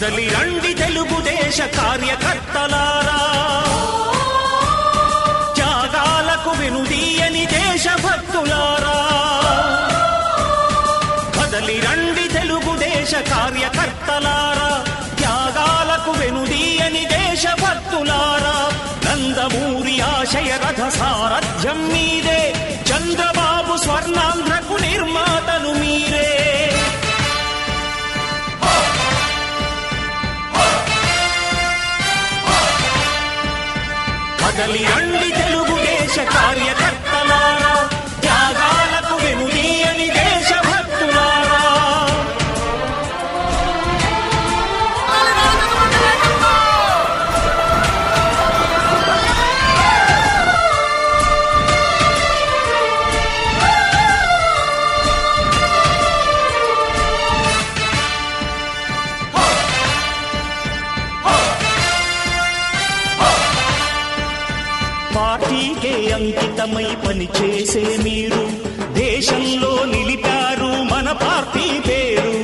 కదలి రండి తెలుగుదేశ కార్యకర్తలారా, త్యాగాలకు వెనుదీయని దేశభక్తులారా. కదలి రండి తెలుగుదేశ కార్యకర్తలారా, త్యాగాలకు వెనుదీయని దేశభక్తులారా. నందమూరి ఆశయ రథ సారథ్యం మీదే, చంద్రబాబు స్వర్ణాంధ్రకు నిర్మాతలు మీరే. కదలి రండి తెలుగుదేశ కార్యకర్తలారా, త్యాగాలకు వెనుదీయని దేశభక్తులారా. పార్టీకే అంకితమై పనిచేసే మీరు దేశంలో నిలిపారు మన పార్టీ పేరు.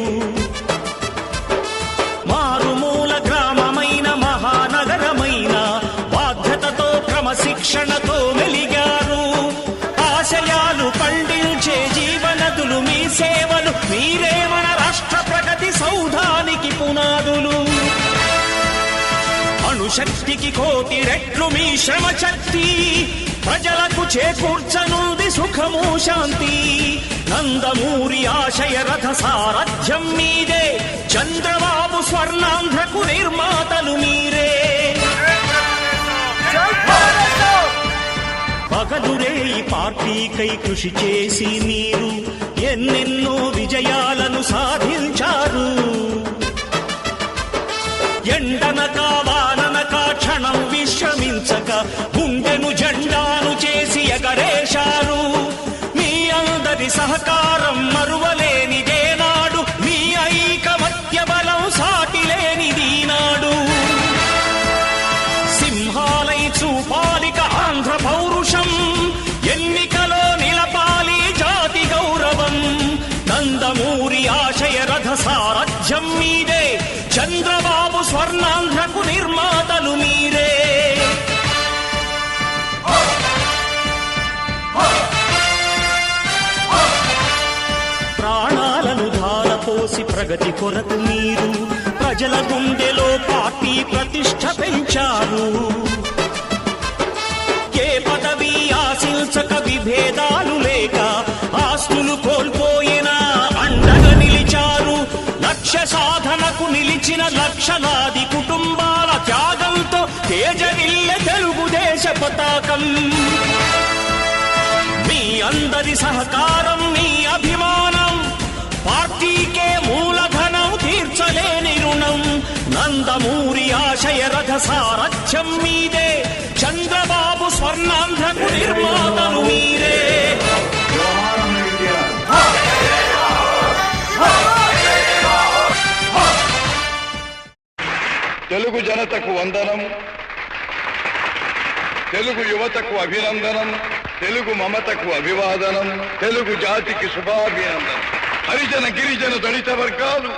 మారుమూల గ్రామమైన మహానగరమైన బాధ్యతతో క్రమశిక్షణతో మెలిగారు. ఆశయాలు పండించే జీవనదులు మీ సేవలు, మీరే మన రాష్ట్ర ప్రగతి సౌధానికి పునాదులు. అణుశక్తికి కోటి రెట్లు మీ శ్రమ శక్తి, ప్రజలకు చేకూర్చనుంది సుఖము శాంతి. నందమూరి ఆశయ రథ సారథ్యం మీదే, చంద్రబాబు స్వర్ణాంధ్రకు నిర్మాతలు మీరే. పగలురే ఈ పార్టీకై కృషి చేసి మీరు ఎన్నెన్నో విజయాలను సాధించారు. ఎండనక వాననక క్షణం విశ్రమించక గుండెను జెండాను చేసి ఎగరేశారు. మీ అందరి సహకారం మరువలేనిదేనాడు, మీ ఐకమత్య బలం సాటిలేనిదీనాడు. సింహాలై చూపాలిక ఆంధ్ర పౌరుషం, ఎన్నికలో నిలపాలి జాతి గౌరవం. నందమూరి ఆశయ రథ సారథ్యం మీదే, చంద్రబాబు స్వర్ణాంధ్రకు నిర్మాతలు మీరే. ప్రాణాలను ధారపోసి ప్రగతి కొరకు మీరు ప్రజల గుండెలో పార్టీ ప్రతిష్ఠ పెంచారు. ఏ పదవి ఆశించక విభేదాలు లేక ఆస్తులు కోల్పోయినా అండగా నిలిచారు. లక్ష్య సాధనకు నిలిచిన లక్షలాది కుటుంబాల త్యాగంతో తేజరిల్లె తెలుగుదేశ పతాకం. మీ అందరి సహకారం, మీ అభిమానం పార్టీకే మూలధనం, తీర్చలేని రుణం. నందమూరి ఆశయ రథ సారథ్యం మీదే, చంద్రబాబు స్వర్ణాంధ్రకు నిర్మాతలు మీరే. తెలుగు జనతకు వందనం, తెలుగు యువతకు అభినందనం, తెలుగు మమతకు అభివాదనం, తెలుగు జాతికి శుభాభినందనం. హరిజన గిరిజన దళిత వర్గాలు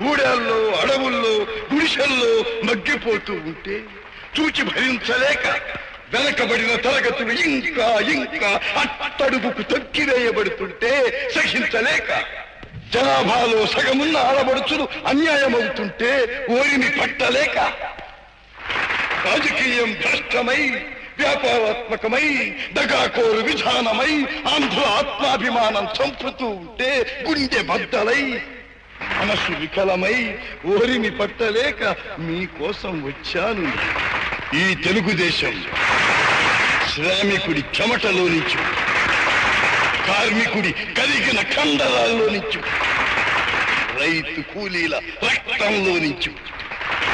గూడెల్లో అడవుల్లో గుడిసెల్లో మగ్గిపోతూ ఉంటే చూచి భరించలేక వెనకబడిన తరగతులు ఇంకా ఇంకా అట్టడుగుకు తొక్కివేయబడుతుంటే సహించలేక జనాభాలో సగమున్న ఆడబడుచులు అన్యాయమవుతుంటే ఓరిమి పట్టలేక రాజకీయం భ్రష్టమై వ్యాపారాత్మకమై దగాకోరు విధానమై ఆంధ్ర ఆత్మాభిమానం చంపుతూ ఉంటే గుండె బద్దలై మనసు వికలమై ఓరిమి పట్టలేక మీకోసం వచ్చాను. ఈ తెలుగుదేశం శ్రామికుడి చెమటలో నుంచి, కార్మికుడి కరిగిన కండరాల్లో నుంచి, రైతు కూలీల రక్తంలో నుంచి,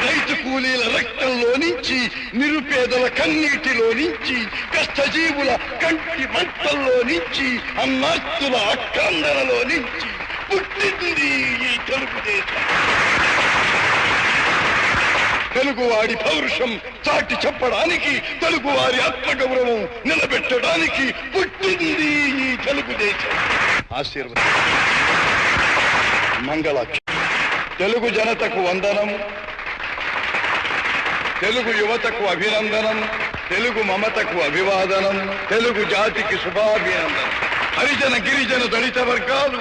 రైతు కూలీల రక్తంలో నుంచి, నిరుపేదల కన్నీటిలో నుంచి, కష్టజీవుల కంటి మంటల్లో నుంచి, అన్నాస్తుల అక్కందనలో నుంచి పుట్టింది ఈ తెలుగుదేశం. తెలుగువాడి పౌరుషం చాటి చెప్పడానికి, తెలుగువారి ఆత్మగౌరవం నిలబెట్టడానికి పుట్టింది ఈ తెలుగుదేశం. ఆశీర్వాదం, మంగళాక్షి. తెలుగు జనతకు వందనం. తెలుగు యువతకు అభినందనం, తెలుగు మమతకు అభివాదనం, తెలుగు జాతికి శుభాభినందనం. హరిజన గిరిజన దళిత వర్గాలు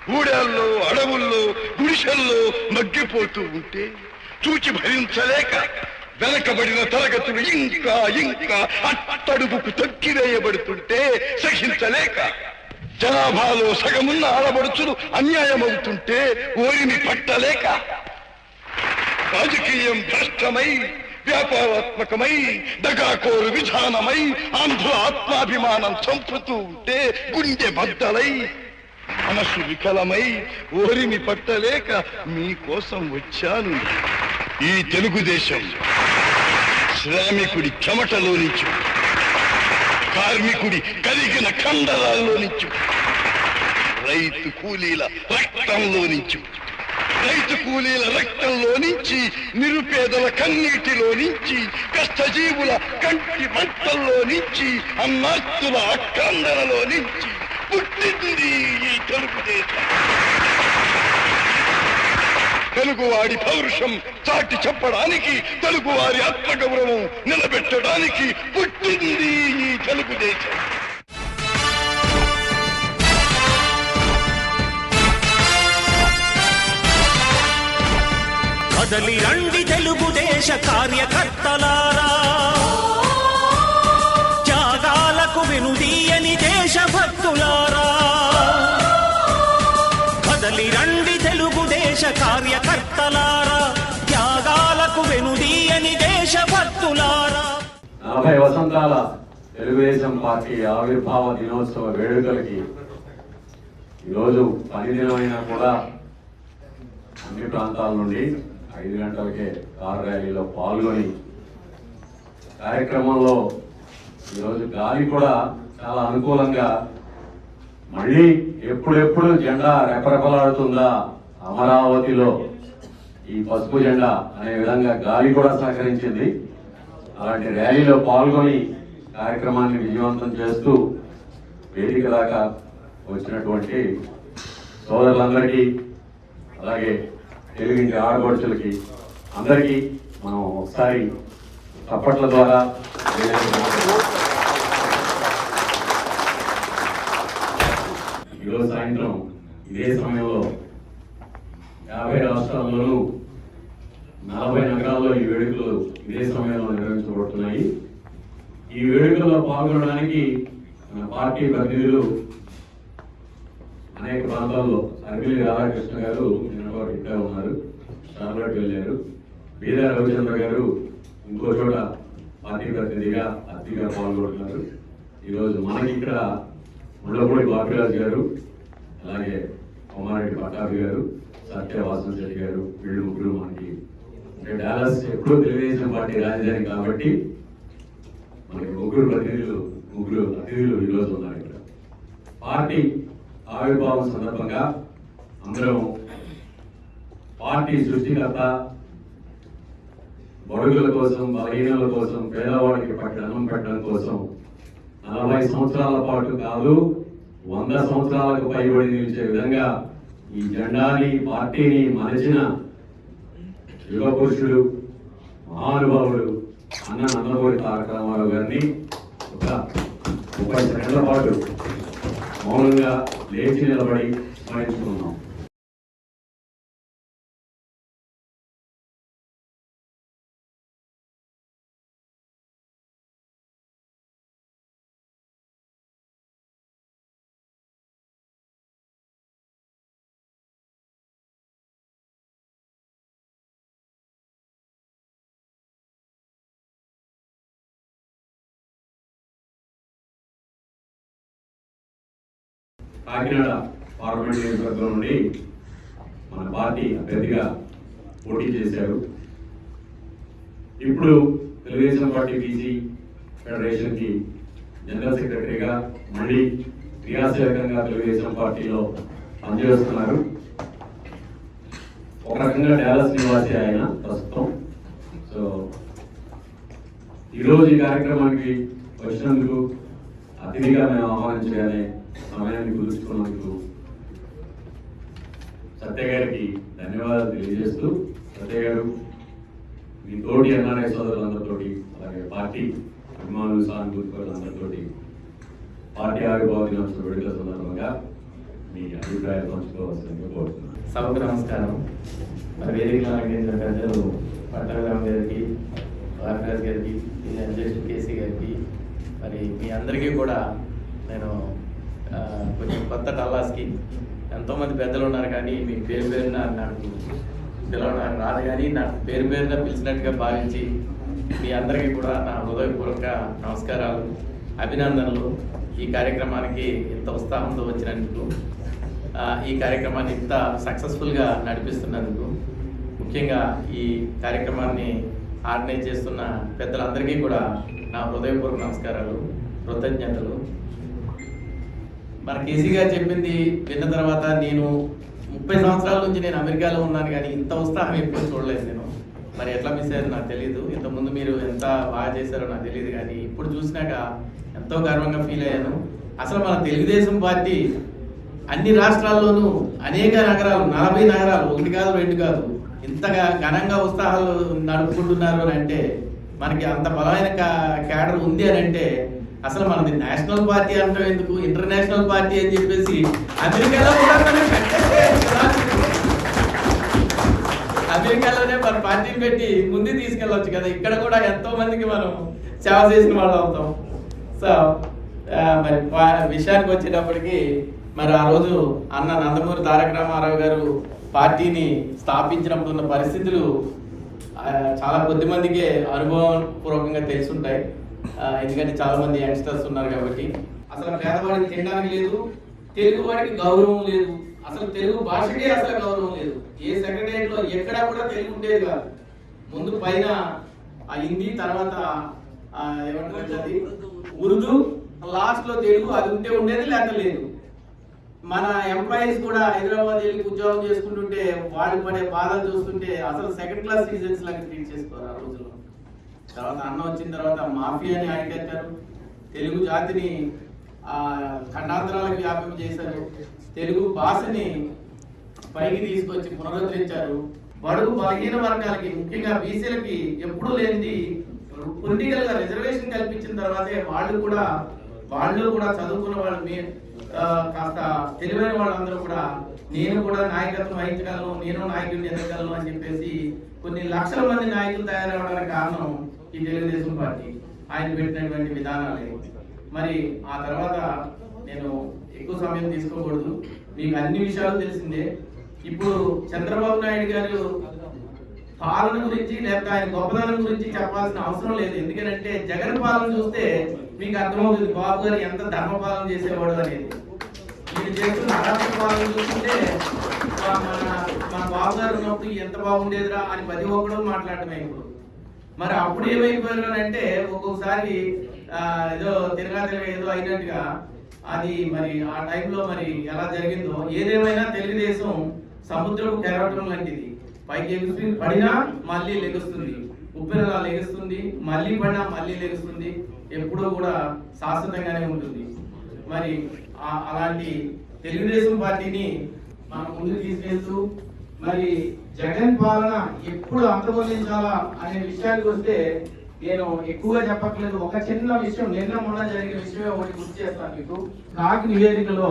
గూడెల్లో, అడవుల్లో, గుడిసెల్లో మగ్గిపోతూ ఉంటే చూచి భరించలేక వెనకబడిన తరగతులు ఇంకా ఇంకా అట్టడుగుకు తొక్కివేయబడుతుంటే సహించలేక జనాభాలో సగమున్న ఆడబడుచులు అన్యాయమవుతుంటే ఓరిని పట్టలేక రాజకీయం భ్రష్టమై, వ్యాపారాత్మకమై, దగాకోరు విధానమై ఆంధ్ర ఆత్మాభిమానం చంపుతూ ఉంటే గుండె బద్దలై మనసు వికలమై ఓరిని పట్టలేక మీకోసం వచ్చాను. ఈ తెలుగుదేశం శ్రామికుడి చెమటలో నుంచి, కార్మికుడి కరిగిన కండరాల్లో నుంచి, రైతు కూలీల రక్తంలో నుంచి, నిరుపేదల కన్నీటిలో నుంచి, కష్టజీవుల కంటి మంటల్లో నుంచి, అన్నాస్తుల అక్కందనలో నుంచి పుట్టింది ఈ తెలుగుదేశం. తెలుగువాడి పౌరుషం చాటి చెప్పడానికి, తెలుగువారి ఆత్మగౌరవం నిలబెట్టడానికి పుట్టింది ఈ తెలుగుదేశం. కదలి రండి తెలుగుదేశ కార్యకర్తలారా, త్యాగాలకు వెనుదీయని దేశభక్తులారా. కదలి రండి తెలుగుదేశ కార్యకర్తలారా, త్యాగాలకు వెనుదీయని దేశభక్తులారా. 40 వసంతాల తెలుగుదేశం పార్టీ ఆవిర్భావ దినోత్సవ వేడుకలకి ఈరోజు పని దినమైనా కూడా అన్ని ప్రాంతాల నుండి 5 గంటలకే కార్ ర్యాలీలో పాల్గొని కార్యక్రమంలో ఈరోజు గాలి కూడా చాలా అనుకూలంగా, మళ్ళీ ఎప్పుడెప్పుడు జెండా రెపరెపలాడుతుందా అమరావతిలో ఈ పసుపు జెండా అనే విధంగా గాలి కూడా సహకరించింది. అలాంటి ర్యాలీలో పాల్గొని కార్యక్రమాన్ని విజయవంతం చేస్తూ వేదిక దాకా వచ్చినటువంటి సోదరులందరికీ, అలాగే తెలుగింటి ఆడపడుచులకి అందరికీ మనం ఒకసారి చప్పట్ల ద్వారా ఈరోజు సాయంత్రం ఇదే సమయంలో 50 రాష్ట్రాల్లోనూ 40 నగరాల్లో ఈ వేడుకలు ఇదే సమయంలో నిర్వహించబడుతున్నాయి. ఈ వేడుకల్లో పాల్గొనడానికి మన పార్టీ ప్రతినిధులు అనేక ప్రాంతాల్లో, అరవిలి రాధాకృష్ణ గారు నిన్న ఇక్కడ ఉన్నారు, షార్లట్ వెళ్ళారు. బీదా రవిచంద్ర గారు ఇంకో చోట పార్టీ ప్రతినిధిగా అతిథిగా పాల్గొంటున్నారు. ఈరోజు మనకి ఇక్కడ ముళ్ళపూడి బాపిరాజు గారు, అలాగే కొమారెడ్డి పట్టాభి గారు, సత్యవాసన్ రెడ్డి గారు, వీళ్ళు ముగ్గురు మనకి అంటే డాలస్ ఎప్పుడూ తెలుగుదేశం పార్టీ రాజధాని కాబట్టి మనకి ముగ్గురు అతిథులు ఈరోజు ఉన్నారు ఇక్కడ. పార్టీ ఆవిర్భావం సందర్భంగా అందరం పార్టీ సృష్టికర్త, బడుగుల కోసం, బలహీనుల కోసం, పేదవాడికి అన్నం పెట్టడం కోసం 40 సంవత్సరాల పాటు కాదు 100 సంవత్సరాలకు పైబడి నిలిచే విధంగా ఈ జెండాని, పార్టీని మలచిన యుగ పురుషుడు, మహానుభావుడు అన్న నందమూరి తారక రామారావు గారిని ఒక 30 సెకండ్ల పాటు మౌనంగా లేచి నిలబడి స్మరించుకున్నాం. కాకినాడ పార్లమెంట్ నియోజకవర్గం నుండి మన పార్టీ అభ్యర్థిగా పోటీ చేశారు. ఇప్పుడు తెలుగుదేశం పార్టీ బీసీ ఫెడరేషన్ కి జనరల్ సెక్రటరీగా, మళ్ళీ క్రియాశీలకంగా తెలుగుదేశం పార్టీలో పనిచేస్తున్నారు. ఒక రకంగా డాలస్ నివాసి ఆయన ప్రస్తుతం. సో ఈరోజు ఈ కార్యక్రమానికి వచ్చినందుకు, అతిథిగా మేము ఆహ్వానించగానే సమయాన్ని కుదుర్చుకున్నందుకు సత్య గారికి ధన్యవాదాలు తెలియజేస్తూ, సత్య గారు మీ తోటి ఎన్ఆర్ఐ సోదరులందరితోటి, అలాగే పార్టీ అభిమానులు, సానుభూతిపరులందరితోటి పార్టీ ఆవిర్భావ దినోత్సవ వేడుకల సందర్భంగా మీ అభిప్రాయాలు పంచుకోవాల్సిందిగా కోరుతున్నాను. సభకు నమస్కారం. మరి వేదికలో అలంకరించిన పెద్దలు పట్టాభిరామ్ గారికి, రాజరాజ్ గారికి, అధ్యక్షుడు కేసీ గారికి, మరి మీ అందరికీ కూడా నేను కొంచెం కొత్త టల్లాస్కి ఎంతోమంది పెద్దలు ఉన్నారు కానీ మీ పేరు పేరున నాకు పిలవడానికి రాదు, కానీ నాకు పేరు పేరున పిలిచినట్టుగా భావించి మీ అందరికీ కూడా నా హృదయపూర్వక నమస్కారాలు, అభినందనలు. ఈ కార్యక్రమానికి ఇంత ఉత్సాహంతో వచ్చినందుకు, ఈ కార్యక్రమాన్ని ఇంత సక్సెస్ఫుల్గా నడిపిస్తున్నందుకు, ముఖ్యంగా ఈ కార్యక్రమాన్ని ఆర్గనైజ్ చేస్తున్న పెద్దలందరికీ కూడా నా హృదయపూర్వక నమస్కారాలు, కృతజ్ఞతలు. మన కేసీ గారు చెప్పింది విన్న తర్వాత నేను 30 సంవత్సరాల నుంచి నేను అమెరికాలో ఉన్నాను, కానీ ఇంత ఉత్సాహం ఎప్పుడు చూడలేదు నేను. మరి ఎట్లా మిస్ అయ్యారో నాకు తెలియదు. ఇంతకుముందు మీరు ఎంత బాగా చేశారో నాకు తెలియదు, కానీ ఇప్పుడు చూసినాక ఎంతో గర్వంగా ఫీల్ అయ్యాను. అసలు మన తెలుగుదేశం పార్టీ అన్ని రాష్ట్రాల్లోనూ అనేక నగరాలు, 40 నగరాలు, 1 కాదు 2 కాదు, ఇంతగా ఘనంగా ఉత్సాహాలు నడుపుకుంటున్నారు అని అంటే, మనకి అంత బలమైన క్యాడర్ ఉంది అని అంటే, అసలు మనది నేషనల్ పార్టీ అంటే ఎందుకు, ఇంటర్నేషనల్ పార్టీ అని చెప్పేసి అమెరికాలో కూడా అమెరికాలోనే మన పార్టీని పెట్టి ముందుకు తీసుకెళ్ళవచ్చు కదా. ఇక్కడ కూడా ఎంతో మందికి మనం సేవ చేసిన వాళ్ళు అవుతాం. సో మరి విషయానికి వచ్చేటప్పటికి, మరి ఆ రోజు అన్న నందమూరి తారక రామారావు గారు పార్టీని స్థాపించినప్పుడు ఉన్న పరిస్థితులు చాలా కొద్ది మందికే అనుభవపూర్వకంగా తెలుసుంటాయి. ఎందుకంటే చాలా మంది యంగ్స్టర్స్ ఉన్నారు కాబట్టి. అసలు పేదవాడికి తినడానికి లేదు, తెలుగు వాడికి గౌరవం లేదు, అసలు తెలుగు భాషకే అసలు గౌరవం లేదు. ఏ సెక్రటరియట్ లో ఎక్కడా కూడా తెలుగు ఉండేది కాదు. ముందు పైన హిందీ, తర్వాత ఏమంటారు ఉర్దూ, లాస్ట్ లో తెలుగు. అది ఉంటే ఉండేది, లేక లేదు. మన ఎంప్లాయీస్ కూడా హైదరాబాద్ వెళ్ళి ఉద్యోగం చేసుకుంటుంటే వాళ్ళు పడే బాధలు చూస్తుంటే అసలు సెకండ్ క్లాస్ సిటిజన్స్ లాగా ట్రీట్ చేసుకోరు ఆ రోజుల్లో. తర్వాత అన్న వచ్చిన తర్వాత మాఫియాని అరికట్టారు, తెలుగు జాతిని ఖండాంతరాలకు వ్యాపింప చేశారు, తెలుగు భాషని పైకి తీసుకొచ్చి పునరుద్ధరించారు. బడుగు బలహీన వర్గాలకి, ముఖ్యంగా బీసీలకి ఎప్పుడూ లేనిది పొలిటికల్ గా రిజర్వేషన్ కల్పించిన తర్వాతే వాళ్ళు కూడా చదువుకున్న వాళ్ళు, కాస్త తెలివైన వాళ్ళందరూ కూడా నేను కూడా నాయకత్వం వహించగలను, నేను నాయకుడిని ఎదగలను అని చెప్పేసి కొన్ని లక్షల మంది నాయకులు తయారవడానికి కారణం ఈ తెలుగుదేశం పార్టీ, ఆయన పెట్టినటువంటి విధానాలే. మరి ఆ తర్వాత నేను ఎక్కువ సమయం తీసుకోకూడదు, మీకు అన్ని విషయాలు తెలిసిందే. ఇప్పుడు చంద్రబాబు నాయుడు గారు పాలన గురించి లేకపోతే ఆయన గొప్పదనం గురించి చెప్పాల్సిన అవసరం లేదు. ఎందుకంటే జగన్ పాలన చూస్తే మీకు అర్థమవుతుంది బాబు గారు ఎంత ధర్మపాలన చేసేవాడు అనేది. మీరు చేస్తున్న అరాచక పాలన చూస్తుంటే మన బాబు గారు ఉన్నప్పుడు ఎంత బాగుండేదిరా అని ప్రతి ఒక్కరు మాట్లాడటమే. ఇప్పుడు మరి అప్పుడు ఏమైపోయారు అంటే ఒక్కొక్కసారి ఏదో తిరగా ఏదో అయినట్టుగా అది మరి ఆ టైంలో మరి ఎలా జరిగిందో. ఏదేమైనా తెలుగుదేశం సముద్రపు కెరటం లాంటిది, పైకి ఎగుస్తుంది, పడినా మళ్ళీ లెగుస్తుంది, ఉప్పెనలా లెగుస్తుంది, మళ్ళీ పడినా మళ్ళీ లెగుస్తుంది, ఎప్పుడూ కూడా శాశ్వతంగానే ఉంటుంది. మరి అలాంటి తెలుగుదేశం పార్టీని మనం ముందుకు తీసుకెళ్తూ, మరి జగన్ పాలన ఎప్పుడు అంతమొందించాలా అనే విషయానికి వస్తే నేను ఎక్కువగా చెప్పట్లేదు. ఒక చిన్న విషయం, నిన్న మొన్న జరిగిన విషయమే ఒకటి గుర్తు చేస్తాను మీకు. కాకి నివేదికలో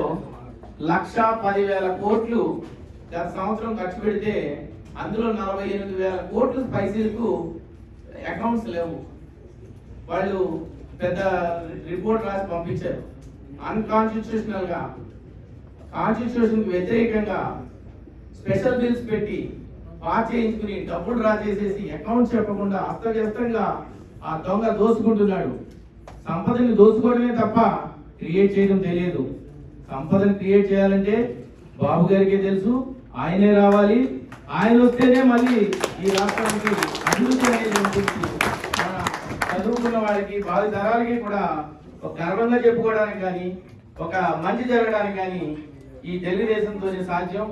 1,10,000 కోట్లు గత సంవత్సరం ఖర్చు పెడితే అందులో 48,000 కోట్లు స్పైసీలకు అకౌంట్స్ లేవు. వాళ్ళు పెద్ద రిపోర్ట్ రాసి పంపించారు. అన్కాన్స్టిట్యూషనల్ గా, కాన్స్టిట్యూషన్ వ్యతిరేకంగా స్పెషల్ బిల్స్ పెట్టి పాస్ చేయించుకుని డబ్బులు డ్రా చేసేసి అకౌంట్స్ చెప్పకుండా అస్తవ్యస్తంగా ఆ దొంగ దోసుకుంటున్నాడు. సంపదని దోసుకోవడమే తప్ప క్రియేట్ చేయడం తెలియదు. సంపదను క్రియేట్ చేయాలంటే బాబు గారికే తెలుసు, ఆయనే రావాలి. ఆయన వస్తేనే మళ్ళీ ఈ రాష్ట్రానికి అభివృద్ధి అనేది ఉంటుంది. మన చదువుకున్న వారికి, భావి తరాలకి కూడా ఒక గర్వంగా చెప్పుకోవడానికి కానీ, ఒక మంచి జరగడానికి కానీ ఈ తెలుగుదేశంతోనే సాధ్యం.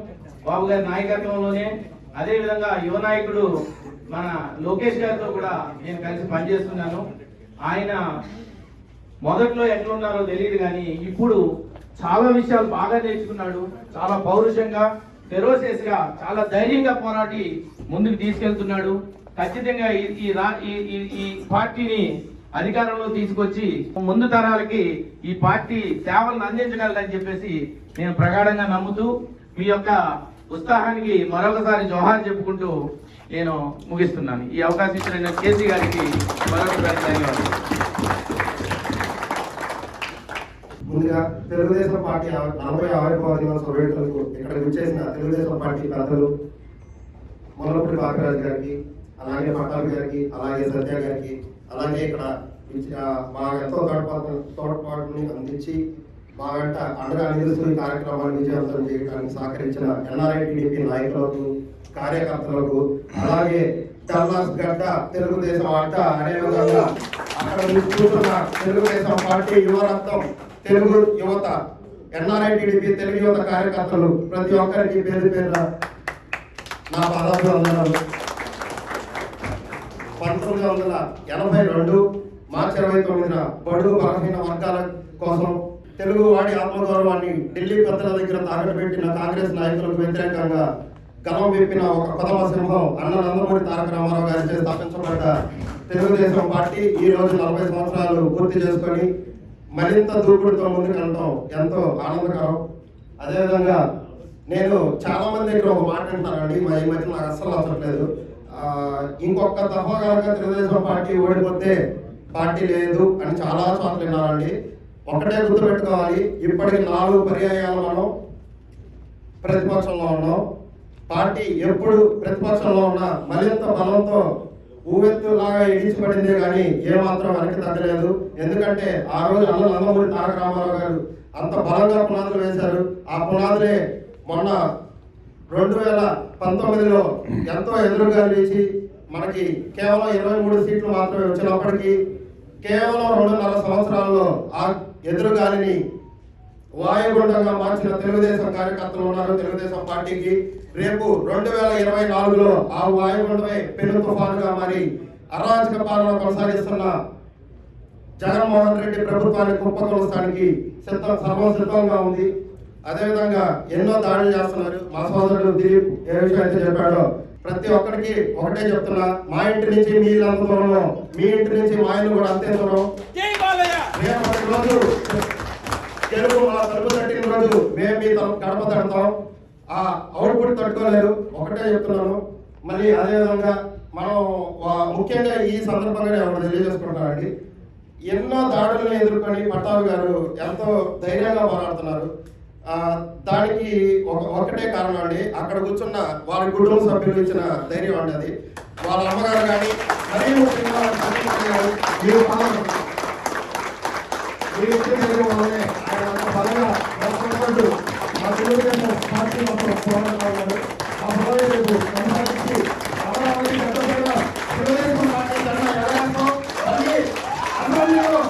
బాబు గారి నాయకత్వంలోనే. అదే విధంగా యువ నాయకుడు మన లోకేష్ గారితో కూడా నేను కలిసి పనిచేస్తున్నాను. ఆయన మొదట్లో ఎట్లున్నారో తెలియదు కానీ ఇప్పుడు చాలా విషయాలు బాగా నేర్చుకున్నాడు. చాలా పౌరుషంగా, ఫెరోసియస్ గా, చాలా ధైర్యంగా పోరాటి ముందుకు తీసుకెళ్తున్నాడు. ఖచ్చితంగా ఈ పార్టీని అధికారంలో తీసుకొచ్చి ముందు తరాలకి ఈ పార్టీ సేవలను అందించగలదని చెప్పేసి నేను ప్రగాఢంగా నమ్ముతూ మీ యొక్క ఉత్సాహానికి మరొకసారి జోహార్ చెప్పుకుంటూ నేను ముగిస్తున్నాను. ఈ అవకాశం ఇచ్చిన కేసీ గారికి మరొకసారి ధన్యవాదాలు. ముందుగా తెలుగుదేశం పార్టీ 46వ దినోత్సవ వేడుకలకు ఇక్కడ విచ్చేసిన తెలుగుదేశం పార్టీ పెద్దలు మొలపూడి బాపిరాజు గారికి, అలాగే పట్టాభి గారికి, అలాగే సత్య గారికి, అలాగే ఇక్కడ మా ఎంతో తోడ్పాటుని అందించి మా వెంట అండగా నిలుస్తూ ఈ కార్యక్రమాన్ని విజయవంతం చేయడానికి సహకరించిన NRI-TDP నాయకులకు, కార్యకర్తలకు, అలాగే డల్లాస్ గడ్డ తెలుగుదేశం అడ్డ అనే విధంగా అక్కడ కూర్చున్న తెలుగుదేశం పార్టీ యువరత్నం తెలుగు యువత, NRI-TDP తెలుగు యువత కార్యకర్తలు ప్రతి ఒక్కరికి పేరు పేరున నా పాదాభివందనాలు. 1982 మార్చి 29న బడుగు బలహీన వర్గాల కోసం తెలుగు వాడి ఆత్మగౌరవాన్ని ఢిల్లీ పెద్దల దగ్గర తాకట్టు పెట్టిన కాంగ్రెస్ నాయకులకు వ్యతిరేకంగా గలం విప్పిన ఒక కొదమ సింహం అన్న నందమూరి తారక రామారావు గారిచే స్థాపించబడ్డ తెలుగుదేశం పార్టీ ఈ రోజు 40 సంవత్సరాలు పూర్తి చేసుకొని మరింత దూకుడుతో ముందుకెళ్ళడం ఎంతో ఆనందకరం. అదేవిధంగా నేను చాలా మంది దగ్గర ఒక మాట అంటానండి, ఈ మధ్య నాకు అస్సలు నచ్చట్లేదు. ఇంకొక దఫా కనుక తెలుగుదేశం పార్టీ ఓడిపోతే పార్టీ లేదు అని చాలా చోట్ల విన్నారండి. ఒకటే గుర్తుపెట్టుకోవాలి, ఇప్పటికి 4 పర్యాయాలు మనం ప్రతిపక్షంలో ఉన్నాం. పార్టీ ఎప్పుడు ప్రతిపక్షంలో ఉన్నా మరింత బలంతో ఊవెత్తులాగా ఎగిసిపడిందే కానీ ఏమాత్రం వెనక్కి తగ్గలేదు. ఎందుకంటే ఆ రోజు అన్న నందమూరి తారక రామారావు గారు అంత బలంగా పునాదులు వేశారు. ఆ పునాదులే మొన్న 2019లో ఎంతో ఎదురుగా వేసి మనకి కేవలం 23 సీట్లు మాత్రమే వచ్చినప్పటికీ కేవలం 2.5 సంవత్సరాల్లో ఆ ఎదురుగాలిని వాయుగుండంగా మార్చిన తెలుగుదేశం కార్యకర్తలు ఉన్నారు తెలుగుదేశం పార్టీకి. రేపు 2024లో ఆ వాయుగుండమే పెను తుఫానుగా మారి అరాచక పాలన కొనసాగిస్తున్న జగన్మోహన్ రెడ్డి ప్రభుత్వాన్ని కుప్పకొలసానికి సర్వం సిద్ధంగా ఉంది. అదేవిధంగా ఎన్నో దాడులు చేస్తున్నారు. మా సోదరుడు దిలీప్ ఏ విషయం అయితే చెప్పాడో ప్రతి ఒక్కరికి ఒకటే చెప్తున్నా, మా ఇంటి నుంచి మీ ఇల్లు అంత దూరం, మీ ఇంటి నుంచి మా ఇల్లు కూడా అంతే దూరం. రేపటి రోజు తెలుగు మా తలుపు తట్టిన రోజు మేము మీ గడప తడతాం. ఆ అవుట్పుట్ తట్టుకోలేరు, ఒకటే చెప్తున్నాను. మళ్ళీ అదేవిధంగా మనం ముఖ్యంగా ఈ సందర్భంగా ఒకటి తెలియజేసుకుంటానండి, ఎన్నో దాడులను ఎదుర్కొని పట్టాభి గారు ఎంతో ధైర్యంగా పోరాడుతున్నారు. దానికి ఒకటే కారణం అండి, అక్కడ కూర్చున్న వాళ్ళ కుటుంబ సభ్యులు ఇచ్చిన ధైర్యం అండి. అది వాళ్ళ అమ్మగారు కానీ మరీ ముఖ్యంగా బలంగా మా తెలుగుదేశం పార్టీ మొత్తం పోరాడుతున్నారు. ఆ బలం రేపు కొనసాగించి అమరావతి తెలుగుదేశం పార్టీ జెండా ఎలాగో మళ్ళీ అందరిలో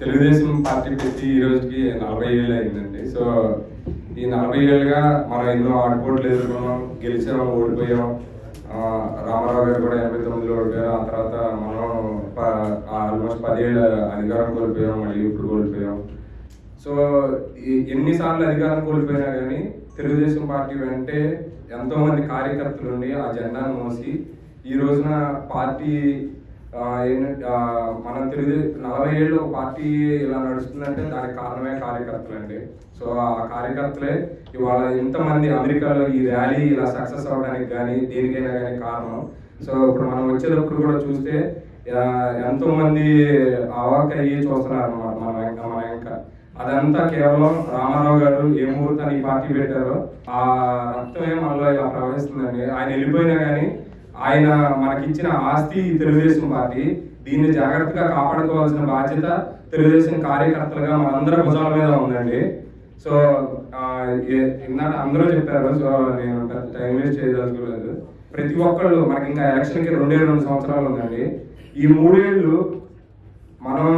తెలుగుదేశం పార్టీ పెట్టి ఈ రోజుకి 40 ఏళ్ళు అయిందండి. సో ఈ 40 ఏళ్ళుగా మనం ఎన్నో ఆటుపోట్లు ఎదుర్కొన్నాం, గెలిచాం, ఓడిపోయాం. రామారావు గారు కూడా 89లో ఓడిపోయారు. ఆ తర్వాత మనం ఆల్మోస్ట్ 10 ఏళ్ళ అధికారం కోల్పోయాం, మళ్ళీ ఇప్పుడు కోల్పోయాం. సో ఎన్నిసార్లు అధికారం కోల్పోయినా కానీ తెలుగుదేశం పార్టీ వెంటే ఎంతోమంది కార్యకర్తలు ఉండి ఆ జెండాను మోసి ఈ రోజున పార్టీ మనం 40 ఏళ్ళు ఒక పార్టీ ఇలా నడుస్తుందంటే దానికి కారణమే కార్యకర్తలు అండి. సో ఆ కార్యకర్తలే ఇవాళ ఎంతమంది అమెరికాలో ఈ ర్యాలీ ఇలా సక్సెస్ అవ్వడానికి కానీ దేనికైనా కానీ కారణం. సో ఇప్పుడు మనం వచ్చేటప్పుడు కూడా చూస్తే ఎంతో మంది అవాక్ అయ్యి చూస్తున్నారు అన్నమాట మన ఇంకా. అదంతా కేవలం రామారావు గారు ఏ ముహూర్తాన్ని ఈ పార్టీ పెట్టారో ఆ రక్తమే మనలో ఇలా ప్రవహిస్తుందండి. ఆయన వెళ్ళిపోయినా కానీ ఆయన మనకిచ్చిన ఆస్తి తెలుగుదేశం పార్టీ. దీన్ని జాగ్రత్తగా కాపాడుకోవాల్సిన బాధ్యత తెలుగుదేశం కార్యకర్తలుగా మనందరం భుజాల మీద ఉందండి. సో ఇందాక అందరూ చెప్పారు, సో నేను టైం వేస్ట్ చేయదలుచుకోలేదు. ప్రతి ఒక్కళ్ళు మనకి ఇంకా ఎలక్షన్కి 2 సంవత్సరాలు ఉందండి. ఈ 3 ఏళ్ళు మనం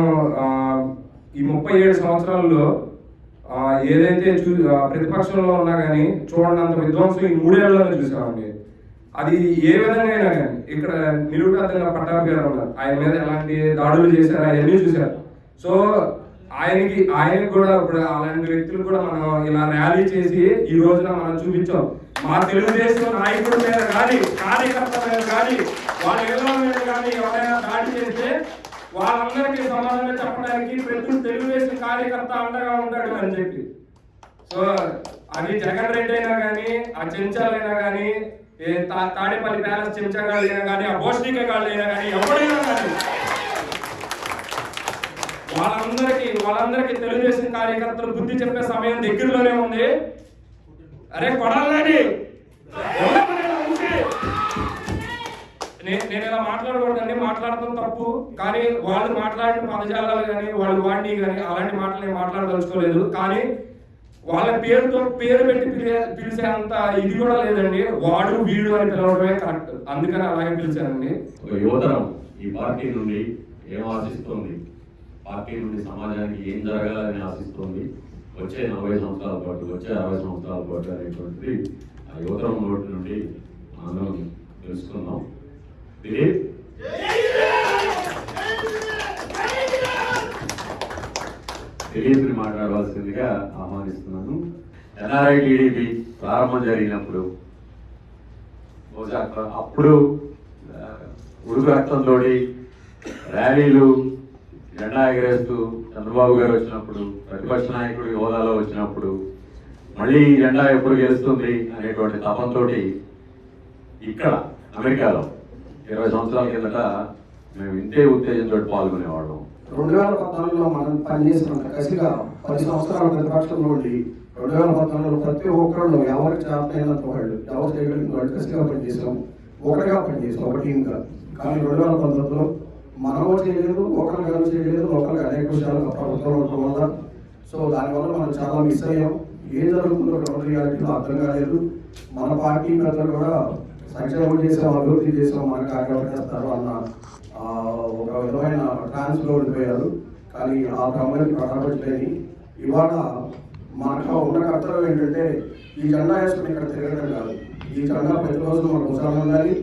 ఈ 37 సంవత్సరాల్లో ఏదైతే ప్రతిపక్షంలో ఉన్నా కానీ చూడనంత విధ్వంసం ఈ 3 ఏళ్లలో చూసామండి. అది ఏ విధంగా అయినా కానీ ఇక్కడ నిలువుటద్దంగా పట్టాభి గారు ఉన్నారు, ఆయన మీద ఎలాంటి దాడులు చేశారు అవన్నీ చూశారు. సో ఆయనకి కూడా ఇప్పుడు అలాంటి వ్యక్తులు కూడా మనం ఇలా ర్యాలీ చేసి ఈ రోజున మనం చూపించాం. మా తెలుగుదేశం నాయకుల మీద కానీ కార్యకర్తల మీద కానీ వాళ్ళ ఇళ్ళ మీద కానీ ఎవరైనా దాడి చేస్తే వాళ్ళందరికీ సమాధానం చెప్పడానికి ప్రతి తెలుగుదేశం కార్యకర్త అండగా ఉంటాడు అని చెప్పి. సో అది జగన్ రెడ్డి అయినా కానీ, ఆ చెంచాలైనా కానీ, తాడేపల్లి ప్యాలెస్ చెంచాగాళ్ళు అయినా కానీ, ఆ భోష్నిక గాళ్ళు అయినా కానీ, ఎవరైనా కానీ వాళ్ళందరికీ తెలుగుదేశం కార్యకర్తలు బుద్ధి చెప్పే సమయం దగ్గరలోనే ఉంది. అరే కొడాలని నేను ఇలా మాట్లాడకూడదండి, మాట్లాడటం తప్పు. కానీ వాళ్ళు మాట్లాడిన పదజాలాలు కానీ వాళ్ళు వాడిని కానీ అలాంటి మాటలు నేను మాట్లాడదలుచుకోలేదు. కానీ వాళ్ళ పేరు పెట్టి పిలిచే అంత ఇది కూడా లేదండి. వాడు వీడు అని పిలవడమే కరెక్ట్. అందుకని అలాగే పిలిచానండి. ఒక యువతరం ఈ పార్టీ నుండి ఏం ఆశిస్తుంది, పార్టీ నుండి సమాజానికి ఏం జరగాలని ఆశిస్తుంది, వచ్చే 40 సంవత్సరాల పాటు, వచ్చే 60 సంవత్సరాల పాటు అనేటువంటిది ఆ యువతరం నోటి నుండి మనం తెలుసుకుందాం. దిలీప్ దిలీప్ని మాట్లాడవలసిందిగా ఆహ్వానిస్తున్నాను. ఎన్ఆర్ఐ టీడీపీ ప్రారంభం జరిగినప్పుడు బహుశా అప్పుడు ఉడుకు రక్తంతో ర్యాలీలు జెండా ఎగరేస్తూ చంద్రబాబు గారు వచ్చినప్పుడు, ప్రతిపక్ష నాయకుడు హోదాలో వచ్చినప్పుడు, మళ్ళీ ఈ జెండా ఎప్పుడు గెలుస్తుంది అనేటువంటి తపంతో ఇక్కడ అమెరికాలో 20 సంవత్సరాల కిందట మేము ఇంతే ఉత్తేజంతో పాల్గొనేవాళ్ళం. 2014లో మనం పనిచేసినంత కసిగా 10 సంవత్సరాల ప్రతిపక్షంలో ఉండి 2014లో ప్రతి ఒక్కళ్ళు ఎవరికి చేతనైనంత వాళ్ళు, ఎవరు చేయగలిగిన వాళ్ళు కసిగా పనిచేసాం, ఒకటిగా పనిచేసాం, ఒక టీంగా. కానీ 2019లో మనమో చేయలేదు, ఒకరు గారు చేయలేదు, ఒకరికి అనేక విషయాలు ప్రభుత్వం ఉండటం వల్ల సో దానివల్ల మనం చాలా మిస్ అయ్యాం. ఏం జరుగుతుందో గ్రౌండ్ రియాలిటీలో అర్థం కాలేదు. మన పార్టీ పెద్దలు కూడా సంక్షేమం చేసాం, అభివృద్ధి చేసాం, మన కార్యక్రమం చేస్తారు అన్న ఒక విధమైన ట్రాన్స్లో ఉండిపోయారు. కానీ ఆ భ్రమకి పడబట్టలేని ఇవాళ మనకు ఉన్న కర్తవ్యం ఏంటంటే ఈ జెండా వేసుకుని ఇక్కడ తిరగడం కాదు. ఈ జెండా ప్రతిరోజు మనకు ఉత్సాహం ఉండాలి.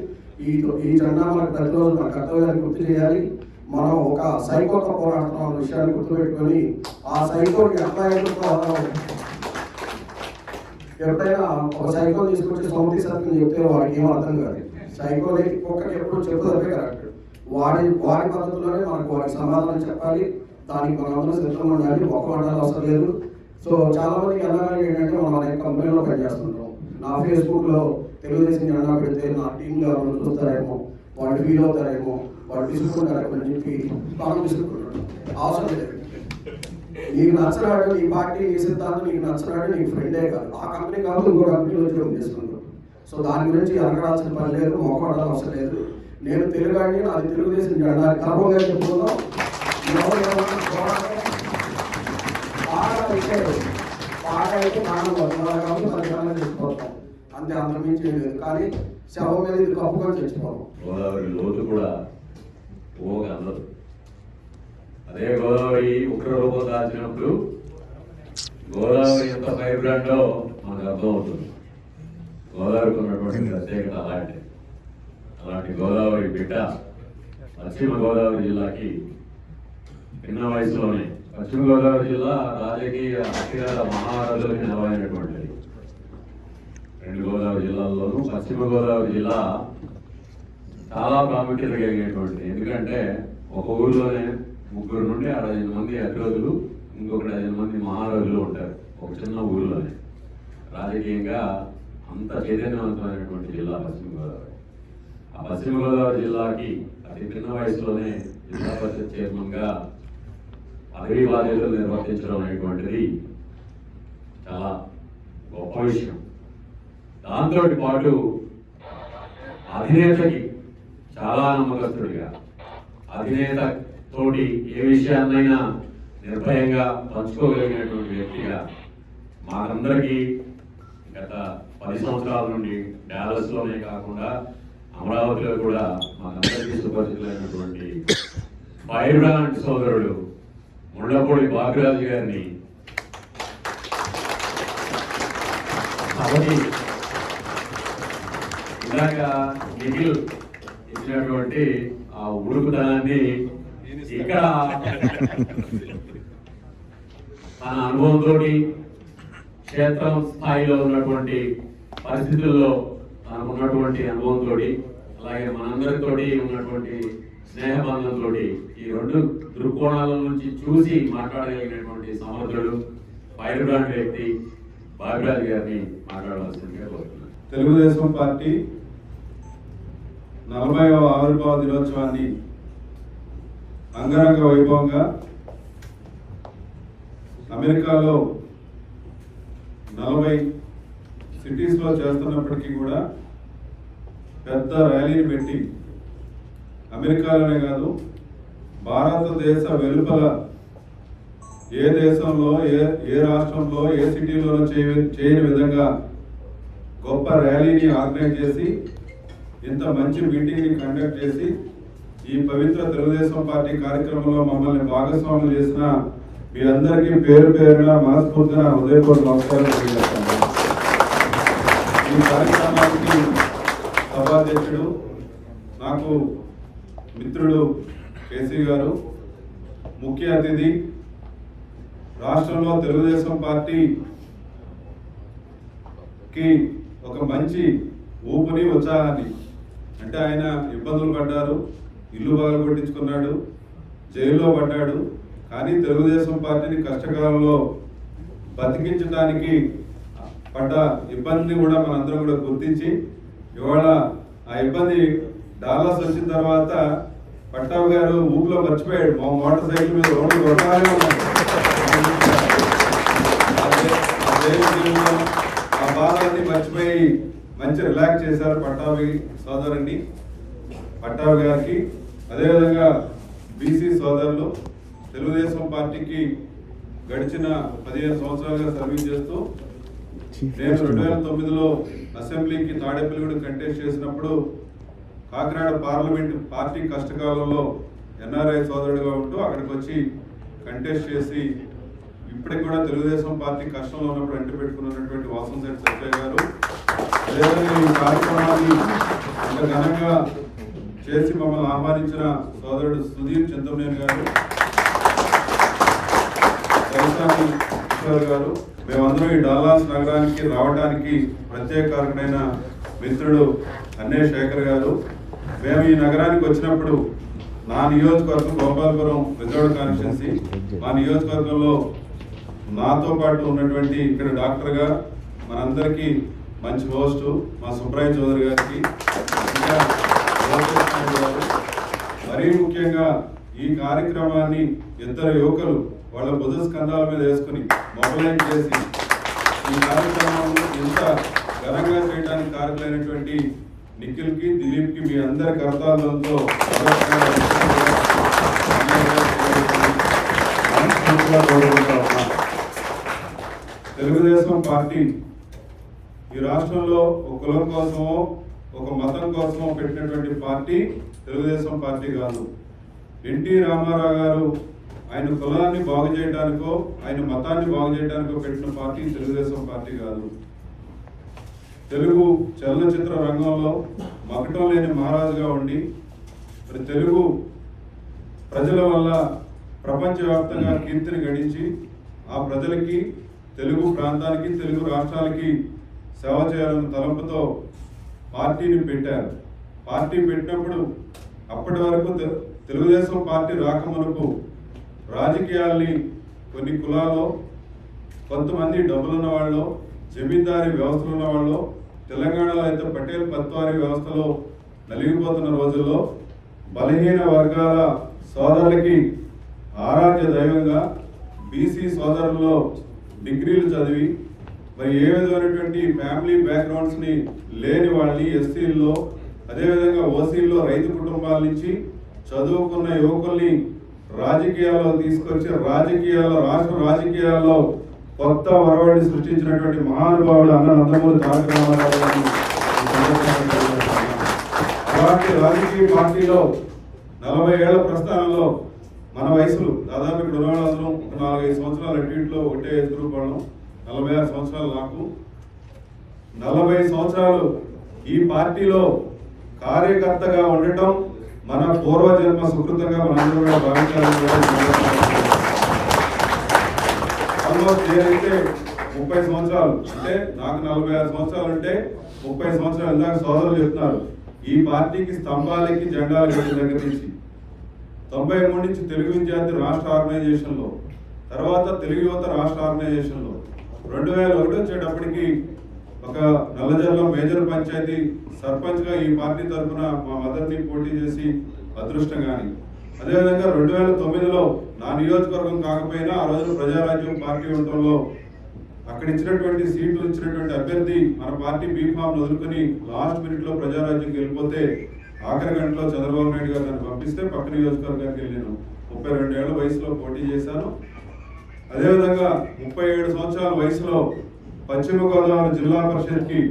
ఈ జెండా మనకు ప్రతిరోజు మన కర్తవ్యాన్ని గుర్తు చేయాలి. మనం ఒక సైకోతో పోరాడుతున్న విషయాన్ని గుర్తుపెట్టుకొని ఆ సైకోకి ఎప్పుడైనా ఒక సైకో తీసుకొచ్చి సౌంతి సత్యం చెప్తే వాడికి ఏం అర్థం కాదు. సైకోని ఒక్కరికి ఎప్పుడు చెప్పుదంటే కరెక్ట్. వాడి పద్ధతిలోనే మనకు వాడికి సమాధానం చెప్పాలి. దానికి మనందరూ సిద్ధంగా ఉండాలి. ఒక్కడాలు అవసరం లేదు. సో చాలా మందికి ఎలాగ ఏంటంటే మనం అనేక కంపెనీలో పనిచేస్తుంటాం. నా ఫేస్బుక్లో తెలుగుదేశం జెండా పెడితే నా టీంలో ఎవరు చూస్తారేమో, వాళ్ళు ఫీల్ అవుతారేమో, వాళ్ళు తీసుకుంటారేమో అని చెప్పి మనం తీసుకుంటున్నాడు. అవసరం లేదు. నీకు నచ్చినాడు నీ పార్టీ, నీ సిద్ధాంతం నీకు నచ్చినాడు నీకు ఫ్రెండే కాదు, ఆ కంపెనీ కాదు ఇంకో కంపెనీలో ఉద్యోగం చేసుకుంటాడు. సో దాని గురించి అనగడాల్సిన పని లేదు, మొక్కడాల్సిన అవసరం లేదు. నేను తెలుగాడిని, నాది తెలుగుదేశం జెండా గర్వంగా చెప్పుకుందాం. పాట అయితే నాన్న వస్తున్నారు కాబట్టి పరిపాలన చచ్చిపోతాం, అంతే, అంతమించి లేదు. కానీ శవం మీద ఇది కప్పుకొని చచ్చిపోతాం. గోదావరి లోతు కూడా అందదు. అదే గోదావరి ఉగ్ర రూపం దాచినప్పుడు గోదావరి ఎంత వైబ్రెంటో మనకు అర్థమవుతుంది. గోదావరికి ఉన్నటువంటి ప్రత్యేకత అలాంటి గోదావరి బిడ్డ పశ్చిమ గోదావరి జిల్లాకి చిన్న వయసులోనే. పశ్చిమ గోదావరి జిల్లా రాజకీయ అఖిల మహారాజులకి నిలవైనటువంటిది. 2 గోదావరి జిల్లాల్లోనూ పశ్చిమ గోదావరి జిల్లా చాలా ప్రాముఖ్యత కలిగినటువంటిది. ఎందుకంటే ఒక ఊరిలోనే 3 నుండి 65 మంది అధిరోధులు, ఇంకొక 5 మంది మహారాజులు ఉంటారు ఒక చిన్న ఊరిలోనే. రాజకీయంగా అంత చైతన్యవంతమైనటువంటి జిల్లా పశ్చిమ గోదావరి. ఆ పశ్చిమ గోదావరి జిల్లాకి అతి చిన్న వయసులోనే జిల్లా పరిషత్ చైర్మన్గా పదవీ బాధ్యతలు నిర్వర్తించడం అనేటువంటిది చాలా గొప్ప విషయం. దాంతో పాటు అధినేతకి చాలా నమ్మకస్తుడిగా, అధినేత తోటి ఏ విషయాన్నైనా నిర్భయంగా పంచుకోగలిగినటువంటి వ్యక్తిగా మాకందరికీ గత 10 సంవత్సరాల నుండి డాలస్లోనే కాకుండా అమరావతిలో కూడా మాకందరికీ సుపరిచితులైనటువంటి ఫైర్ బ్రాండ్ సోదరుడు ముళ్ళపూడి బాపిరాజు గారిని సభకి ఇందాక నిఖిల్ ఇచ్చినటువంటి ఆ ఉడుకుదనాన్ని ఇక్కడ తన అనుభవంతో క్షేత్రం స్థాయిలో ఉన్నటువంటి పరిస్థితుల్లో తనకు ఉన్నటువంటి అనుభవంతో అలాగే మనందరితోటి ఉన్నటువంటి స్నేహబంధంతో ఈ రెండు దృక్కోణాల నుంచి చూసి మాట్లాడగలిగినటువంటి సమర్థుడు ఫైర్ బ్రాండ్ వ్యక్తి బాబిరాజు గారిని మాట్లాడవలసిందిగా కోరుతున్నాను. తెలుగుదేశం పార్టీ 40వ ఆవిర్భావ దినోత్సవాన్ని అంగరంగ వైభవంగా అమెరికాలో 40 సిటీస్లో చేస్తున్నప్పటికీ కూడా పెద్ద ర్యాలీని పెట్టి అమెరికాలోనే కాదు భారతదేశ వెలుపల ఏ దేశంలో ఏ రాష్ట్రంలో ఏ సిటీలోనూ చేయని విధంగా గొప్ప ర్యాలీని ఆర్గనైజ్ చేసి ఇంత మంచి మీటింగ్ని కండక్ట్ చేసి ఈ పవిత్ర తెలుగుదేశం పార్టీ కార్యక్రమంలో మమ్మల్ని భాగస్వాములు చేసిన మీ అందరికీ పేరు పేరున మనస్ఫూర్తిగా హృదయపూర్వక నమస్కారం తెలియజేస్తాను. ఈ కార్యక్రమానికి సభాధ్యక్షుడు నాకు మిత్రుడు కేసీ గారు, ముఖ్య అతిథి రాష్ట్రంలో తెలుగుదేశం పార్టీకి ఒక మంచి ఊపుని ఉత్సాహాన్ని, అంటే ఆయన ఇబ్బందులు పడ్డారు, ఇల్లు పగలగొట్టించుకున్నాడు, జైల్లో పడ్డాడు, కానీ తెలుగుదేశం పార్టీని కష్టకాలంలో బతికించడానికి పడ్డ ఇబ్బందిని కూడా మనందరం కూడా గుర్తించి ఇవాళ ఆ ఇబ్బంది డాలర్స్ వచ్చిన తర్వాత పట్టాభి గారు ఊపిలో మర్చిపోయాడు. మా మోటార్ సైకిల్ మీద రోడ్డు కొట్టాలనే ఆ బాధని మర్చిపోయి మంచి రిలాక్స్ చేశారు పట్టాభి సోదరుని, పట్టాభి గారికి. అదేవిధంగా బీసీ సోదరులు తెలుగుదేశం పార్టీకి గడిచిన 15 సంవత్సరాలుగా సర్వీస్ చేస్తూ నేను 2009లో అసెంబ్లీకి తాడేపల్లిగూడ కంటెస్ట్ చేసినప్పుడు కాకినాడ పార్లమెంట్ పార్టీ కష్టకాలంలో ఎన్ఆర్ఐ సోదరుడిగా ఉంటూ అక్కడికి వచ్చి కంటెస్ట్ చేసి ఇప్పటికి కూడా తెలుగుదేశం పార్టీ కష్టంలో ఉన్నప్పుడు అంటి పెట్టుకున్నటువంటి వాసంశెట్టి సత్య గారు, అదేవిధంగా ఈ కార్యక్రమాన్ని అంత ఘనంగా చేసి మమ్మల్ని ఆహ్వానించిన సోదరుడు సుధీర్ చింతమనేని గారు, దళసాని కిషోర్ గారు, మేమందరం ఈ డాలాస్ నగరానికి రావడానికి ప్రత్యేక కారకుడైన మిత్రుడు అన్నే శేఖర్ గారు. మేము ఈ నగరానికి వచ్చినప్పుడు నా నియోజకవర్గం గోపాలపురం రిజర్వ్డ్ కాన్స్టిట్యున్సీ, మా నియోజకవర్గంలో నాతో పాటు ఉన్నటువంటి ఇక్కడ డాక్టర్గా మనందరికీ మంచి హోస్టు మా సుబ్రాయ్ చౌదరి గారికి, ఇంకా గారు, మరీ ముఖ్యంగా ఈ కార్యక్రమాన్ని ఇద్దరు యువకులు వాళ్ళ బుధ స్కంధాల మీద వేసుకుని మొబైలైజ్ చేసి ఈ కార్యక్రమాన్ని ఇంత ఘనంగా చేయడానికి కారకులైనటువంటి నిఖిల్కి, దిలీప్కి మీ అందరి కర్తాలతో తెలుగుదేశం పార్టీ ఈ రాష్ట్రంలో ఒక కులం కోసమో ఒక మతం కోసమో పెట్టినటువంటి పార్టీ తెలుగుదేశం పార్టీ కాదు. ఎన్టీ రామారావు గారు ఆయన కులాన్ని బాగు చేయడానికో ఆయన మతాన్ని బాగు చేయడానికో పెట్టిన పార్టీ తెలుగుదేశం పార్టీ కాదు. తెలుగు చలనచిత్ర రంగంలో మకటం లేని మహారాజుగా ఉండి మరి తెలుగు ప్రజల వల్ల ప్రపంచవ్యాప్తంగా కీర్తిని గడించి ఆ ప్రజలకి, తెలుగు ప్రాంతానికి, తెలుగు రాష్ట్రాలకి సేవ చేయాలన్న తలంపుతో పార్టీని పెట్టారు. పార్టీ పెట్టినప్పుడు అప్పటి వరకు తెలుగుదేశం పార్టీ రాకమునకు రాజకీయాల్ని కొన్ని కులాల్లో కొంతమంది డబ్బులున్న వాళ్ళు, జమీందారీ వ్యవస్థలు ఉన్న వాళ్ళు, తెలంగాణలో అయితే పటేల్ పత్వారీ వ్యవస్థలో నలిగిపోతున్న రోజుల్లో బలహీన వర్గాల సోదరులకి ఆరాధ్య దైవంగా బీసీ సోదరుల్లో డిగ్రీలు చదివి మరి ఏ విధమైనటువంటి ఫ్యామిలీ బ్యాక్గ్రౌండ్స్ని లేని వాళ్ళని ఎస్సీల్లో, అదేవిధంగా ఓసీల్లో రైతు కుటుంబాల నుంచి చదువుకున్న యువకుల్ని రాజకీయాల్లో తీసుకొచ్చి రాష్ట్ర రాజకీయాల్లో కొత్త వరవడిని సృష్టించినటువంటి మహానుభావుడు అన్న నందమూరి తారక రామారావు గారిని అలాంటి రాజకీయ పార్టీలో 40 ఏళ్ల ప్రస్థానంలో మన వయసులు దాదాపు ఇక్కడ ఉన్నవాళ్ళందరం 4-5 సంవత్సరాలు అన్నింటిలో ఒకటే ఏజ్ గ్రూప్ వాళ్ళం. 46 సంవత్సరాలు నాకు. 40 సంవత్సరాలు ఈ పార్టీలో కార్యకర్తగా ఉండటం మన పూర్వజన్మ సుకృతంగా మనందరూ కూడా భావించాలని ఆల్మోస్ట్ నేనైతే 30 సంవత్సరాలు, అంటే నాకు 46 సంవత్సరాలు ఉంటే 30 సంవత్సరాలు ఇందాక సోదరులు చెప్తున్నారు. ఈ పార్టీకి స్తంభాలకి జెండాలు కట్టిన దగ్గర నుంచి 93 నుంచి తెలుగు విద్యార్థి రాష్ట్ర ఆర్గనైజేషన్లో, తర్వాత తెలుగు యువత రాష్ట్ర ఆర్గనైజేషన్లో, 2001 వచ్చేటప్పటికి ఒక నల్లజర్ల మేజర్ పంచాయతీ సర్పంచ్గా ఈ పార్టీ తరఫున మా మదర్ని పోటీ చేసి అదృష్టం కానీ, అదేవిధంగా 2009లో నా నియోజకవర్గం కాకపోయినా ఆ రోజు ప్రజారాజ్యం పార్టీ ఉండటంలో అక్కడ ఇచ్చినటువంటి సీట్లు ఇచ్చినటువంటి అభ్యర్థి మన పార్టీ బీఫామ్ వదులుకొని లాస్ట్ మినిట్లో ప్రజారాజ్యంకి వెళ్ళిపోతే ఆఖరి గంటలో చంద్రబాబు నాయుడు గారు నన్ను పంపిస్తే పక్క నియోజకవర్గానికి వెళ్ళాను. 32 ఏళ్ల వయసులో పోటీ చేశాను. అదేవిధంగా 37 సంవత్సరాల వయసులో పశ్చిమ గోదావరి జిల్లా పరిషత్కి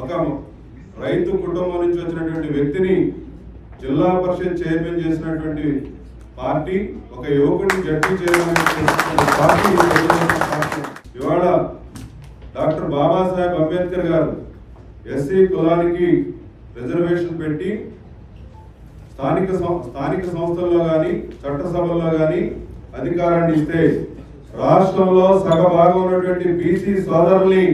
ఒక రైతు కుటుంబం నుంచి వచ్చినటువంటి వ్యక్తిని జిల్లా పరిషత్ చైర్మన్ చేసినటువంటి పార్టీ, ఒక యువకుడిని జడ్పీ చైర్మన్ చేసినటువంటి పార్టీ ఇవాళ డాక్టర్ బాబాసాహెబ్ అంబేద్కర్ గారు ఎస్సీ కులానికి రిజర్వేషన్ పెట్టి స్థానిక సంస్థల్లో కానీ చట్టసభల్లో కానీ అధికారాన్ని ఇస్తే రాష్ట్రంలో సగభాగం ఉన్నటువంటి బీసీ సోదరుల్ని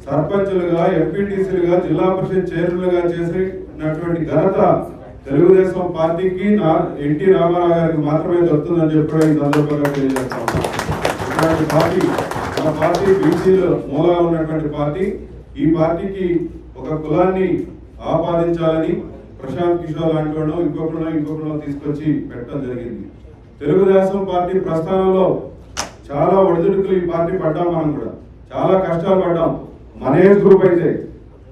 సర్పంచులుగా, ఎంపీటీసీలుగా, జిల్లా పరిషత్ చైర్మన్లుగా చేసినటువంటి ఘనత తెలుగుదేశం పార్టీకి ఎన్టీ రామారావు గారికి మాత్రమే దొరుకుతుందని చెప్పి ఈ సందర్భంగా తెలియజేస్తా ఉన్నాం. ఇట్లాంటి పార్టీ, మన పార్టీ బీసీలో మూలంగా ఉన్నటువంటి పార్టీ. ఈ పార్టీకి ఒక కులాన్ని ఆపాదించాలని ప్రశాంత్ కిషోర్ లాంటి వాడు ఇంకొకరు తీసుకొచ్చి పెట్టడం జరిగింది. తెలుగుదేశం పార్టీ ప్రస్థానంలో చాలా ఒడిదుడుకులు ఈ పార్టీ పడ్డాం. మనం కూడా చాలా కష్టాలు పడ్డాం. మన ఏజ్ గ్రూప్ అయితే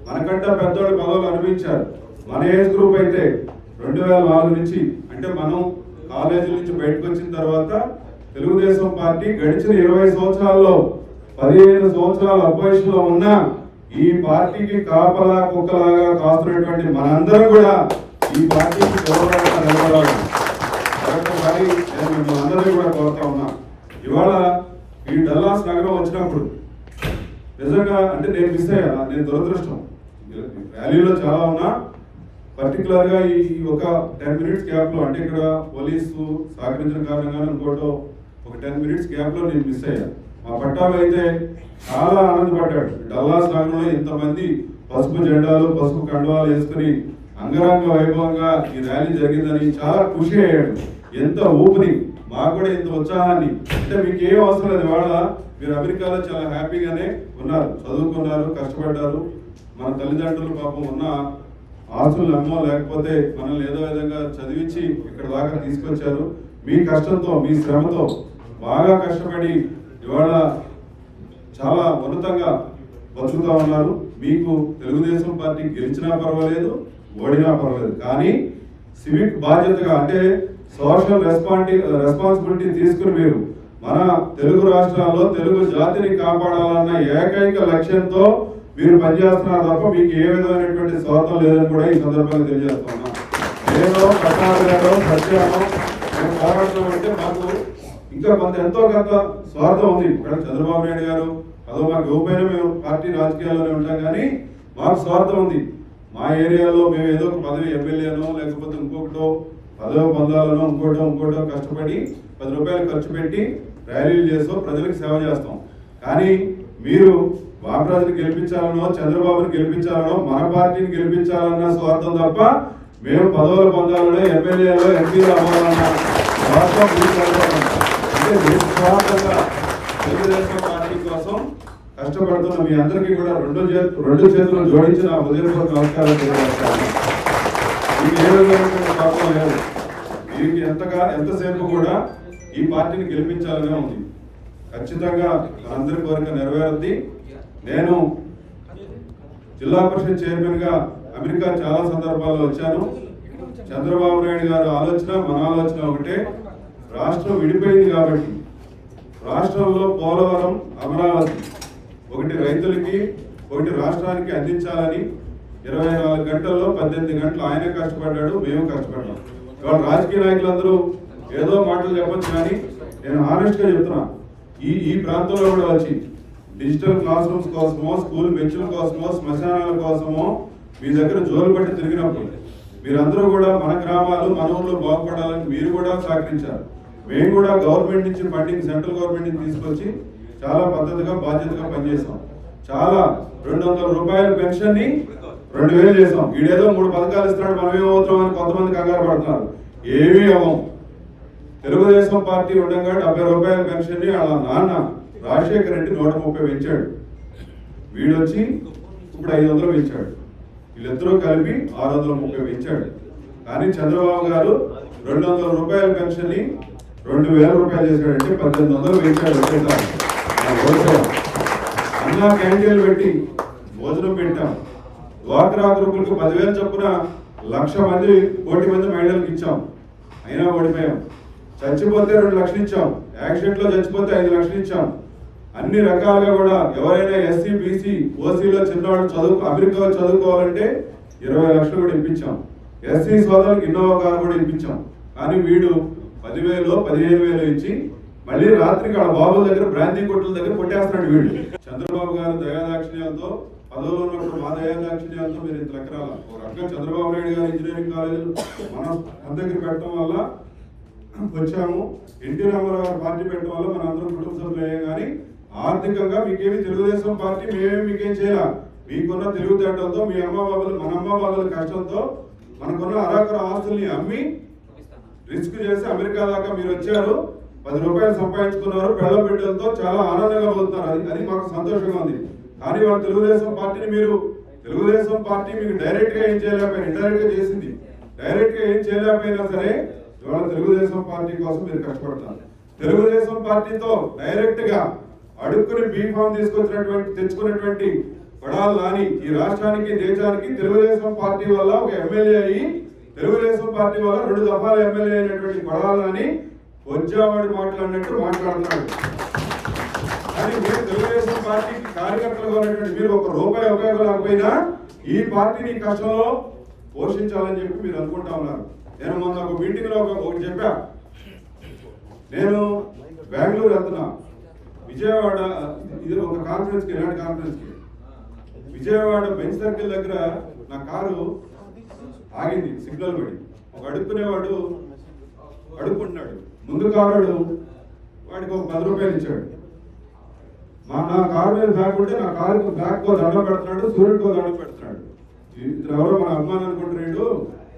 మనకంటే పెద్దవాళ్ళు పదవులు అనిపించారు. మన ఏజ్ గ్రూప్ అయితే 2004 నుంచి, అంటే మనం కాలేజీ నుంచి బయటకు వచ్చిన తర్వాత తెలుగుదేశం పార్టీ గడిచిన 20 సంవత్సరాల్లో 15 సంవత్సరాల అపోజిషన్ లో ఉన్న ఈ పార్టీకి కాపలా కుక్కలాగా కాస్తున్నటువంటి మనందరం కూడా ఈ పార్టీకి గౌరవంగా నిలబడాలి. మరొకసారి నేను మిమ్మల్ని అందరినీ కూడా కోరుతా ఉన్నా. ఇవాళ ఈ డల్లాస్ నగరం వచ్చినప్పుడు నిజంగా అంటే నేను మిస్ అయ్యా, నేను దురదృష్టం. ర్యాలీలో చాలా ఉన్నా, పర్టికులర్ గా ఈ ఒక 10 మినిట్స్ గ్యాప్ లో, అంటే ఇక్కడ పోలీసు సహకరించిన కారణంగా ఇంకోటో ఒక 10 మినిట్స్ గ్యాప్ లో నేను మిస్ అయ్యా. మా పట్టాభి అయితే చాలా ఆనందపడ్డాడు. డల్లాస్ నగరంలో ఇంతమంది పసుపు జెండాలు, పసుపు కండువాలు వేసుకుని అంగరంగ వైభవంగా ఈ ర్యాలీ జరిగిందని చాలా ఖుషి అయ్యాడు. ఎంత ఊపిరి, మాకు కూడా ఇంత ఉత్సాహాన్ని. అంటే మీకు ఏం అవసరం లేదు, వాళ్ళ మీరు అమెరికాలో చాలా హ్యాపీగానే ఉన్నారు, చదువుకున్నారు, కష్టపడ్డారు. మన తల్లిదండ్రులు పాపం ఉన్న ఆస్తులు అమ్మో లేకపోతే మనల్ని ఏదో విధంగా చదివించి ఇక్కడ దాకా తీసుకొచ్చారు. మీ కష్టంతో, మీ శ్రమతో బాగా కష్టపడి ఇవాళ చాలా ఉన్నతంగా బతుకుతా ఉన్నారు. మీకు తెలుగుదేశం పార్టీ గెలిచినా పర్వాలేదు, ఓడినా పర్వాలేదు, కానీ సివిక్ బాధ్యతగా, అంటే సోషల్ రెస్పాన్సిబిలిటీ తీసుకుని మీరు మన తెలుగు రాష్ట్రాల్లో తెలుగు జాతిని కాపాడాలన్న ఏకైక లక్ష్యంతో మీరు పనిచేస్తున్నారు తప్ప మీకు ఏ విధమైనటువంటి స్వార్థం లేదని కూడా ఈ సందర్భంగా తెలియజేస్తున్నా. నేను పట్టాభిలో సత్యానం మేము పోరాడుతున్నామంటే మాకు ఇంకా ఎంతో కొంత స్వార్థం ఉంది. ఇక్కడ చంద్రబాబు నాయుడు గారు అదో మాకు ఇవ్వకపోయినా మేము పార్టీ రాజకీయాల్లోనే ఉంటాం, కానీ మాకు స్వార్థం ఉంది. మా ఏరియాలో మేము ఏదో ఒక పదవి ఎమ్మెల్యేనో లేకపోతే ఇంకొకటో పదవి పొందాలనో ఇంకోటో కష్టపడి 10 రూపాయలు ఖర్చు పెట్టి ర్యాలీలు చేస్తూ ప్రజలకు సేవ చేస్తాం. కానీ మీరు బాబురాజుని గెలిపించాలనో చంద్రబాబుని గెలిపించాలనో మన పార్టీని గెలిపించాలన్న స్వార్థం తప్ప మేము పదవులు పొందాలనో ఎమ్మెల్యేలో ఎంపీలు అవ్వాలన్న స్వార్థం అంటే నిస్వార్థంగా తెలుగుదేశం పార్టీ కోసం కష్టపడుతున్న మీ అందరికీ కూడా రెండు చేతులు జోడించిన హృదయపూర్వక నమస్కారాలు తెలియజేస్తాను. మీకు ఏ విధమైనటువంటి పాపం లేదు. మీకు ఎంతసేపు కూడా ఈ పార్టీని గెలిపించాలనే ఉంది. ఖచ్చితంగా మనందరి కోరిక నెరవేరుద్ది. నేను జిల్లా పరిషత్ చైర్మన్ గా అమెరికా చాలా సందర్భాల్లో వచ్చాను. చంద్రబాబు నాయుడు గారు ఆలోచన, మన ఆలోచన ఒకటే. రాష్ట్రం విడిపోయింది కాబట్టి రాష్ట్రంలో పోలవరం, అమరావతి ఒకటి రైతులకి, ఒకటి రాష్ట్రానికి అందించాలని 24 గంటల్లో 18 గంటలు ఆయన కష్టపడ్డాడు, మేము కష్టపడ్డాం. ఇవాళ రాజకీయ నాయకులందరూ ఏదో మాటలు చెప్పచ్చు, కానీ నేను హానెస్ట్ గా చెప్తున్నా, ఈ ప్రాంతంలో కూడా వచ్చి డిజిటల్ క్లాస్ రూమ్స్ కోసమో, స్కూల్ బెంచ్ల కోసమో, శ్మశానాల కోసమో మీ దగ్గర జోలు పట్టి తిరిగినప్పుడు మీరందరూ కూడా మన గ్రామాలు, మన ఊళ్ళో బాగుపడాలని మీరు కూడా సహకరించారు. మేము కూడా గవర్నమెంట్ నుంచి ఫండింగ్ సెంట్రల్ గవర్నమెంట్ నుంచి తీసుకొచ్చి చాలా పద్ధతిగా బాధ్యతగా పనిచేసాం. చాలా 200 రూపాయల పెన్షన్ ని 2000 చేసాం. ఈడేదో 3 పథకాలు ఇస్తున్నాడు మనం ఏమవుతాం అని కొంతమంది కంగారు పడుతున్నారు. ఏమీ అవ్వం. తెలుగుదేశం పార్టీ ఉండగా 70 రూపాయల పెన్షన్ ని వాళ్ళ నాన్న రాజశేఖర రెడ్డి 130 పెంచాడు. వీడొచ్చి ఇప్పుడు 500 పెంచాడు. వీళ్ళిద్దరూ కలిపి 630 పెంచాడు. కానీ చంద్రబాబు గారు 200 రూపాయల పెన్షన్ ని 2000 రూపాయలు చేశాడంటే 1800 పెంచాడు. అన్నా క్యాంటీన్లు పెట్టి భోజనం పెట్టాం. డ్వాక్రా గ్రూపులకు 10,000 చొప్పున 1,00,000 మంది 1,00,000 మంది మహిళలకు ఇచ్చాం. అయినా ఓడిపోయాం. చచ్చిపోతే 2 లక్షలు ఇచ్చాం. యాక్సిడెంట్ లో చచ్చిపోతే 5 లక్షలు ఇచ్చాం. అన్ని రకాలుగా కూడా ఎవరైనా ఎస్సీ బీసీ ఓసీలో చిన్నవాడు అమెరికాలో చదువుకోవాలంటే 20 లక్షలు కూడా ఇప్పించాం. ఎస్సీ సోదరులకు ఇన్నోవా కారు కూడా ఇప్పించాం. కానీ వీడు 10,000 15,000 ఇచ్చి మళ్ళీ రాత్రికి వాళ్ళ బాబుల దగ్గర బ్రాందీ కొట్టుల దగ్గర కొట్టేస్తున్నాడు వీడు. చంద్రబాబు గారు దయాదాక్షిణ్యాలతో పదవిలో ఉన్నప్పుడు మా దయాదాక్షిణ్యాలతో మీరు ఇంత రకరాల ఒక రకంగా చంద్రబాబు నాయుడు గారు ఇంజనీరింగ్ కాలేజీలు మనం దగ్గర పెట్టడం వల్ల వచ్చాము. ఎన్టీ రామారావు గారు పార్టీ పెట్టడం వల్ల మన అందరం కుటుంబ సభ్యులు అయ్యాం. కానీ ఆర్థికంగా మీకేమి తెలుగుదేశం పార్టీ మేమేమి మీకేం చేయాల. మీకున్న తెలివితేటలతో మీ మన అమ్మ బాబుల కష్టంతో మనకున్న అరాకర ఆస్తుల్ని అమ్మి రిస్క్ చేసి అమెరికా దాకా మీరు వచ్చారు. 10 రూపాయలు సంపాదించుకున్నారు. పిల్లల బిడ్డలతో చాలా ఆనందంగా పోతున్నారు. అది మాకు సంతోషంగా ఉంది. కానీ వాళ్ళ తెలుగుదేశం పార్టీ మీకు డైరెక్ట్ గా ఏం చేయలేకపోయినా ఇండైరెక్ట్ గా చేసింది. డైరెక్ట్ గా ఏం చేయలేకపోయినా సరే ఇవాళ తెలుగుదేశం పార్టీ కోసం మీరు కష్టపడతారు. తెలుగుదేశం పార్టీతో డైరెక్ట్ గా అడుక్కుని బీఫామ్ తెచ్చుకున్నటువంటి కొడాలి నాని ఈ రాష్ట్రానికి దేశానికి తెలుగుదేశం పార్టీ వల్ల ఒక ఎమ్మెల్యే అయ్యి తెలుగుదేశం పార్టీ వల్ల 2 దఫాలు ఎమ్మెల్యే అయినటువంటి కొడాలి నాని వచ్చేవాడు మాట్లాడినట్టు మాట్లాడుతున్నాడు. కానీ మీరు తెలుగుదేశం పార్టీకి కార్యకర్తలుగా ఉన్నటువంటి మీరు 1 రూపాయి ఉపయోగలేకపోయినా ఈ పార్టీని కష్టంలో పోషించాలని చెప్పి మీరు అనుకుంటా ఉన్నారు. నేను మొన్న ఒక మీటింగ్ లో ఒకటి చెప్పా. నేను బెంగళూరు వెళ్తున్నా. విజయవాడ ఇది ఒక కాన్ఫరెన్స్ కి ఇలాంటి కాన్ఫరెన్స్ కి విజయవాడ బెంచ్ సర్కిల్ దగ్గర నా కారు ఆగింది. సిగ్నల్ పడి ఒక అడుక్కునేవాడు అడుక్కుంటున్నాడు. ముందు కారుడు వాడికి ఒక 10 రూపాయలు ఇచ్చాడు. నా కారు మీద బ్యాగ్ ఉంటే నా కారుకు బ్యాగ్ కో దండం పెడుతున్నాడు, సూర్యుడికో దండం పెడుతున్నాడు. ఇతను ఎవరో మన అభిమానం అనుకుంటున్నాడు.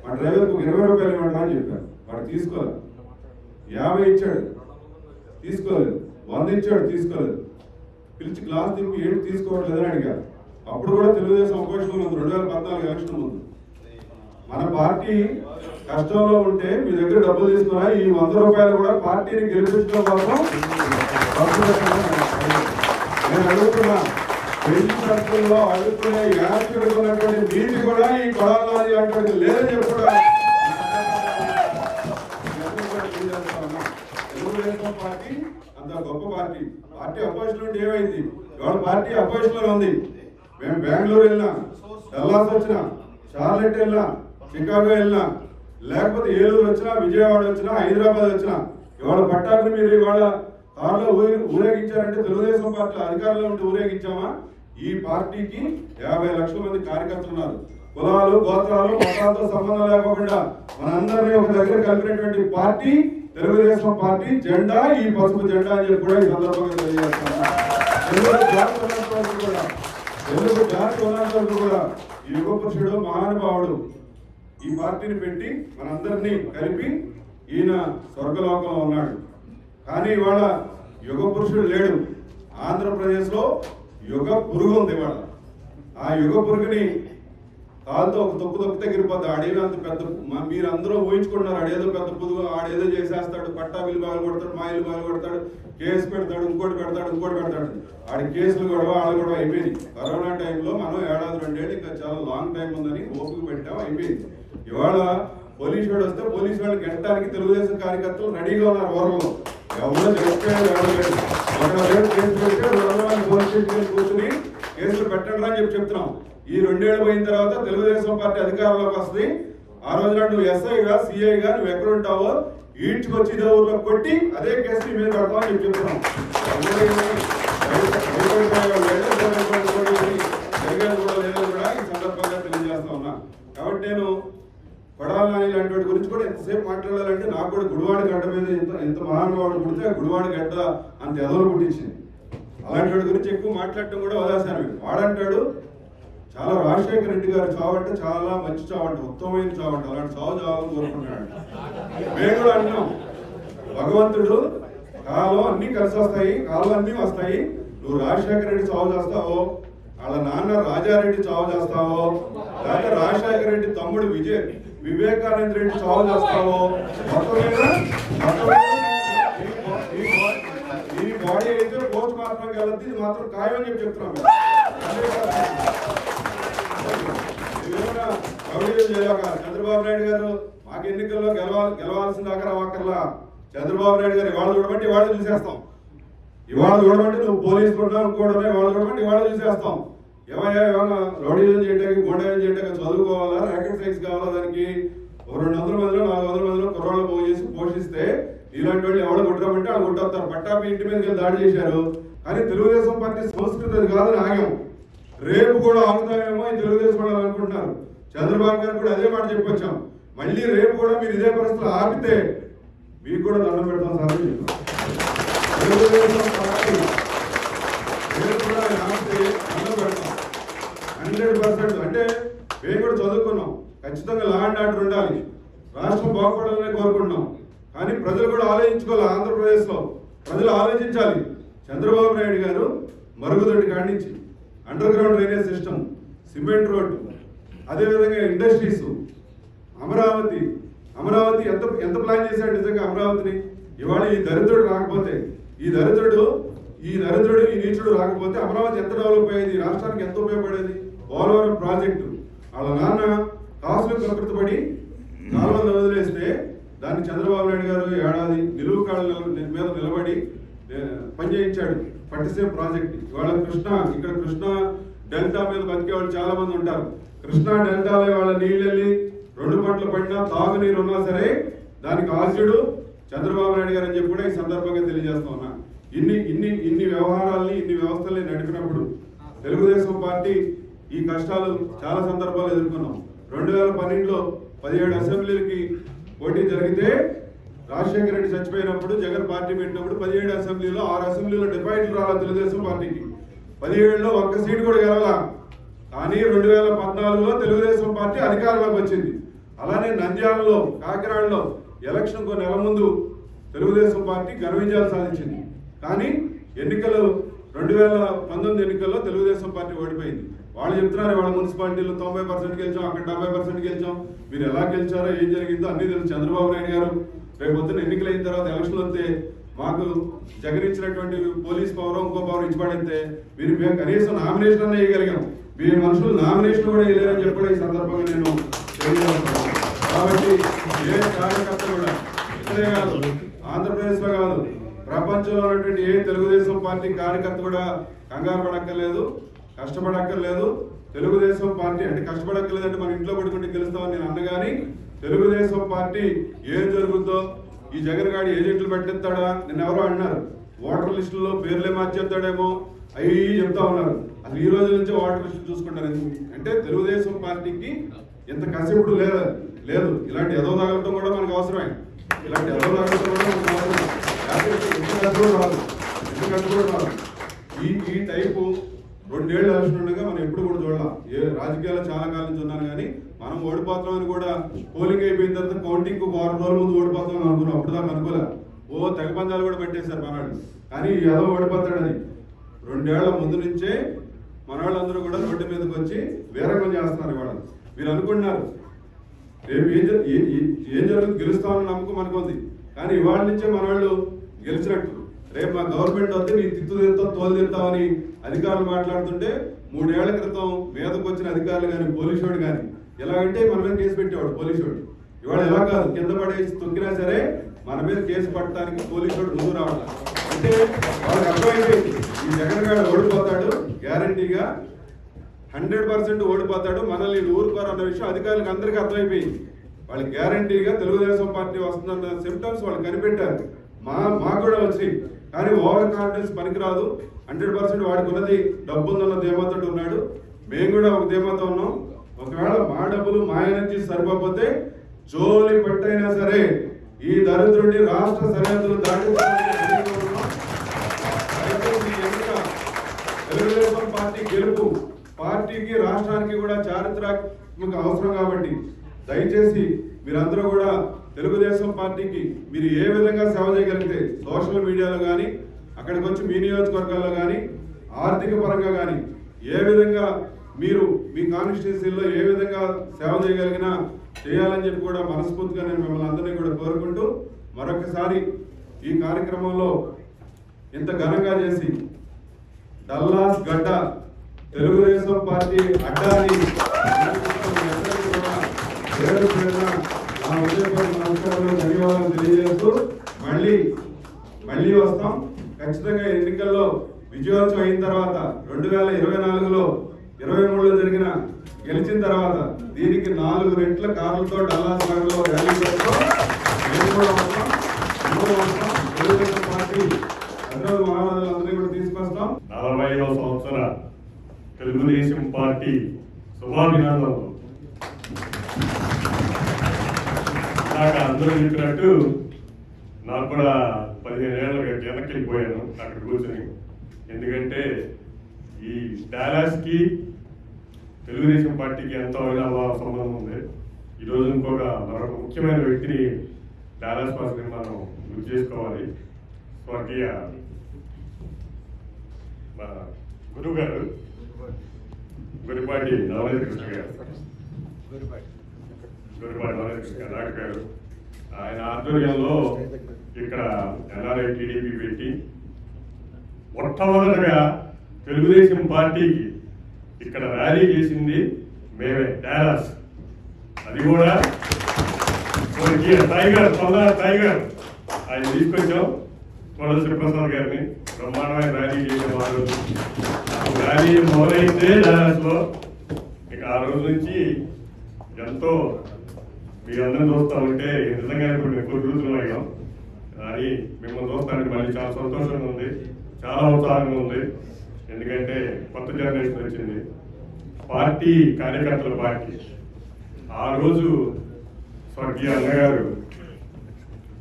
మా డ్రైవర్కి 20 రూపాయలు ఇవ్వండి అని చెప్పారు. వాడు తీసుకోలేదు. 50 ఇచ్చాడు, తీసుకోలేదు. 100 ఇచ్చాడు, తీసుకోలేదు. పిలిచి గ్లాస్ తిప్పి ఏంటి తీసుకోవట్లేదని అడిగారు. అప్పుడు కూడా తెలుగుదేశం అవకాశం ఉంది. 2014 ఎలక్షన్ ముందు మన పార్టీ కష్టంలో ఉంటే మీ దగ్గర డబ్బులు తీసుకున్నా ఈ 100 రూపాయలు కూడా పార్టీని గెలిపించడం కోసం నేను అడుగుతున్నా. పెళ్లి సర్కిల్లో అడుగుతున్న యాత్రికున్నటువంటి నీటి కూడా ఈ కొడాలి అంటే లేదని చెప్పి తెలుగుదేశం పార్టీ అంత గొప్ప పార్టీ. పార్టీ అపోజిషన్ ఉంటే ఏమైంది? ఇవాళ పార్టీ అపోజిషన్ లో ఉంది. మేము బెంగళూరు వెళ్ళినా, డల్లాస్ వచ్చినా, షార్లెట్ వెళ్ళినా, చికాగో వెళ్ళినా, లేకపోతే ఏలూరు వచ్చినా, విజయవాడ వచ్చినా, హైదరాబాద్ వచ్చినా ఇవాళ పట్టాకుని మీరు ఇవాళ కారులో ఊరేగించారంటే తెలుగుదేశం పార్టీ అధికారంలో ఉంటే ఊరేగించామా? ఈ పార్టీకి 50 లక్షల మంది కార్యకర్తలు ఉన్నారు. కులాలు, గోత్రాలు, మతాలతో సంబంధం లేకుండా మనందరినీ ఒక దగ్గర కలిపినటువంటి పార్టీ తెలుగుదేశం పార్టీ. జెండా ఈ పసుపు జెండా అని చెప్పి కూడా ఈ సందర్భంగా తెలియజేస్తాను. తెలుగు జాతి ఉన్నంతవరకు కూడా ఈ యుగ పురుషుడు మహానుభావుడు ఈ పార్టీని పెట్టి మనందరినీ కలిపి ఈయన స్వర్గలోకంలో ఉన్నాడు. కానీ ఇవాళ యుగ పురుషుడు లేడు. ఆంధ్రప్రదేశ్ లో యుగ పురుగు ఉంది. ఇవాళ ఆ యుగ పురుగుని కాలుతో ఒక తొక్కు తగిలిపోద్ది. ఆడేదో అంత పెద్ద మీరు అందరూ ఊహించుకుంటున్నారు. ఆడేదో పెద్ద పురుగు, ఆడేదో చేసేస్తాడు, పట్టా బిల్లు బాగా కొడతాడు, మా ఇల్లు బాగా కొడతాడు, కేసు పెడతాడు, ఇంకోటి పెడతాడు. ఆడి కేసులు గొడవ ఆడ గొడవ అయిపోయింది. కరోనా టైంలో మనం 1-2 ఏళ్ళు ఇంకా చాలా లాంగ్ టైం ఉందని ఓపిక పెట్టాం, అయిపోయింది. ఇవాళ పోలీసు వాడు వస్తే పోలీసు వాళ్ళకి గెట్టడానికి తెలుగుదేశం కార్యకర్తలు రెడీగా ఉన్నారు. ఊరంలో ఎవరో చచ్చిపోయారు, ఎవరు లేదు. కేసు పెడితే 200 మంది పోలీస్ స్టేషన్ కూర్చుని కేసులు పెట్టండి అని చెప్తున్నాం. ఈ 2 ఏళ్ళు పోయిన తర్వాత తెలుగుదేశం పార్టీ అధికారంలోకి వస్తుంది. ఆ రోజున నువ్వు ఎస్ఐగా, సిఐగా నువ్వు ఎక్కడ ఉంటావో ఈడ్చుకొచ్చి ఇదే ఊర్లో కొట్టి అదే కేసు మీద పెడతామని చెప్తున్నాం. జరిగేది కూడా లేదో కూడా ఈ సందర్భంగా తెలియజేస్తా ఉన్నా. కాబట్టి నేను కొడాలి నాని లాంటి వాడి గురించి కూడా ఎంతసేపు మాట్లాడాలంటే నాకు కూడా గుడివాడి గడ్డ మీద ఎంత మహానుభావుడు పుడితే ఆ గుడివాడి గడ్డ అంత ఎదవలు పుట్టించింది. అలాంటి వాడి గురించి ఎక్కువ మాట్లాడటం కూడా వదాశాను. వాడంటాడు చాలా రాజశేఖర రెడ్డి గారు చావంటే చాలా మంచి చావంట, ఉత్తమమైన చావంట, అలాంటి చావు చావాలని కోరుకున్నాడు. మేము కూడా అంటున్నాం, భగవంతుడు కాలం అన్ని కలిసి వస్తాయి, కాలం అన్నీ వస్తాయి. నువ్వు రాజశేఖర రెడ్డి చావు చేస్తావో, వాళ్ళ నాన్న రాజారెడ్డి చావు చేస్తావో, లేకపోతే రాజశేఖర రెడ్డి తమ్ముడు వివేకానంద రెడ్డి చావు చేస్తావో, ఈ బాడీ అయితే పోస్ట్ మార్టం వెళ్ళద్ది, ఇది మాత్రం ఖాయం చెప్పి చెప్తున్నాం. చంద్రబాబు నాయుడు గారు మాకు ఎన్నికల్లో గెలవాల్సిన దాకా అక్కర్లా. చంద్రబాబు నాయుడు గారు ఇవాళ చూడబట్టి ఇవాళ చూసేస్తాం, ఇవాళ చూడబట్టి నువ్వు పోలీసులు ఉన్నావు అనుకోవడమే, ఇవాళ చూడబట్టి ఇవాళ చూసేస్తాం. ఏమయ్యా ఏమన్నా రౌడీజం చేయడానికి గోండాజం చేయడానికి చదువుకోవాలా, ర్యాకెట్ సైన్స్ కావాలా, దానికి 200 మందిలో 400 మందిలో కుర్రాళ్ళు పోషిస్తే ఇలాంటి వాళ్ళు ఎవరు కొట్టరామంటే వాళ్ళు కొట్టొస్తారు. పట్టాపి ఇంటి మీదకి దాడి చేశారు, కానీ తెలుగుదేశం పార్టీ సంస్కృతి అది కాదని ఆగాం. రేపు కూడా ఆగుతామేమో ఈ తెలుగుదేశం వాళ్ళు అనుకుంటున్నారు. చంద్రబాబు గారు కూడా అదే మాట చెప్పొచ్చాం. మళ్ళీ రేపు కూడా మీరు ఇదే పరిస్థితులు ఆపితే మీకు కూడా దండం పెడతాం సార్. తెలుగుదేశం పార్టీ రేపు కూడా ఆపితే దండం పెడతాం 100%. అంటే మేము కూడా చదువుకున్నాం, ఖచ్చితంగా లా అండ్ ఆర్డర్ ఉండాలి, రాష్ట్రం బాగుపడాలని కోరుకుంటున్నాం. కానీ ప్రజలు కూడా ఆలోచించుకోవాలి. ఆంధ్రప్రదేశ్లో ప్రజలు ఆలోచించాలి. చంద్రబాబు నాయుడు గారు మరుగుదొడ్డి కాడించి underground drainage system, cement road, అదేవిధంగా ఇండస్ట్రీస్, అమరావతి ఎంత ప్లాన్ చేశాడు నిజంగా అమరావతిని. ఇవాళ ఈ దరిద్రుడు రాకపోతే, ఈ నీచుడు రాకపోతే అమరావతి ఎంత డెవలప్ అయ్యేది, రాష్ట్రానికి ఎంత ఉపయోగపడేది. పోలవరం ప్రాజెక్టు వాళ్ళ నాన్న కాసులు కకృతపడి కాలువలు వదిలేస్తే దాన్ని చంద్రబాబు నాయుడు గారు ఏడాది నిలువు కాళ్ళ మీద నిలబడి పనిచేయించాడు పట్టిసీమ ప్రాజెక్ట్. ఇవాళ ఇక్కడ కృష్ణా డెల్టా మీద బతికే వాళ్ళు చాలా మంది ఉంటారు. కృష్ణా డెల్టాలో వాళ్ళ నీళ్ళెళ్ళి 2 పంటలు పడినా తాగునీరు ఉన్నా సరే దానికి ఆద్యుడు చంద్రబాబు నాయుడు గారు అని చెప్పి కూడా ఈ సందర్భంగా తెలియజేస్తా ఉన్నా. ఇన్ని వ్యవహారాల్ని, ఇన్ని వ్యవస్థల్ని నడిపినప్పుడు తెలుగుదేశం పార్టీ ఈ కష్టాలు చాలా సందర్భాలు ఎదుర్కొన్నాం. 2012లో 17 అసెంబ్లీలకి పోటీ జరిగితే రాజశేఖర రెడ్డి చచ్చిపోయినప్పుడు జగన్ పార్టీ పెట్టినప్పుడు 17 అసెంబ్లీలో 6 అసెంబ్లీలో డిపాజిట్లు రావాలి తెలుగుదేశం పార్టీకి. 17లో ఒక్క సీటు కూడా గెలవాల. కానీ 2014లో తెలుగుదేశం పార్టీ అధికారంలోకి వచ్చింది. అలానే నంద్యాలలో, కాకినాడలో ఎలక్షన్ ఒక నెల ముందు తెలుగుదేశం పార్టీ ఘన విజయాలు సాధించింది. కానీ 2019 ఎన్నికల్లో తెలుగుదేశం పార్టీ ఓడిపోయింది. వాళ్ళు చెప్తున్నారు వాళ్ళ మున్సిపాలిటీలో 90% గెలిచాం, అక్కడ 70% గెలిచాం. మీరు ఎలా గెలిచారో ఏం జరిగిందో అన్ని తెలుసు. చంద్రబాబు నాయుడు గారు రేపు పొద్దున ఎన్నికలు అయిన తర్వాత ఎలక్షన్లు వస్తే మాకు జగన్ ఇచ్చినటువంటి పోలీస్ పవర్ ఇంకో పవర్ ఇచ్చి పడితే మేము కనీసం నామినేషన్ అన్న వేయగలిగాం. మీ మనుషులు నామినేషన్ కూడా వేయలేరని చెప్పడం ఈ సందర్భంగా నేను తెలియజేస్తున్నాను. కాబట్టి ఏ కార్యకర్త కూడా ఇక్కడే కాదు, ఆంధ్రప్రదేశ్లో కాదు, ప్రపంచంలో ఉన్నటువంటి ఏ తెలుగుదేశం పార్టీ కార్యకర్త కూడా కంగారు పడక్కర్లేదు, కష్టపడక్కర్లేదు. తెలుగుదేశం పార్టీ అంటే కష్టపడక్కర్లేదంటే మన ఇంట్లో పడుకుంటే గెలుస్తామని నేను అన్నగాని తెలుగుదేశం పార్టీ ఏం జరుగుతుందో ఈ జగన్ గాడి ఏజెంట్లు పెట్టిస్తాడా, నిన్న ఎవరో అన్నారు ఓటర్ లిస్టుల్లో పేర్లే మార్చేస్తాడేమో అవి చెప్తా ఉన్నారు. అసలు ఈ రోజు నుంచి ఓటర్ లిస్టు చూసుకుంటారు. అంటే తెలుగుదేశం పార్టీకి ఇంత కసిపుడు లేదు. ఇలాంటి ఎదో తగలటం కూడా మనకు అవసరమే. ఇలాంటి ఎదో తగలటం కూడా మనకు అవసరం. ఎందుకు రాదు ఈ టైపు 2 ఏళ్ళు ఎలక్షన్ ఉండగా మనం ఎప్పుడు కూడా చూడాలి. ఏ రాజకీయాల్లో చాలా కాలం నుంచి ఉన్నాను కానీ మనం ఓడిపోతామని కూడా పోలింగ్ అయిపోయిన తర్వాత కౌంటింగ్ 1 వారం రోజుల ముందు ఓడిపోతామని అనుకున్నాం. అప్పుడు దాకా అనుకోలే. తెగ పందాలు కూడా పెట్టేశారు మనవాళ్ళు. కానీ ఏదో ఓడిపోతాడని 2 ఏళ్ల ముందు నుంచే మనవాళ్ళందరూ కూడా రోడ్డు మీదకి వచ్చి వీరంగం చేస్తున్నారు. ఇవాళ మీరు అనుకుంటున్నారు రేపు ఏం జరుగుతుంది, గెలుస్తామని నమ్మకం మనకు ఉంది. కానీ ఇవాళ నుంచే మనవాళ్ళు గెలిచినట్టు. రేపు మా గవర్నమెంట్ వస్తే నీ తిత్తు తీరుతాం, తోలు తీరుతామని అధికారులు మాట్లాడుతుంటే 3 ఏళ్ల క్రితం మీదకు వచ్చిన అధికారులు కానీ పోలీసుడు కానీ ఎలాగంటే మన మీద కేసు పెట్టేవాడు పోలీసుడు. ఇవాళ ఎలా కాదు, కింద పడేసి తొక్కినా సరే మన మీద కేసు పట్టడానికి పోలీసుడు ముందు రావాలి. అంటే వాళ్ళకి అర్థమైపోయింది ఈ జగన్ గారు ఓడిపోతాడు, గ్యారంటీగా 100% ఓడిపోతాడు, మనల్ని ఊరుకోరు అన్న విషయం అధికారులకు అందరికీ అర్థమైపోయింది. వాళ్ళకి గ్యారంటీగా తెలుగుదేశం పార్టీ వస్తుందన్న సిమ్టమ్స్ వాళ్ళు కనిపెట్టారు. మాకు కూడా వచ్చి. కానీ ఓవర్ కాన్ఫిడెన్స్ పనికిరాదు. 100% వాడికి ఉన్నది డబ్బు ఉందన్న ధీమాతో ఉన్నాడు. మేము కూడా ఒక ధీమాతో ఉన్నాం. ఒకవేళ మా డబ్బులు మా ఎనర్జీ సరిపోతే జోలి పట్టైనా సరే ఈ దరిద్రుడిని రాష్ట్ర సరిహద్దులు దాటి తెలుగుదేశం పార్టీ గెలుపు పార్టీకి రాష్ట్రానికి కూడా చారిత్రాత్మక అవసరం కాబట్టి దయచేసి మీరందరూ కూడా తెలుగుదేశం పార్టీకి మీరు ఏ విధంగా సేవ చేయగలిగితే సోషల్ మీడియాలో కానీ అక్కడికి వచ్చి మీ నియోజకవర్గాల్లో కానీ ఆర్థిక పరంగా కానీ ఏ విధంగా మీరు మీ కాన్స్టిట్యూన్సీలో ఏ విధంగా సేవ చేయగలిగినా చేయాలని చెప్పి కూడా మనస్ఫూర్తిగా నేను మిమ్మల్ని అందరినీ కూడా కోరుకుంటూ మరొకసారి ఈ కార్యక్రమంలో ఇంత ఘనంగా చేసి డల్లాస్ గడ్డ తెలుగుదేశం పార్టీ అడ్డాని నమస్కారాలు ధన్యవాదాలు తెలియజేస్తూ మళ్ళీ వస్తాం. ఖచ్చితంగా ఎన్నికల్లో విజయోత్సవం అయిన తర్వాత 2024లో 23లో గెలిచిన తర్వాత దీనికి 4 రెట్ల కార్లతో డల్లాస్ నగర్లో ర్యాలీ చేస్తాం. తెలుగుదేశం పార్టీ మహారాజులందరినీ కూడా తీసుకొస్తాం. 40వ సంవత్సర తెలుగుదేశం పార్టీ శుభాభినందనలు. నాకు అందరూ చెప్పినట్టు నాకు కూడా 15 ఏళ్ళ వెనక్కి వెళ్ళిపోయాను అక్కడ కూర్చొని. ఎందుకంటే ఈ డాలాస్కి తెలుగుదేశం పార్టీకి ఎంతో సంబంధం ఉంది. ఈరోజు మరొక ముఖ్యమైన వ్యక్తిని డాలాస్ వాసిని మనం గుర్తు చేసుకోవాలి. స్వర్గీయ గురువు గారు గురిపాటి నవనీత కృష్ణ గారు డాక్టర్ గారు ఆయన ఆధ్వర్యంలో ఇక్కడ ఎన్ఆర్ఐ టీడీపీ పెట్టి మొట్టమొదటిగా తెలుగుదేశం పార్టీకి ఇక్కడ ర్యాలీ చేసింది మేమే డాలాస్. అది కూడా టైగర్ ఆయన తీసుకొచ్చాం. కొడల శ్రీప్రసాద్ గారిని బ్రహ్మాండమైన ర్యాలీ చేసేవారు. ర్యాలీ మొదలైతే డాలాస్లో ఇక ఆ రోజు నుంచి ఎంతో మీ అందరిని చూస్తూ ఉంటే నిజంగానే కొన్ని రోజులు అయ్యాం. అని మిమ్మల్ని చూస్తానికి మళ్ళీ చాలా సంతోషంగా ఉంది, చాలా ఉత్సాహంగా ఉంది. ఎందుకంటే కొత్త జనరేషన్ వచ్చింది. పార్టీ కార్యకర్తల పార్టీ. ఆ రోజు స్వర్గీయ అన్నగారు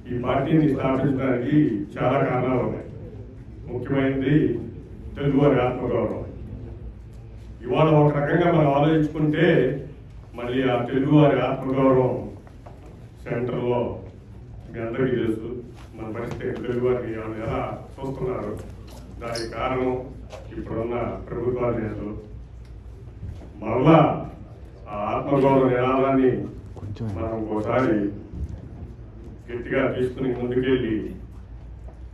ఈ పార్టీని స్థాపించడానికి చాలా కారణాలు ఉన్నాయి. ముఖ్యమైనది తెలుగువారి ఆత్మగౌరవం. ఇవాళ ఒక రకంగా మనం ఆలోచించుకుంటే మళ్ళీ ఆ తెలుగువారి ఆత్మగౌరవం సెంటర్లో మీ అందరికీ తెలుసు మన పరిస్థితి. తెలుగువారిని ఎలా చూస్తున్నారు దానికి కారణం ఇప్పుడున్న ప్రభుత్వాల నేతలు. మరలా ఆ ఆత్మగౌరవ నినాదాన్ని మనం ఒకసారి గట్టిగా తీసుకుని ముందుకెళ్ళి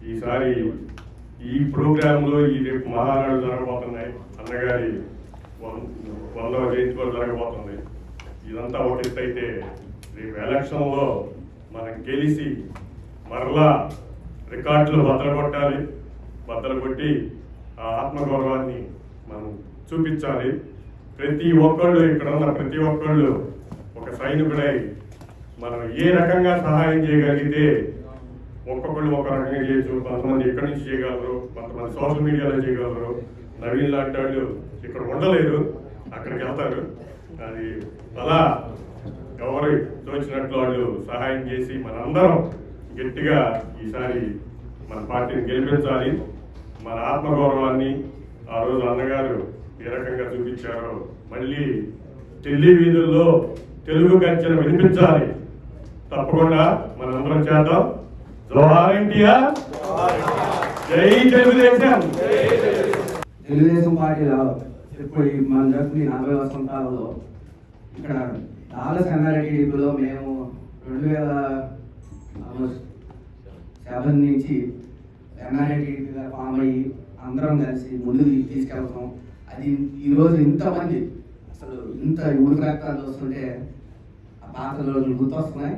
ఈసారి ఈ ప్రోగ్రాంలో ఈ రేపు మహానాడు జరగబోతున్నాయి. అన్నగారి 100వ జయంతి కూడా జరగబోతుంది. ఇదంతా ఒకటి అయితే రేపు ఎలక్షన్లో మనం గెలిచి మరలా రికార్డులు బద్దలు కొట్టి ఆ ఆత్మగౌరవాన్ని మనం చూపించాలి. ప్రతి ఒక్కళ్ళు ఇక్కడ ఉన్న ప్రతి ఒక్కళ్ళు ఒక సైనికుడై మనం ఏ రకంగా సహాయం చేయగలిగితే ఒక్కొక్కళ్ళు ఒక రకంగా చేయొచ్చు. కొంతమంది ఎక్కడి నుంచి చేయగలరు, కొంతమంది సోషల్ మీడియాలో చేయగలరు. నవీన్ లాంటి వాళ్ళు ఇక్కడ ఉండలేరు, అక్కడికి వెళ్తారు. అది అలా ఎవరు తోచినట్లు వాళ్ళు సహాయం చేసి మనందరం గట్టిగా ఈసారి మన పార్టీని గెలిపించాలి. మన ఆత్మగౌరవాన్ని ఆ రోజు అన్నగారు ఏ రకంగా చూపించారో మళ్ళీ ఢిల్లీ వీధుల్లో తెలుగు గర్జన వినిపించాలి. తప్పకుండా మనందరం చేద్దాం. జోహార్ ఎన్టీఆర్, జై తెలుగుదేశం. తెలుగుదేశం పార్టీలో ఇప్పుడు మన జరుగుతున్న 40 వసంతాలలో ఇక్కడ డాలస్ ఎన్ఆర్ఐటీడీపీలో మేము 2007 నుంచి ఎన్ఆర్ఐటీడీపీగా ఫామ్ అయ్యి అందరం కలిసి ముందుకు తీసుకెళ్తాం. అది ఈరోజు ఇంతమంది అసలు ఇంత ఊరి ప్రయత్నాలు వస్తుంటే ఆ పాత రోజులు గుర్తొస్తున్నాయి.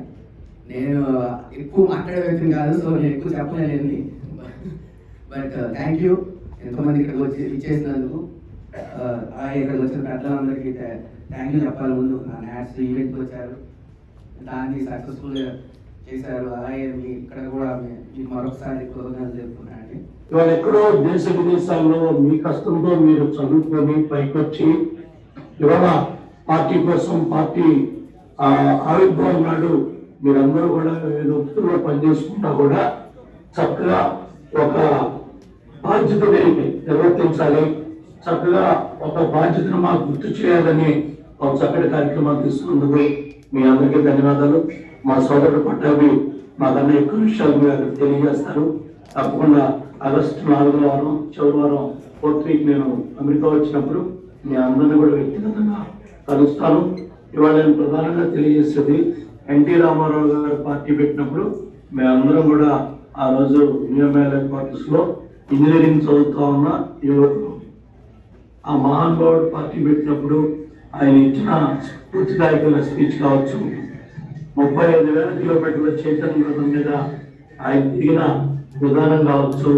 నేను ఎక్కువ మాట్లాడే వ్యక్తిని కాదు, సో నేను ఎక్కువ చెప్పలేను. బట్ థ్యాంక్ యూ ఎంతమంది ఇక్కడికి వచ్చి ఇచ్చేసినందుకు. ఇక్కడికి వచ్చిన పెద్దలందరికీ థ్యాంక్ యూ చెప్పాలి. ముందు నా న్యాట్స్ ఈవెంట్కి వచ్చారు, దాన్ని సక్సెస్ఫుల్గా చేశారు. అలాగే మీ ఇక్కడ కూడా మీకు మరొకసారి కృతజ్ఞతలు చెప్తున్నానండి. ఇవాళ ఎక్కడో దేశ విదేశాల్లో మీ కష్టంతో మీరు చదువుకొని పైకొచ్చి ఇవాళ పార్టీ కోసం పార్టీ ఆవిర్భావం నాడు మీరందరూ కూడా వృత్తుల్లో పనిచేసుకుంటా కూడా చక్కగా ఒక బాధ్యతని నిర్వర్తించాలి, చక్కగా ఒక బాధ్యతను మాకు గుర్తు చేయాలని ఒక చక్కటి కార్యక్రమాలు తీసుకున్నందుకు మీ అందరికీ ధన్యవాదాలు. మా సోదరుడు పట్టాభి మాకన్నా ఎక్కువ విషయాలు మీరు తెలియజేస్తారు. తప్పకుండా ఆగస్టు 4వ వారం చివరి వారం 4th వీక్ నేను అమెరికా వచ్చినప్పుడు మీ అందరినీ కూడా వ్యక్తిగతంగా కలుస్తాను. ఇవాళ నేను ప్రధానంగా తెలియజేసేది ఎన్టీ రామారావు గారు పార్టీ పెట్టినప్పుడు మేమందరం కూడా ఆ రోజు న్యూఎంఎల్ఏ క్వార్టర్స్ లో ఇంజనీరింగ్ చదువుతా ఉన్న యువకులు ఆ మహానుభావుడు పార్టీ పెట్టినప్పుడు ఆయన ఇచ్చిన స్ఫూర్తిదాయకమైన స్పీచ్ కావచ్చు, 35,000 కిలోమీటర్ల చైతన్య రథం మీద ఆయన దిగిన విధానం కావచ్చు,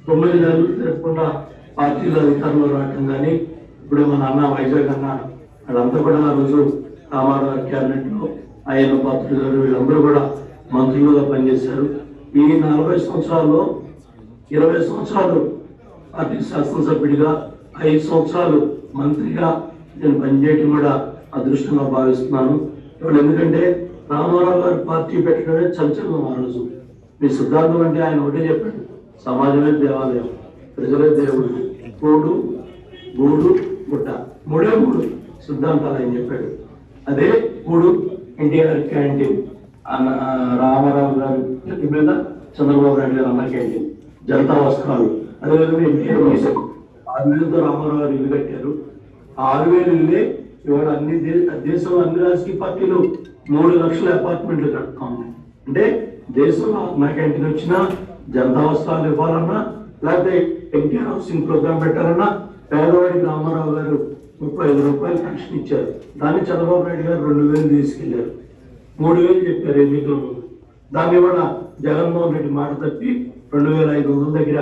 9 నెలలు తిరగకుండా పార్టీలో అధికారంలో రావటం కానీ, ఇప్పుడు మన అన్న వైజాగ్ అన్న వాళ్ళంతా కూడా ఆ రోజు రామారావు క్యాబినెట్ లో ఆయన పాత్రులు గారు వీళ్ళందరూ కూడా మంత్రులుగా పనిచేశారు. ఈ 40 సంవత్సరాల్లో 20 సంవత్సరాలు పార్టీ శాసనసభ్యుడిగా, 5 సంవత్సరాలు మంత్రిగా నేను పనిచేయటం కూడా అదృష్టంగా భావిస్తున్నాను. ఇప్పుడు ఎందుకంటే రామారావు గారు పార్టీ పెట్టడమే చంచలం. ఆ రోజు మీ సిద్ధాంతం అంటే ఆయన ఒకటే చెప్పాడు, సమాజమే దేవాలయం, ప్రజలే దేవుడు, కూడు గూడు గుట్ట, 3 సిద్ధాంతాలు ఆయన చెప్పాడు. అదే కూడు ఎన్టీఆర్ క్యాంటీన్, రామారావు గారి చేతి మీద చంద్రబాబు నాయుడు గారు అన్న క్యాంటీన్, జనతా వస్త్రాలు, అదేవిధంగా ఎన్టీఆర్ వేశారు. 6,000తో రామారావు గారు ఇల్లు కట్టారు. 6,000 ఇల్లే ఇవాళ అన్ని దేశంలో అన్ని రాజకీయ పార్టీలు 3 లక్షల అపార్ట్మెంట్లు కడతా ఉన్నాయి. అంటే దేశంలో అన్న క్యాంటీన్ వచ్చినా, జనతా వస్త్రాలు ఇవ్వాలన్నా, లేకపోతే ఎన్టీఆర్ హౌసింగ్ ప్రోగ్రామ్ పెట్టాలన్నా, పేదవాడికి రామారావు గారు 35 రూపాయలు పెన్షన్ ఇచ్చారు. దాన్ని చంద్రబాబు నాయుడు గారు 2,000 తీసుకెళ్లారు. 3,000 చెప్పారు ఎన్నికల ముందు. దాన్ని కూడా జగన్మోహన్ రెడ్డి మాట తప్పి 2,500 దగ్గర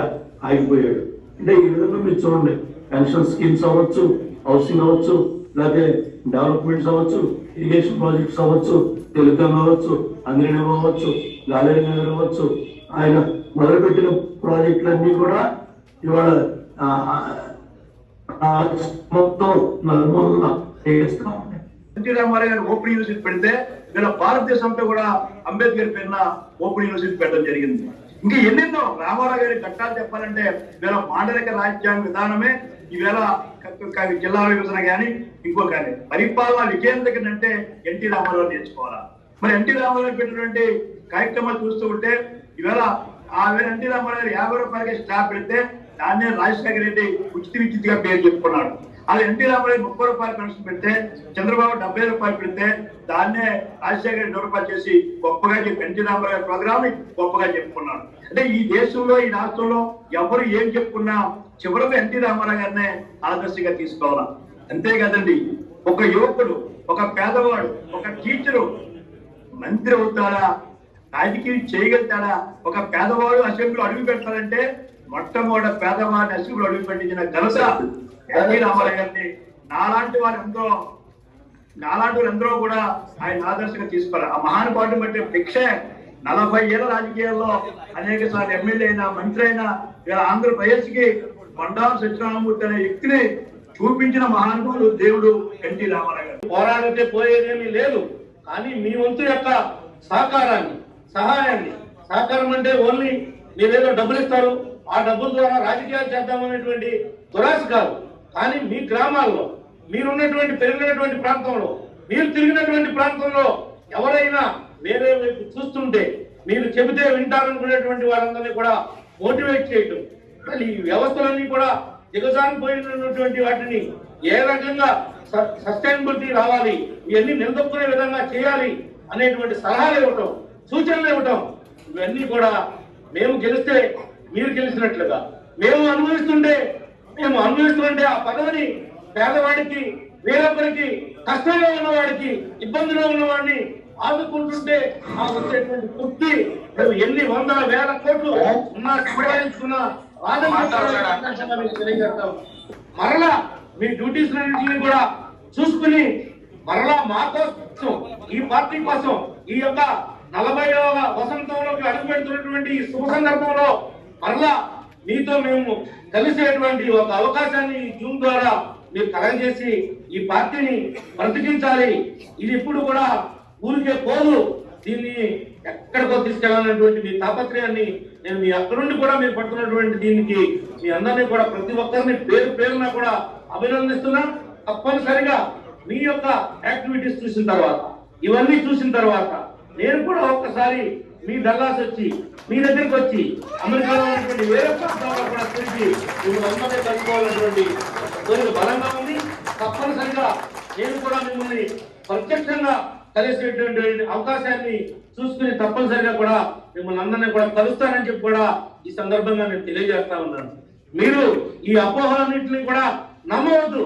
ఆగిపోయాడు. అంటే ఈ విధంగా మీరు చూడండి, పెన్షన్ స్కీమ్స్ అవ్వచ్చు, హౌసింగ్ అవ్వచ్చు, లేకపోతే డెవలప్మెంట్స్ అవ్వచ్చు, ఇరిగేషన్ ప్రాజెక్ట్స్ అవ్వచ్చు, టెలికాం అవ్వచ్చు, అంద్రిని అవ్వచ్చు, గాలేరి నగర్ అవ్వచ్చు, ఆయన మొదలుపెట్టిన ప్రాజెక్టులన్నీ కూడా ఇవాళ మొత్తం నలుమూలలా చేస్తా ఉన్నాయి. ఎన్టీ రామారావు గారు ఓపెన్ యూనివర్సిటీ పెడితే ఇలా భారతదేశంతో కూడా అంబేద్కర్ పేరున ఓపెన్ యూనివర్సిటీ పెట్టడం జరిగింది. ఇంకా ఎన్నెన్నో రామారావు గారి ఘట్టాలు చెప్పాలంటే వీళ్ళ మాండలిక రాజ్యాంగ విధానమే ఈవేళ జిల్లా విభజన కానీ ఇంకో కానీ పరిపాలన వికేంద్రీకరణ అంటే ఎన్టీ రామారావు నేర్చుకోవాలా. మరి ఎన్టీ రామారావు పెట్టినటువంటి కార్యక్రమాలు చూస్తూ ఉంటే ఈవేళ ఎన్టీ రామారావు గారు 50 రూపాయలకి స్టాప్ పెడితే దాన్నే రాజశేఖర రెడ్డి ఉచిత విద్యుత్గా పేరు చెప్పుకున్నాడు. అది ఎన్టీ రామారావు 30 రూపాయలు పెన్షన్ పెడితే, చంద్రబాబు 70 రూపాయలు పెడితే దాన్నే రాజశేఖర రెడ్డి 100 రూపాయలు చేసి గొప్పగా చెప్పి ఎన్టీ రామారావు గారి ప్రోగ్రామ్ ని గొప్పగా చెప్పుకున్నాడు. అంటే ఈ దేశంలో ఈ రాష్ట్రంలో ఎవరు ఏం చెప్పుకున్నా చివరకు ఎన్టీ రామారావు గారినే ఆదర్శంగా తీసుకోవాలా. అంతే కదండి, ఒక యువకుడు, ఒక పేదవాడు, ఒక టీచరు మంత్రి అవుతాడా, రాజకీయం చేయగలుగుతాడా? ఒక పేదవాడు అసెంబ్లీలో అడుగు పెడతాడంటే మొట్టమొదటి పేదవాడిని అసెంబ్లీలో అడుగు పెట్టించిన ఘనత ఎన్టీ రామారావు గారిని. నాలాంటి వారందరూ కూడా ఆయన ఆదర్శంగా తీసుకోవాలి. ఆ మహానుభావుడిని బట్టి భిక్ష 40 ఏళ్ల రాజకీయాల్లో అనేక సార్లు ఎమ్మెల్యే అయినా, మంత్రి అయినా, ఇలా ఆంధ్రప్రదేశ్కి బండారు సత్యనారాయణమూర్తి అనే వ్యక్తిని చూపించిన మహానుభావుడు దేవుడు ఎన్టీ రామారావు గారు. పోరాడితే పోయేదేమీ లేదు, కానీ మీ వంతు యొక్క సహకారాన్ని, సహకారం అంటే ఓన్లీ మీరేదో డబ్బులు ఇస్తారు, ఆ డబ్బుల ద్వారా రాజకీయాలు చేద్దామనేటువంటి దురాశ కాదు. కానీ మీ గ్రామాల్లో, మీరున్నటువంటి పెరిగినటువంటి ప్రాంతంలో, మీరు తిరిగినటువంటి ప్రాంతంలో ఎవరైనా వేరే వైపు చూస్తుంటే మీరు చెబితే వింటారనుకునేటువంటి వారందరినీ కూడా మోటివేట్ చేయటం, ఈ వ్యవస్థలన్నీ కూడా దిగజారిపోయినటువంటి వాటిని ఏ రకంగా సస్టైనబిలిటీ రావాలి, ఇవన్నీ నిలదొక్కునే విధంగా చేయాలి అనేటువంటి సలహాలు ఇవ్వటం, సూచనలు ఇవ్వటం, ఇవన్నీ కూడా మేము గెలిస్తే మీరు గెలిచినట్లుగా, మేము అనుభవిస్తుంటే ఆ పదవిని పేదవాడికి, వేరొకరికి, కష్టంలో ఉన్నవాడికి, ఇబ్బందిలో ఉన్నవాడిని ఆదుకుంటుంటే ఆ వచ్చేటువంటి తృప్తి ఎన్ని 100,000 కోట్లు సంపాదించుకున్న తెలియజేస్తాం. మరలా మీ డ్యూటీస్ అన్నింటినీ కూడా చూసుకుని మరలా మా కోసం, ఈ పార్టీ కోసం, ఈ యొక్క 40వ వసంతంలోకి అడుగు పెడుతున్నటువంటి ఈ శుభ సందర్భంలో మరలా మీతో మేము కలిసేటువంటి ఒక అవకాశాన్ని జూమ్ ద్వారా మీరు కలగజేసి ఈ పార్టీని బ్రతికించాలి. ఇది ఇప్పుడు కూడా ఊరికే పోదు, దీన్ని ఎక్కడికో తీసుకెళ్లాలన్నటువంటి మీ తాపత్రయాన్ని నేను మీ అక్కడ నుండి కూడా మీరు పడుతున్నటువంటి దీనికి మీ అందరినీ కూడా ప్రతి ఒక్కరిని పేరు పేరున కూడా అభినందిస్తున్నా. తప్పనిసరిగా మీ యొక్క యాక్టివిటీస్ చూసిన తర్వాత, ఇవన్నీ చూసిన తర్వాత నేను కూడా ఒక్కసారి మీ డల్లాస్ వచ్చి మీ దగ్గరికి వచ్చి అమెరికాలో ఉన్నటువంటి వేరే ప్రాంతాల్లో కూడా తిరిగి మిమ్మల్ని అందరినీ కలుసుకోవాలన్నటువంటి కోరిక బలంగా ఉంది. తప్పనిసరిగా నేను కూడా మిమ్మల్ని ప్రత్యక్షంగా కలిసేటువంటి అవకాశాన్ని చూసుకుని తప్పనిసరిగా కూడా మిమ్మల్ని అందరినీ కూడా కలుస్తానని చెప్పి కూడా ఈ సందర్భంగా నేను తెలియజేస్తా ఉన్నాను. మీరు ఈ అపోహలన్నింటినీ కూడా నమ్మవద్దు.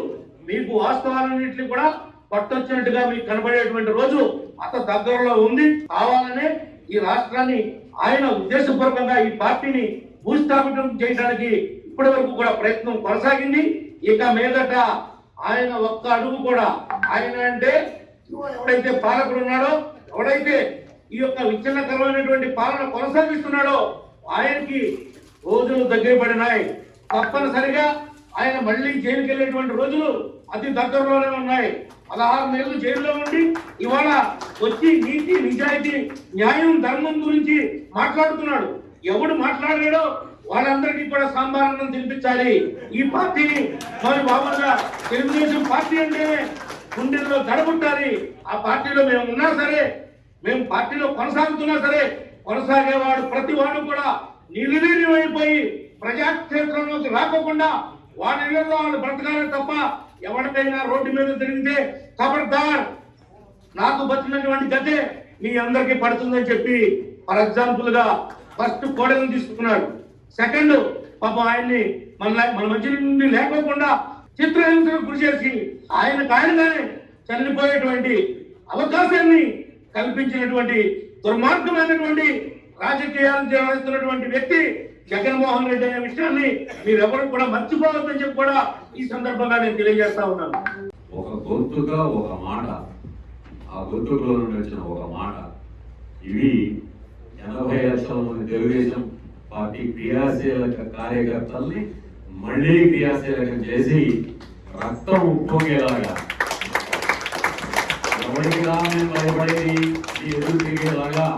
మీకు వాస్తవాలన్నింటినీ కూడా పట్టొచ్చినట్టుగా మీకు కనబడేటువంటి రోజు అత దగ్గరలో ఉంది. కావాలనే ఈ రాష్ట్రాన్ని ఆయన ఉద్దేశపూర్వకంగా ఈ పార్టీని భూస్థాపితం చేయడానికి ఇప్పటి వరకు కూడా ప్రయత్నం కొనసాగింది. ఇక మీదట ఆయన ఒక్క అడుగు కూడా, ఆయన అంటే ఎవడైతే పాలకుడు ఉన్నాడో, ఎవడైతే ఈ యొక్క విచ్ఛిన్నకరమైనటువంటి పాలన కొనసాగిస్తున్నాడో ఆయనకి రోజులు దగ్గర పడినాయి. తప్పనిసరిగా ఆయన మళ్ళీ జైలుకి వెళ్ళేటువంటి రోజులు అతి దగ్గరలోనే ఉన్నాయి. 16 నెలలు జైల్లో ఉండి ఇవాళ వచ్చి నీతి, నిజాయితీ, న్యాయం, ధర్మం గురించి మాట్లాడుతున్నాడు. ఎవడు మాట్లాడాడో వాళ్ళందరికీ కూడా సాంబారణం తినిపించాలి. ఈ పార్టీని మరి మామూలుగా తెలుగుదేశం పార్టీ అంటేనే గుండెల్లో దడబుట్టాలి. ఆ పార్టీలో మేము ఉన్నా సరే, మేము పార్టీలో కొనసాగుతున్నా సరే, కొనసాగేవాడు ప్రతి వాడు కూడా నిర్వీర్యమైపోయి ప్రజాక్షేత్రంలోకి రాకోకుండా వాడి ఇళ్లలో వాళ్ళు బ్రతకాలి తప్ప ఎవరికైనా రోడ్డు మీద తిరిగితే ఖబర్దార్ నాకు బతికినటువంటి గతే మీ అందరికీ పడుతుందని చెప్పి ఫర్ ఎగ్జాంపుల్ గా ఫస్ట్ కోడలను తీసుకున్నాడు. సెకండ్ పాపం ఆయన్ని మన మధ్య నుండి లేకోకుండా చిత్రహింసకు గురి చేసి ఆయనగానే చనిపోయేటువంటి అవకాశాన్ని కల్పించినటువంటి దుర్మార్గమైనటువంటి రాజకీయాలు చేస్తున్నటువంటి వ్యక్తి జగన్మోహన్ రెడ్డి అనే విషయాన్ని మీరెవరు కూడా మర్చిపోవద్దని చెప్పి కూడా ఈ సందర్భంగా నేను తెలియజేస్తా ఉన్నాను. ఒక గొంతుగా ఒక మాట, ఆ గొంతుకులో నుండి వచ్చిన ఒక మాట, ఇవి 80 లక్షల మంది తెలుగుదేశం పార్టీ క్రియాశీలక కార్యకర్తల్ని మళ్ళీ క్రియాశీలకం చేసి రక్తం ఉప్పొంగేలాగా, ఎవరికి రాని భయపడేది ఎదురు తిరిగేలాగా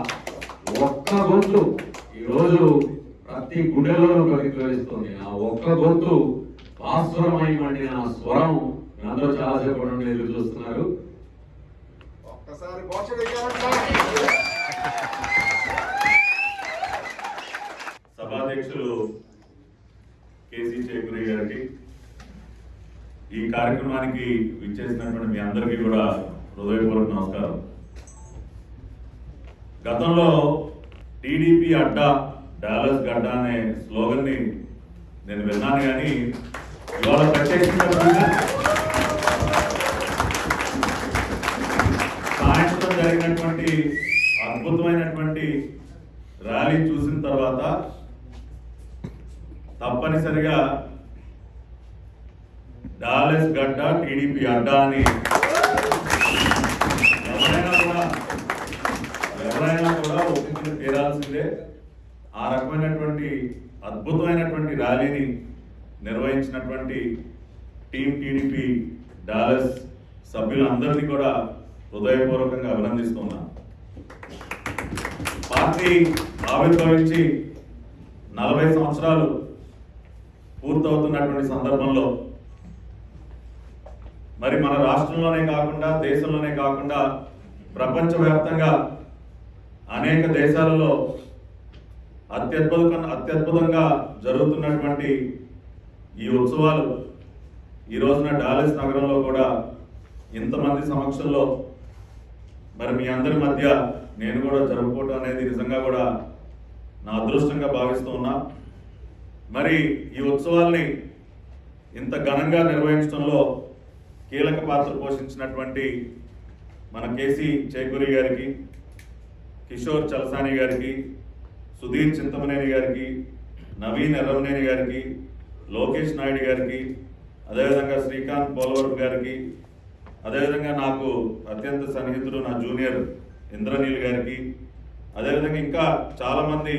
ఒక్క గొంతు ఈరోజు ప్రతి గుండెలోనూ ప్రతిధ్వనిస్తుంది. ఆ ఒక్క గొంతు భాస్వరమై మండిన స్వరం అందరూ చాలాసేపు నుండి ఎదురు చూస్తున్నారు. సభాధ్యక్షులు కేసీ చేకూరి గారికి, ఈ కార్యక్రమానికి విచ్చేసినటువంటి మీ అందరికీ కూడా హృదయపూర్వక నమస్కారం. గతంలో టీడీపీ అడ్డా డాలస్ గడ్డ అనే స్లోగన్ ని నేను విన్నాను, కానీ ఇవాళ ప్రత్యేకంగా సాయంత్రం జరిగినటువంటి అద్భుతమైనటువంటి ర్యాలీ చూసిన తర్వాత తప్పనిసరిగా డాలస్ గడ్డ టీడీపీ అడ్డా అని ఎవరైనా కూడా ఒప్పుకుని తీరాల్సిందే. ఆ రకమైనటువంటి అద్భుతమైనటువంటి ర్యాలీని నిర్వహించినటువంటి టీం టీడీపీ డాలస్ సభ్యులందరినీ కూడా హృదయపూర్వకంగా అభినందిస్తున్నాను. పార్టీ ఆవిర్భవించి 40 సంవత్సరాలు పూర్తవుతున్నటువంటి సందర్భంలో మరి మన రాష్ట్రంలోనే కాకుండా దేశంలోనే కాకుండా ప్రపంచవ్యాప్తంగా అనేక దేశాలలో అత్యద్భుతంగా జరుగుతున్నటువంటి ఈ ఉత్సవాలు ఈ రోజున డాలస్ నగరంలో కూడా ఇంతమంది సమక్షంలో మరి మీ అందరి మధ్య నేను కూడా జరుపుకోవడం అనేది నిజంగా కూడా నా అదృష్టంగా భావిస్తూ ఉన్నా. మరి ఈ ఉత్సవాల్ని ఇంత ఘనంగా నిర్వహించడంలో కీలక పాత్ర పోషించినటువంటి మన కేసీ చేకూరి గారికి, కిషోర్ చలసాని గారికి, సుధీర్ చింతమనేని గారికి, నవీన్ ఎర్రమనేని గారికి, లోకేష్ నాయుడు గారికి, అదేవిధంగా శ్రీకాంత్ పోలవరం గారికి, అదేవిధంగా నాకు అత్యంత సన్నిహితుడు నా జూనియర్ ఇంద్రనీల్ గారికి, అదేవిధంగా ఇంకా చాలామంది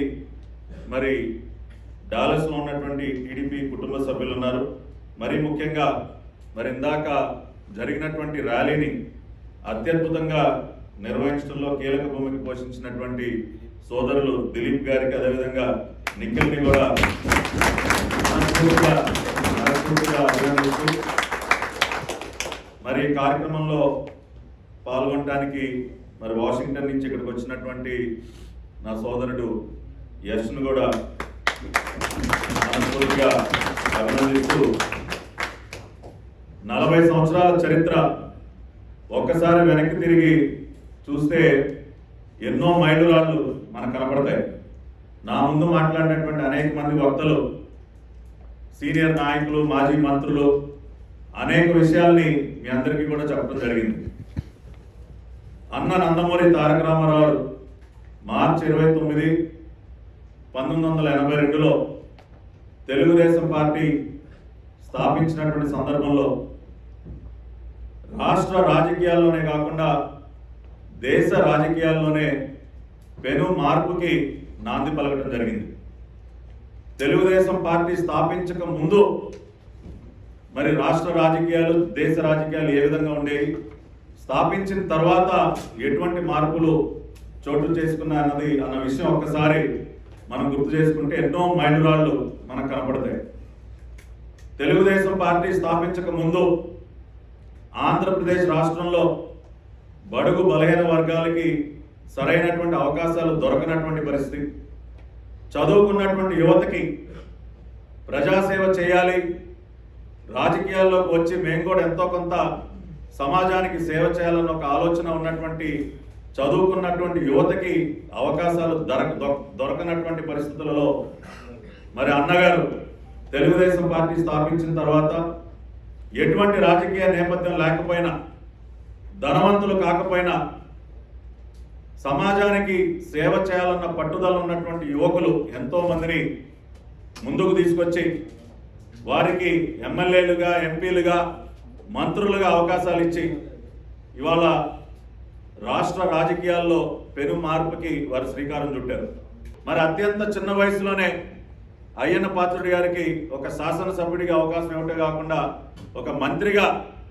మరి డాలస్లో ఉన్నటువంటి టీడీపీ కుటుంబ సభ్యులు ఉన్నారు. మరీ ముఖ్యంగా మరి ఇందాక జరిగినటువంటి ర్యాలీని అత్యద్భుతంగా నిర్వహించడంలో కీలక భూమిక పోషించినటువంటి సోదరులు దిలీప్ గారికి, అదేవిధంగా నిఖిల్ని కూడా మనస్ఫూర్తిగా అభినందిస్తూ మరి ఈ కార్యక్రమంలో పాల్గొనడానికి మరి వాషింగ్టన్ నుంచి ఇక్కడికి వచ్చినటువంటి నా సోదరుడు యష్ను కూడా మనస్ఫూర్తిగా అభినందిస్తూ 40 సంవత్సరాల చరిత్ర ఒక్కసారి వెనక్కి తిరిగి చూస్తే ఎన్నో మైలురాళ్ళు మనకు కనపడతాయి. నా ముందు మాట్లాడినటువంటి అనేక మంది వక్తలు, సీనియర్ నాయకులు, మాజీ మంత్రులు అనేక విషయాల్ని మీ అందరికీ కూడా చెప్పడం జరిగింది. అన్న నందమూరి తారక రామారావు మార్చి 29, 1982లో తెలుగుదేశం పార్టీ స్థాపించినటువంటి సందర్భంలో రాష్ట్ర రాజకీయాల్లోనే కాకుండా దేశ రాజకీయాల్లోనే పెను మార్పుకి నాంది పలకడం జరిగింది. తెలుగుదేశం పార్టీ స్థాపించక ముందు మరి రాష్ట్ర రాజకీయాలు, దేశ రాజకీయాలు ఏ విధంగా ఉండేవి, స్థాపించిన తర్వాత ఎటువంటి మార్పులు చోటు చేసుకున్నాయన్నది అన్న విషయం ఒక్కసారి మనం గుర్తు చేసుకుంటే ఎన్నో మైలురాళ్ళు మనకు కనపడతాయి. తెలుగుదేశం పార్టీ స్థాపించక ముందు ఆంధ్రప్రదేశ్ రాష్ట్రంలో బడుగు బలహీన వర్గాలకి సరైనటువంటి అవకాశాలు దొరకనటువంటి పరిస్థితి, చదువుకున్నటువంటి యువతకి ప్రజాసేవ చేయాలి, రాజకీయాల్లోకి వచ్చి మేము కూడా ఎంతో కొంత సమాజానికి సేవ చేయాలన్న ఒక ఆలోచన ఉన్నటువంటి చదువుకున్నటువంటి యువతకి అవకాశాలు దొరకనటువంటి పరిస్థితులలో మరి అన్నగారు తెలుగుదేశం పార్టీ స్థాపించిన తర్వాత ఎటువంటి రాజకీయ నేపథ్యం లేకపోయినా, ధనవంతులు కాకపోయినా సమాజానికి సేవ చేయాలన్న పట్టుదల ఉన్నటువంటి యువకులు ఎంతో మందిని ముందుకు తీసుకొచ్చి వారికి ఎమ్మెల్యేలుగా, ఎంపీలుగా, మంత్రులుగా అవకాశాలు ఇచ్చి ఇవాళ రాష్ట్ర రాజకీయాల్లో పెను మార్పుకి వారు శ్రీకారం చుట్టారు. మరి అత్యంత చిన్న వయసులోనే అయ్యన్న పాత్రుడి గారికి ఒక శాసనసభ్యుడిగా అవకాశం ఇవ్వటమే కాకుండా ఒక మంత్రిగా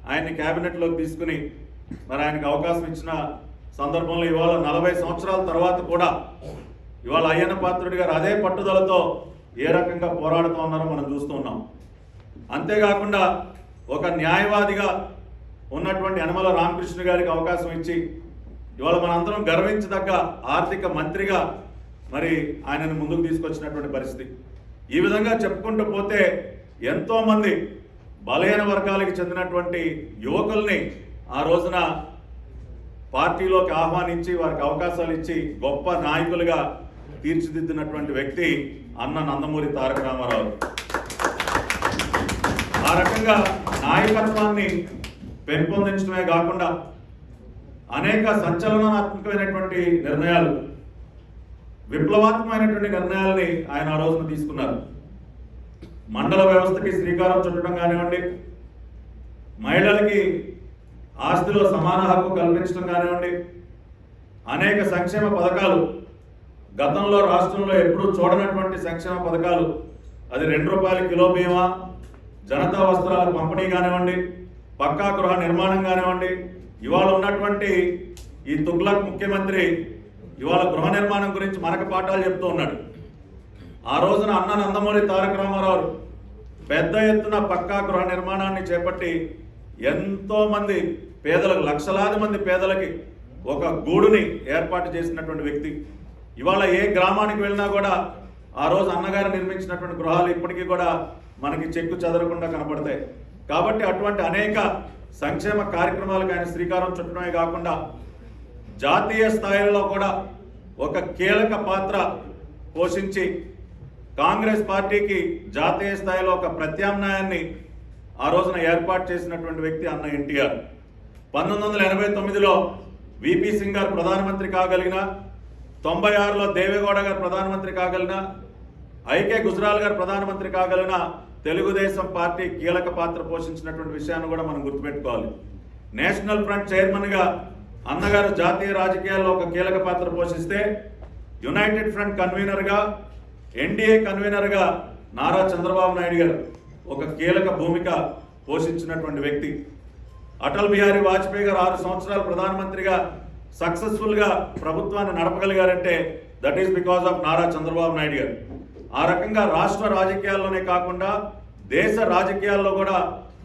ఆయన్ని క్యాబినెట్లోకి తీసుకుని మరి ఆయనకు అవకాశం ఇచ్చిన సందర్భంలో ఇవాళ 40 సంవత్సరాల తర్వాత కూడా ఇవాళ అయ్యన్న పాత్రుడి గారు అదే పట్టుదలతో ఏ రకంగా పోరాడుతూ ఉన్నారో మనం చూస్తూ ఉన్నాం. అంతేకాకుండా ఒక న్యాయవాదిగా ఉన్నటువంటి యనమల రామకృష్ణ గారికి అవకాశం ఇచ్చి ఇవాళ మనందరం గర్వించదగ్గ ఆర్థిక మంత్రిగా మరి ఆయనను ముందుకు తీసుకొచ్చినటువంటి పరిస్థితి. ఈ విధంగా చెప్పుకుంటూ పోతే ఎంతోమంది బలహీన వర్గాలకు చెందినటువంటి యువకుల్ని ఆ రోజున పార్టీలోకి ఆహ్వానించి వారికి అవకాశాలు ఇచ్చి గొప్ప నాయకులుగా తీర్చిదిద్దినటువంటి వ్యక్తి అన్న నందమూరి తారక రామారావు. ఆ రకంగా నాయకత్వాన్ని పెంపొందించడమే కాకుండా అనేక సంచలనాత్మకమైనటువంటి నిర్ణయాలు, విప్లవాత్మకమైనటువంటి నిర్ణయాల్ని ఆయన ఆ రోజున తీసుకున్నారు. మండల వ్యవస్థకి శ్రీకారం చుట్టడం కానివ్వండి, మహిళలకి ఆస్తిలో సమాన హక్కు కల్పించడం కానివ్వండి, అనేక సంక్షేమ పథకాలు, గతంలో రాష్ట్రంలో ఎప్పుడూ చూడనటువంటి సంక్షేమ పథకాలు, అది 2 రూపాయల కిలో బీమా, జనతా వస్త్రాల పంపిణీ కానివ్వండి, పక్కా గృహ నిర్మాణం కానివ్వండి, ఇవాళ ఉన్నటువంటి ఈ తుగ్లక్ ముఖ్యమంత్రి ఇవాళ గృహ నిర్మాణం గురించి మనకు పాఠాలు చెప్తూ ఉన్నాడు. ఆ రోజున అన్న నందమూరి తారక రామారావు పెద్ద ఎత్తున పక్కా గృహ నిర్మాణాన్ని చేపట్టి ఎంతో మంది పేదలకు, లక్షలాది మంది పేదలకి ఒక గూడుని ఏర్పాటు చేసినటువంటి వ్యక్తి. ఇవాళ ఏ గ్రామానికి వెళ్ళినా కూడా ఆ రోజు అన్నగారు నిర్మించినటువంటి గృహాలు ఇప్పటికీ కూడా మనకి చెక్కు చెదరకుండా కనపడతాయి. కాబట్టి అటువంటి అనేక సంక్షేమ కార్యక్రమాలకు ఆయన శ్రీకారం చుట్టడమే కాకుండా జాతీయ స్థాయిలో కూడా ఒక కీలక పాత్ర పోషించి కాంగ్రెస్ పార్టీకి జాతీయ స్థాయిలో ఒక ప్రత్యామ్నాయాన్ని ఆ రోజున ఏర్పాటు చేసినటువంటి వ్యక్తి అన్న ఎన్టీఆర్. 1989లో విపి సింగ్ గారు ప్రధానమంత్రి కాగలిగిన, 96లో దేవేగౌడ గారు ప్రధానమంత్రి కాగలిగిన, ఐకే గుజరాల్ గారు ప్రధానమంత్రి కాగలిగిన తెలుగుదేశం పార్టీ కీలక పాత్ర పోషించినటువంటి విషయాన్ని కూడా మనం గుర్తుపెట్టుకోవాలి. నేషనల్ ఫ్రంట్ చైర్మన్గా అన్నగారు జాతీయ రాజకీయాల్లో ఒక కీలక పాత్ర పోషిస్తే, యునైటెడ్ ఫ్రంట్ కన్వీనర్గా, ఎన్డీఏ కన్వీనర్గా నారా చంద్రబాబు నాయుడు గారు ఒక కీలక భూమిక పోషించినటువంటి వ్యక్తి. అటల్ బిహారీ వాజ్పేయి గారు 6 సంవత్సరాలు ప్రధానమంత్రిగా సక్సెస్ఫుల్గా ప్రభుత్వాన్ని నడపగలిగారంటే that is because of Nara Chandrababu Naidu garu. ఆ రకంగా రాష్ట్ర రాజకీయాల్లోనే కాకుండా దేశ రాజకీయాల్లో కూడా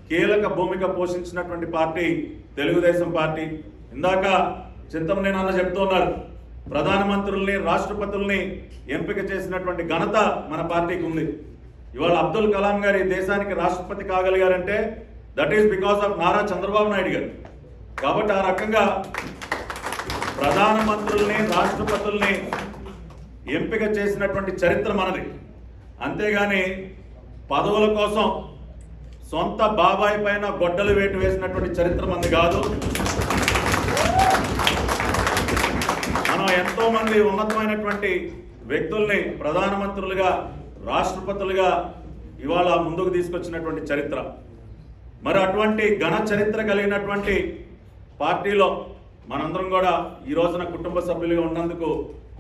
కీలక భూమిక పోషించినటువంటి పార్టీ తెలుగుదేశం పార్టీ. ఇందాక చింతమనేని అన్న చెప్తున్నారు, ప్రధానమంత్రుల్ని రాష్ట్రపతుల్ని ఎంపిక చేసినటువంటి ఘనత మన పార్టీకి ఉంది. ఇవాళ అబ్దుల్ కలాం గారు ఈ దేశానికి రాష్ట్రపతి కాగలిగారంటే that is because of Nara Chandrababu Naidu garu. కాబట్టి ఆ రకంగా ప్రధానమంత్రుల్ని రాష్ట్రపతుల్ని ఎంపిక చేసినటువంటి చరిత్ర మనది. అంతేగాని పదవుల కోసం సొంత బాబాయ్ పైన గొడ్డలు వేటు వేసినటువంటి చరిత్ర మనది కాదు. మనం ఎంతో మంది ఉన్నతమైనటువంటి వ్యక్తుల్ని ప్రధానమంత్రులుగా రాష్ట్రపతులుగా ఇవాళ ముందుకు తీసుకొచ్చినటువంటి చరిత్ర. మరి అటువంటి ఘన చరిత్ర కలిగినటువంటి పార్టీలో మనందరం కూడా ఈ రోజున కుటుంబ సభ్యులుగా ఉన్నందుకు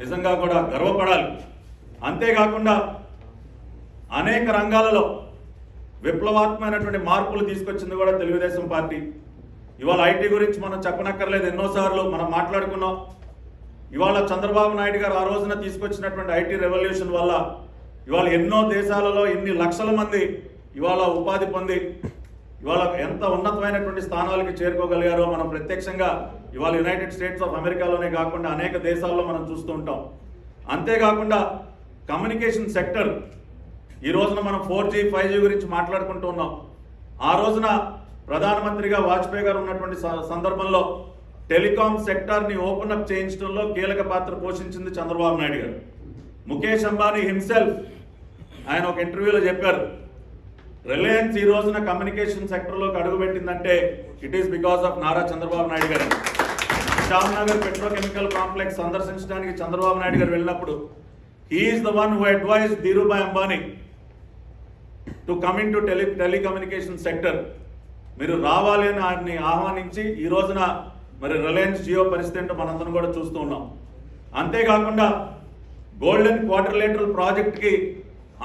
నిజంగా కూడా గర్వపడాలి. అంతేకాకుండా అనేక రంగాలలో విప్లవాత్మకమైనటువంటి మార్పులు తీసుకొచ్చింది కూడా తెలుగుదేశం పార్టీ. ఇవాళ ఐటీ గురించి మనం చెప్పనక్కర్లేదు, ఎన్నోసార్లు మనం మాట్లాడుకున్నాం. ఇవాళ చంద్రబాబు నాయుడు గారు ఆ రోజున తీసుకొచ్చినటువంటి ఐటీ రెవల్యూషన్ వల్ల ఇవాళ ఎన్నో దేశాలలో ఎన్ని లక్షల మంది ఇవాళ ఉపాధి పొంది ఇవాళ ఎంత ఉన్నతమైనటువంటి స్థానాలకి చేరుకోగలిగారో మనం ప్రత్యక్షంగా ఇవాళ యునైటెడ్ స్టేట్స్ ఆఫ్ అమెరికాలోనే కాకుండా అనేక దేశాల్లో మనం చూస్తూ ఉంటాం. అంతేకాకుండా కమ్యూనికేషన్ సెక్టర్ ఈ రోజున మనం 4G 5G గురించి మాట్లాడుకుంటూ ఉన్నాం. ఆ రోజున ప్రధానమంత్రిగా వాజ్పేయి గారు ఉన్నటువంటి సందర్భంలో టెలికాం సెక్టార్ని ఓపెన్ అప్ చేయించడంలో కీలక పాత్ర పోషించింది చంద్రబాబు నాయుడు గారు. ముఖేష్ అంబానీ హిమ్సెల్ఫ్ ఆయన ఒక ఇంటర్వ్యూలో చెప్పారు, రిలయన్స్ ఈ రోజున కమ్యూనికేషన్ సెక్టర్లోకి అడుగుపెట్టిందంటే it is because of Nara Chandrababu Naidu garu. Shyamnagar petrochemical complex సందర్శించడానికి చంద్రబాబు నాయుడు గారు వెళ్ళినప్పుడు he is the one who advise Dhirubhai Ambani to coming to telecommunication sector. మీరు రావాలి అని ఆయన్ని ఆహ్వానించి ఈ రోజున మరి రిలయన్స్ జియో పరిస్థితి ఏంటో మనందరం కూడా చూస్తూ ఉన్నాం. అంతేకాకుండా గోల్డెన్ క్వార్టర్లేటరల్ ప్రాజెక్ట్కి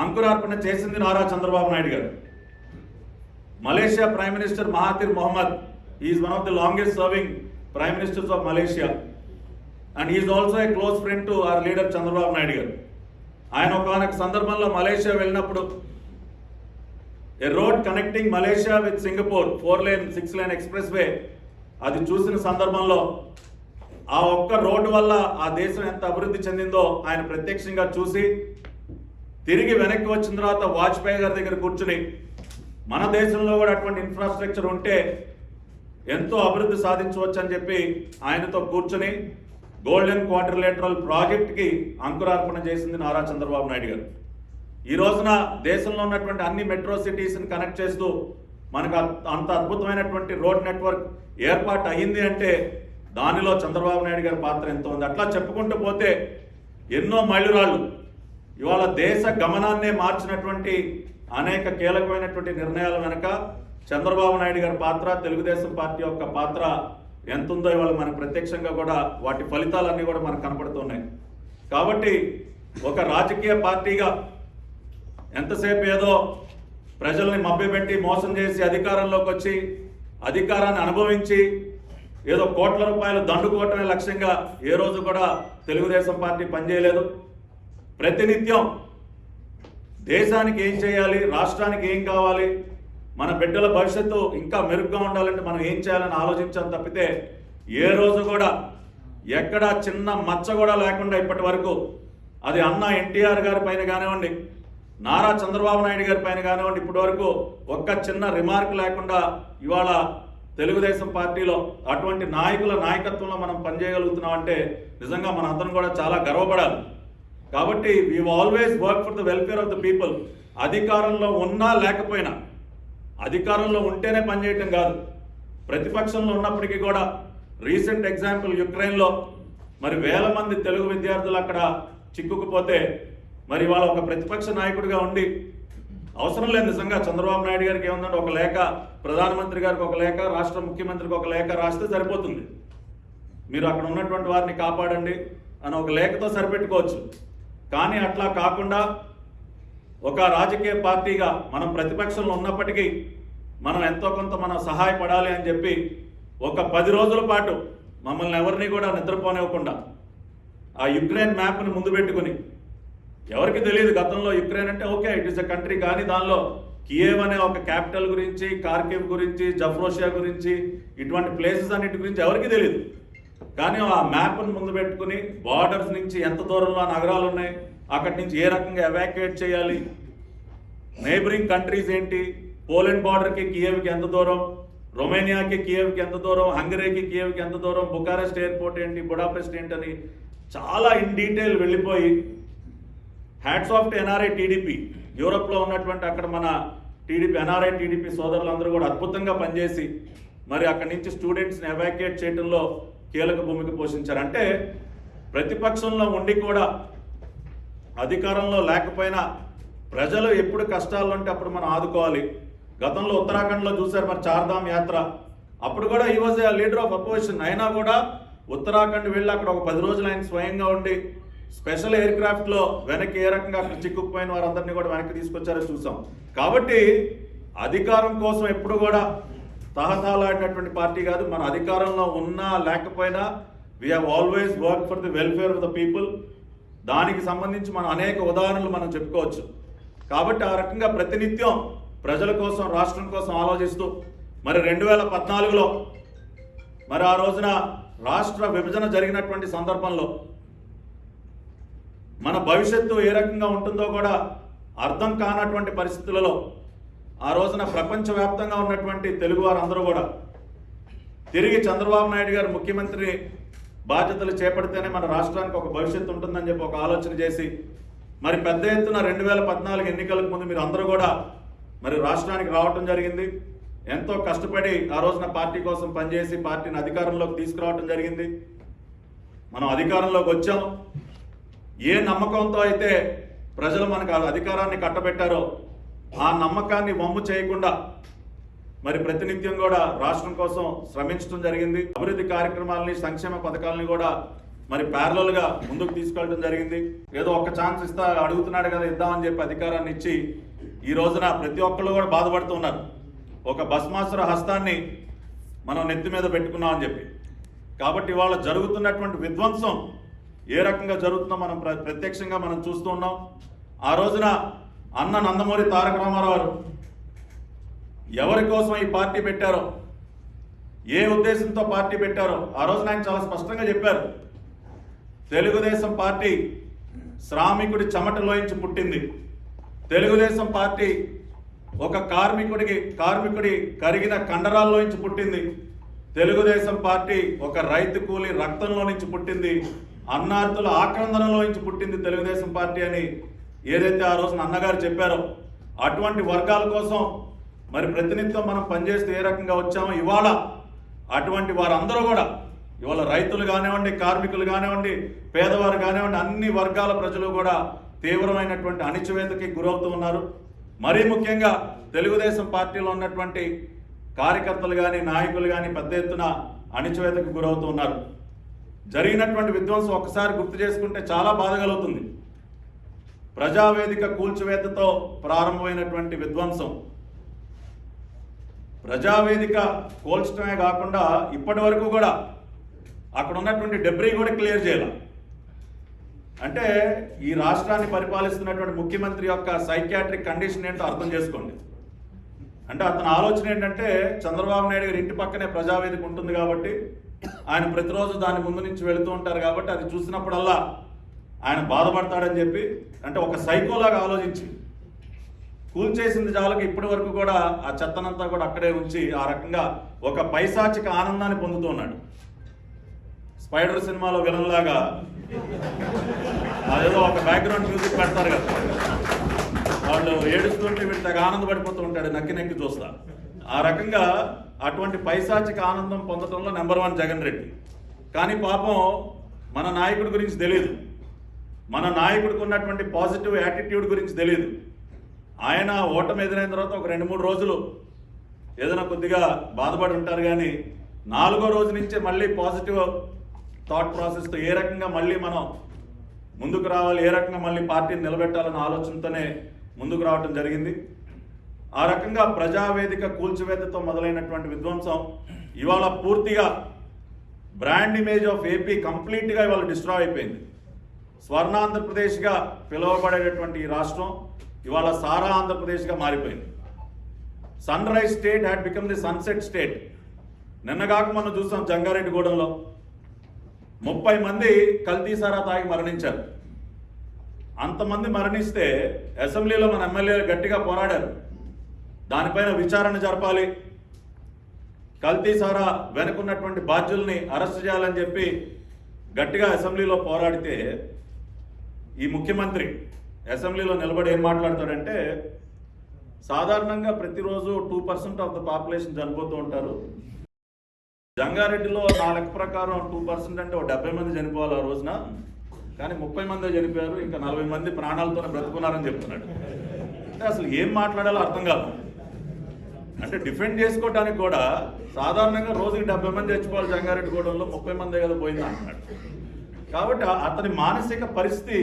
అంకురార్పణ చేసింది Nara Chandrababu Naidu garu. Malaysia prime minister Mahathir Mohamad is one of the longest serving prime ministers of Malaysia and is also a close friend to our leader Chandrababu Naidu garu. ఆయన ఒకనొక సందర్భంలో మలేషియా వెళ్ళినప్పుడు a road connecting Malaysia with Singapore 4-lane 6-lane expressway అది చూసిన సందర్భంలో ఆ ఒక్క road వల్ల ఆ దేశం ఎంత అభివృద్ధి చెందిందో ఆయన ప్రత్యక్షంగా చూసి తిరిగి వెనక్కి వచ్చిన తర్వాత వాజ్పేయి గారి దగ్గర కూర్చుని మన దేశంలో కూడా అటువంటి ఇన్ఫ్రాస్ట్రక్చర్ ఉంటే ఎంతో అభివృద్ధి సాధించవచ్చు అని చెప్పి ఆయనతో కూర్చుని గోల్డెన్ క్వార్టర్లేటరల్ ప్రాజెక్ట్కి అంకురార్పణ చేసింది నారా చంద్రబాబు నాయుడు గారు. ఈ రోజున దేశంలో ఉన్నటువంటి అన్ని మెట్రో సిటీస్ని కనెక్ట్ చేస్తూ మనకు అంత అద్భుతమైనటువంటి రోడ్ నెట్వర్క్ ఏర్పాటు అయ్యింది అంటే దానిలో చంద్రబాబు నాయుడు గారి పాత్ర ఎంతో ఉంది. అట్లా చెప్పుకుంటూ పోతే ఎన్నో మైలురాళ్ళు ఇవాళ దేశ గమనాన్నే మార్చినటువంటి అనేక కీలకమైనటువంటి నిర్ణయాల వెనక చంద్రబాబు నాయుడు గారి పాత్ర, తెలుగుదేశం పార్టీ యొక్క పాత్ర ఎంత ఉందో ఇవాళ మనకు ప్రత్యక్షంగా కూడా వాటి ఫలితాలన్నీ కూడా మనకు కనపడుతున్నాయి. కాబట్టి ఒక రాజకీయ పార్టీగా ఎంతసేపు ఏదో ప్రజల్ని మభ్యపెట్టి మోసం చేసి అధికారంలోకి వచ్చి అధికారాన్ని అనుభవించి ఏదో కోట్ల రూపాయలు దండుకోవటమే లక్ష్యంగా ఏ రోజు కూడా తెలుగుదేశం పార్టీ పనిచేయలేదు. ప్రతినిత్యం దేశానికి ఏం చేయాలి, రాష్ట్రానికి ఏం కావాలి, మన బిడ్డల భవిష్యత్తు ఇంకా మెరుగ్గా ఉండాలంటే మనం ఏం చేయాలని ఆలోచించాం తప్పితే ఏ రోజు కూడా ఎక్కడా చిన్న మచ్చ కూడా లేకుండా ఇప్పటి వరకు అది అన్న ఎన్టీఆర్ గారి పైన కానివ్వండి, నారా చంద్రబాబు నాయుడు గారి పైన కానివ్వండి, ఇప్పటి వరకు ఒక్క చిన్న రిమార్క్ లేకుండా ఇవాళ తెలుగుదేశం పార్టీలో అటువంటి నాయకుల నాయకత్వంలో మనం పనిచేయగలుగుతున్నాం అంటే నిజంగా మన అందరం కూడా చాలా గర్వపడాలి. కాబట్టి we always work for the welfare of the people. అధికారంలో ఉన్నా లేకపోయినా, అధికారంలో ఉంటేనే పనిచేయటం కాదు, ప్రతిపక్షంలో ఉన్నప్పటికీ కూడా రీసెంట్ ఎగ్జాంపుల్ యుక్రెయిన్లో మరి వేల మంది తెలుగు విద్యార్థులు అక్కడ చిక్కుకుపోతే మరి వాళ్ళ ఒక ప్రతిపక్ష నాయకుడిగా ఉండి అవసరం లేదు నిజంగా చంద్రబాబు నాయుడు గారికి ఏముందంటే ఒక లేఖ, ప్రధానమంత్రి గారికి ఒక లేఖ, రాష్ట్ర ముఖ్యమంత్రికి ఒక లేఖ రాస్తే సరిపోతుంది. మీరు అక్కడ ఉన్నటువంటి వారిని కాపాడండి అని ఒక లేఖతో సరిపెట్టుకోవచ్చు. కానీ అట్లా కాకుండా ఒక రాజకీయ పార్టీగా మనం ప్రతిపక్షంలో ఉన్నప్పటికీ మనం ఎంతో కొంత మనం సహాయపడాలి అని చెప్పి ఒక 10 రోజుల పాటు మమ్మల్ని ఎవరిని కూడా నిద్రపోనివ్వకుండా ఆ యుక్రెయిన్ మ్యాప్ని ముందు పెట్టుకుని, ఎవరికి తెలియదు గతంలో యుక్రెయిన్ అంటే okay it is a country, కానీ దానిలో కియేవ్ అనే ఒక క్యాపిటల్ గురించి, కార్కివ్ గురించి, జఫ్రోషియా గురించి, ఇటువంటి ప్లేసెస్ అన్నిటి గురించి ఎవరికి తెలియదు. కానీ ఆ మ్యాప్ను ముందు పెట్టుకుని బార్డర్స్ నుంచి ఎంత దూరంలో నగరాలు ఉన్నాయి, అక్కడి నుంచి ఏ రకంగా ఎవాక్యుయేట్ చేయాలి, నైబరింగ్ కంట్రీస్ ఏంటి, పోలాండ్ బార్డర్కి కియేవ్కి ఎంత దూరం, రొమేనియాకి కియేవ్కి ఎంత దూరం, హంగరీకి కియేవ్కి ఎంత దూరం, బుకారెస్ట్ ఎయిర్పోర్ట్ ఏంటి, బుడాపెస్ట్ ఏంటని చాలా ఇన్ డీటెయిల్ వెళ్ళిపోయి, hats off to NRI TDP, యూరోప్లో ఉన్నటువంటి అక్కడ మన టీడీపీ ఎన్ఆర్ఐ టీడీపీ సోదరులందరూ కూడా అద్భుతంగా పనిచేసి మరి అక్కడి నుంచి స్టూడెంట్స్ని ఎవాక్యుయేట్ చేయడంలో కీలక భూమిక పోషించారు. అంటే ప్రతిపక్షంలో ఉండి కూడా అధికారంలో లేకపోయినా ప్రజలు ఎప్పుడు కష్టాలు ఉంటే అప్పుడు మనం ఆదుకోవాలి. గతంలో ఉత్తరాఖండ్లో చూశారు మరి చార్ధామ్ యాత్ర, అప్పుడు కూడా ఈ was a leader of opposition. అయినా కూడా ఉత్తరాఖండ్ వెళ్ళి అక్కడ ఒక 10 రోజులు ఆయన స్వయంగా ఉండి స్పెషల్ ఎయిర్ క్రాఫ్ట్లో వెనక్కి ఏ రకంగా అక్కడ చిక్కుకుపోయిన వారందరినీ కూడా వెనక్కి తీసుకొచ్చారో చూసాం. కాబట్టి అధికారం కోసం ఎప్పుడు కూడా తహతహలాడినటువంటి పార్టీ కాదు. మన అధికారంలో ఉన్నా లేకపోయినా we have always work for the welfare of the people. దానికి సంబంధించి మనం అనేక ఉదాహరణలు మనం చెప్పుకోవచ్చు. కాబట్టి ఆ రకంగా ప్రతినిత్యం ప్రజల కోసం, రాష్ట్రం కోసం ఆలోచిస్తూ మరి 2014లో మరి ఆ రోజున రాష్ట్ర విభజన జరిగినటువంటి సందర్భంలో మన భవిష్యత్తు ఏ రకంగా ఉంటుందో కూడా అర్థం కానటువంటి పరిస్థితులలో ఆ రోజున ప్రపంచవ్యాప్తంగా ఉన్నటువంటి తెలుగు వారందరూ కూడా తిరిగి చంద్రబాబు నాయుడు గారు ముఖ్యమంత్రి బాధ్యతలు చేపడితేనే మన రాష్ట్రానికి ఒక భవిష్యత్తు ఉంటుందని చెప్పి ఒక ఆలోచన చేసి మరి పెద్ద ఎత్తున 2014 ఎన్నికలకు ముందు మీరు అందరూ కూడా మరి రాష్ట్రానికి రావటం జరిగింది. ఎంతో కష్టపడి ఆ రోజున పార్టీ కోసం పనిచేసి పార్టీని అధికారంలోకి తీసుకురావటం జరిగింది. మనం అధికారంలోకి వచ్చాం. ఏ నమ్మకంతో అయితే ప్రజలు మనకు అధికారాన్ని కట్టబెట్టారో ఆ నమ్మకాన్ని వమ్ము చేయకుండా మరి ప్రతినిత్యం కూడా రాష్ట్రం కోసం శ్రమించడం జరిగింది. అభివృద్ధి కార్యక్రమాలని, సంక్షేమ పథకాలని కూడా మరి ప్యారలల్గా ముందుకు తీసుకెళ్ళడం జరిగింది. ఏదో ఒక్క ఛాన్స్ అడుగుతున్నాడు కదా ఇద్దామని చెప్పి అధికారాన్ని ఇచ్చి ఈ రోజున ప్రతి ఒక్కళ్ళు కూడా బాధపడుతూ ఉన్నారు. ఒక భస్మాసుర హస్తాన్ని మనం నెత్తి మీద పెట్టుకున్నామని చెప్పి. కాబట్టి ఇవాళ జరుగుతున్నటువంటి విధ్వంసం ఏ రకంగా జరుగుతుందో మనం ప్రత్యక్షంగా మనం చూస్తూ ఉన్నాం. ఆ రోజున అన్న నందమూరి తారక రామారావు గారు ఎవరి కోసం ఈ పార్టీ పెట్టారో, ఏ ఉద్దేశంతో పార్టీ పెట్టారో ఆ రోజున ఆయన చాలా స్పష్టంగా చెప్పారు. తెలుగుదేశం పార్టీ శ్రామికుడి చెమటలోంచి పుట్టింది. తెలుగుదేశం పార్టీ ఒక కార్మికుడి కరిగిన కండరాల్లోంచి పుట్టింది. తెలుగుదేశం పార్టీ ఒక రైతు కూలి రక్తంలో నుంచి పుట్టింది. అన్నార్థుల ఆక్రందనలో నుంచి పుట్టింది తెలుగుదేశం పార్టీ అని ఏదైతే ఆ రోజున అన్నగారు చెప్పారో అటువంటి వర్గాల కోసం మరి ప్రతినిత్యం మనం పనిచేస్తూ ఏ రకంగా వచ్చామో ఇవాళ అటువంటి వారందరూ కూడా ఇవాళ రైతులు కానివ్వండి, కార్మికులు కానివ్వండి, పేదవారు కానివ్వండి, అన్ని వర్గాల ప్రజలు కూడా తీవ్రమైనటువంటి అణిచివేతకి గురవుతూ ఉన్నారు. మరీ ముఖ్యంగా తెలుగుదేశం పార్టీలో ఉన్నటువంటి కార్యకర్తలు కానీ, నాయకులు కానీ పెద్ద ఎత్తున అణిచివేతకు గురవుతూ ఉన్నారు. జరిగినటువంటి విధ్వంసం ఒక్కసారి గుర్తు చేసుకుంటే చాలా బాధ కలుగుతుంది. ప్రజావేదిక కూల్చివేతతో ప్రారంభమైనటువంటి విధ్వంసం, ప్రజావేదిక కూల్చడమే కాకుండా ఇప్పటి వరకు కూడా అక్కడ ఉన్నటువంటి డెబ్రీ కూడా క్లియర్ చేయాలి. అంటే ఈ రాష్ట్రాన్ని పరిపాలిస్తున్నటువంటి ముఖ్యమంత్రి యొక్క సైకియాట్రిక్ కండిషన్ ఏంటో అర్థం చేసుకోండి. అంటే అతని ఆలోచన ఏంటంటే చంద్రబాబు నాయుడు గారి ఇంటి పక్కనే ప్రజావేదిక ఉంటుంది కాబట్టి ఆయన ప్రతిరోజు దాని ముందు నుంచి వెళుతూ ఉంటారు కాబట్టి అది చూసినప్పుడల్లా ఆయన బాధపడతాడని చెప్పి, అంటే ఒక సైకోలాగా ఆలోచించి కూల్చేసింది చాలక ఇప్పటి వరకు కూడా ఆ చెత్తనంతా కూడా అక్కడే ఉంచి ఆ రకంగా ఒక పైశాచిక ఆనందాన్ని పొందుతున్నాడు. స్పైడర్ సినిమాలో విలన్ లాగా అదేదో ఒక బ్యాక్గ్రౌండ్ మ్యూజిక్ పెడతారు కదా, వాళ్ళు ఏడుస్తుంటే వీళ్ళు తెగ ఆనందపడిపోతూ ఉంటాడు నక్కి నక్కి చూస్తా. ఆ రకంగా అటువంటి పైశాచిక ఆనందం పొందడంలో నెంబర్ 1 జగన్ రెడ్డి. కానీ పాపం మన నాయకుడి గురించి తెలియదు, మన నాయకుడికి ఉన్నటువంటి పాజిటివ్ యాటిట్యూడ్ గురించి తెలియదు. ఆయన ఓటమి ఎదురైన తర్వాత ఒక 2-3 రోజులు ఏదైనా కొద్దిగా బాధపడి ఉంటారు, కానీ 4వ రోజు నుంచే మళ్ళీ పాజిటివ్ థాట్ ప్రాసెస్తో ఏ రకంగా మళ్ళీ మనం ముందుకు రావాలి, ఏ రకంగా మళ్ళీ పార్టీని నిలబెట్టాలన్న ఆలోచనతోనే ముందుకు రావడం జరిగింది. ఆ రకంగా ప్రజావేదిక కూల్చివేతతో మొదలైనటువంటి విధ్వంసం ఇవాళ పూర్తిగా బ్రాండ్ ఇమేజ్ ఆఫ్ ఏపీ కంప్లీట్గా ఇవాళ డిస్ట్రాయ్ అయిపోయింది. స్వర్ణ ఆంధ్రప్రదేశ్గా పిలువబడేటటువంటి ఈ రాష్ట్రం ఇవాళ సారా ఆంధ్రప్రదేశ్గా మారిపోయింది. Sunrise state had become the sunset state. నిన్నగాక మనం చూసాం జంగారెడ్డిగూడెంలో 30 మంది కల్తీ సారా తాగి మరణించారు. అంతమంది మరణిస్తే అసెంబ్లీలో మన ఎమ్మెల్యేలు గట్టిగా పోరాడారు, దానిపైన విచారణ జరపాలి, కల్తీ సారా వెనుకున్నటువంటి బాధ్యుల్ని అరెస్ట్ చేయాలని చెప్పి గట్టిగా అసెంబ్లీలో పోరాడితే ఈ ముఖ్యమంత్రి అసెంబ్లీలో నిలబడి ఏం మాట్లాడతాడంటే, సాధారణంగా ప్రతిరోజు 2% ఆఫ్ ద పాపులేషన్ చనిపోతూ ఉంటారు, జంగారెడ్డిలో నా లెక్క ప్రకారం 2% అంటే 70 మంది చనిపోవాలి ఆ రోజున, కానీ 30 మంది చనిపోయారు, ఇంకా 40 మంది ప్రాణాలతోనే బ్రతుకున్నారని చెప్తున్నాడు. అంటే అసలు ఏం మాట్లాడాలో అర్థం కాదు. అంటే డిఫెండ్ చేసుకోవడానికి కూడా సాధారణంగా రోజుకి 70 మంది చచ్చిపోవాలి జంగారెడ్డిగూడెంలో, 30 మందే కదా పోయింది అంటున్నాడు. కాబట్టి అతని మానసిక పరిస్థితి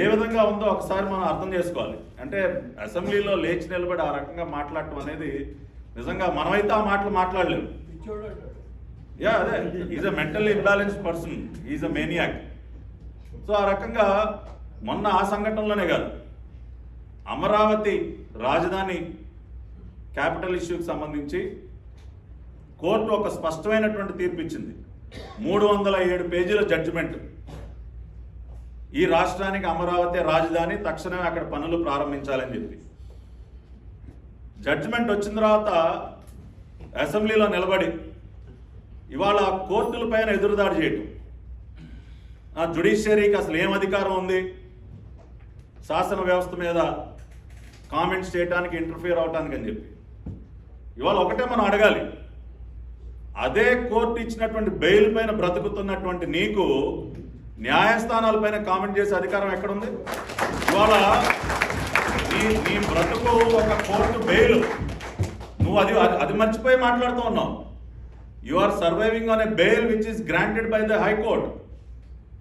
ఏ విధంగా ఉందో ఒకసారి మనం అర్థం చేసుకోవాలి. అంటే అసెంబ్లీలో లేచి నిలబడి ఆ రకంగా మాట్లాడటం అనేది నిజంగా మనమైతే ఆ మాటలు మాట్లాడలేము. అదే is a mentally imbalanced person, is a maniac. So ఆ రకంగా మొన్న ఆ సంఘటనలోనే కాదు, అమరావతి రాజధాని క్యాపిటల్ ఇష్యూకి సంబంధించి కోర్టు ఒక స్పష్టమైనటువంటి తీర్పు ఇచ్చింది. 307 పేజీల జడ్జిమెంట్. ఈ రాష్ట్రానికి అమరావతి రాజధాని, తక్షణమే అక్కడ పనులు ప్రారంభించాలని చెప్పి జడ్జిమెంట్ వచ్చిన తర్వాత అసెంబ్లీలో నిలబడి ఇవాళ కోర్టుల పైన ఎదురుదాడి చేయటం, జ్యుడిషియరీకి అసలు ఏం అధికారం ఉంది శాసన వ్యవస్థ మీద కామెంట్స్ చేయడానికి, ఇంటర్ఫియర్ అవటానికి అని చెప్పి ఇవాళ ఒకటే మనం అడగాలి, అదే కోర్టు ఇచ్చినటువంటి బెయిల్ పైన బ్రతుకుతున్నటువంటి నీకు న్యాయస్థానాలపైన కామెంట్ చేసే అధికారం ఎక్కడుంది? ఇవాళ నీ బ్రతుకు ఒక కోర్టు బెయిల్, నువ్వు అది మర్చిపోయి మాట్లాడుతూ ఉన్నావు. You are surviving on a bail which is granted by the high court.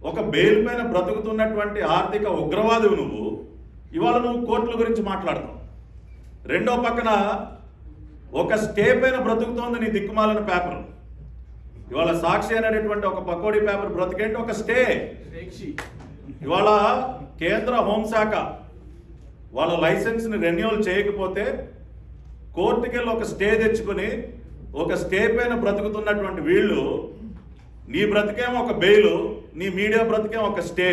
ఒక బెయిల్ పైన బ్రతుకుతున్నటువంటి ఆర్థిక ఉగ్రవాదివి నువ్వు, ఇవాళ నువ్వు కోర్టుల గురించి మాట్లాడతావు. రెండో పక్కన ఒక స్టే పైన బ్రతుకుతోంది నీ దిక్కుమాలిన పేపర్. ఇవాళ సాక్షి అనేటటువంటి ఒక పకోడీ పేపర్ బ్రతికేంటి ఒక స్టే. ఇవాళ కేంద్ర హోంశాఖ వాళ్ళ లైసెన్స్ని రెన్యూవల్ చేయకపోతే కోర్టుకి వెళ్ళి ఒక స్టే తెచ్చుకొని ఒక స్టే పైన బ్రతుకుతున్నటువంటి వీళ్ళు, నీ బ్రతికేమో ఒక బెయిల్, నీ మీడియా బ్రతికేమో ఒక స్టే,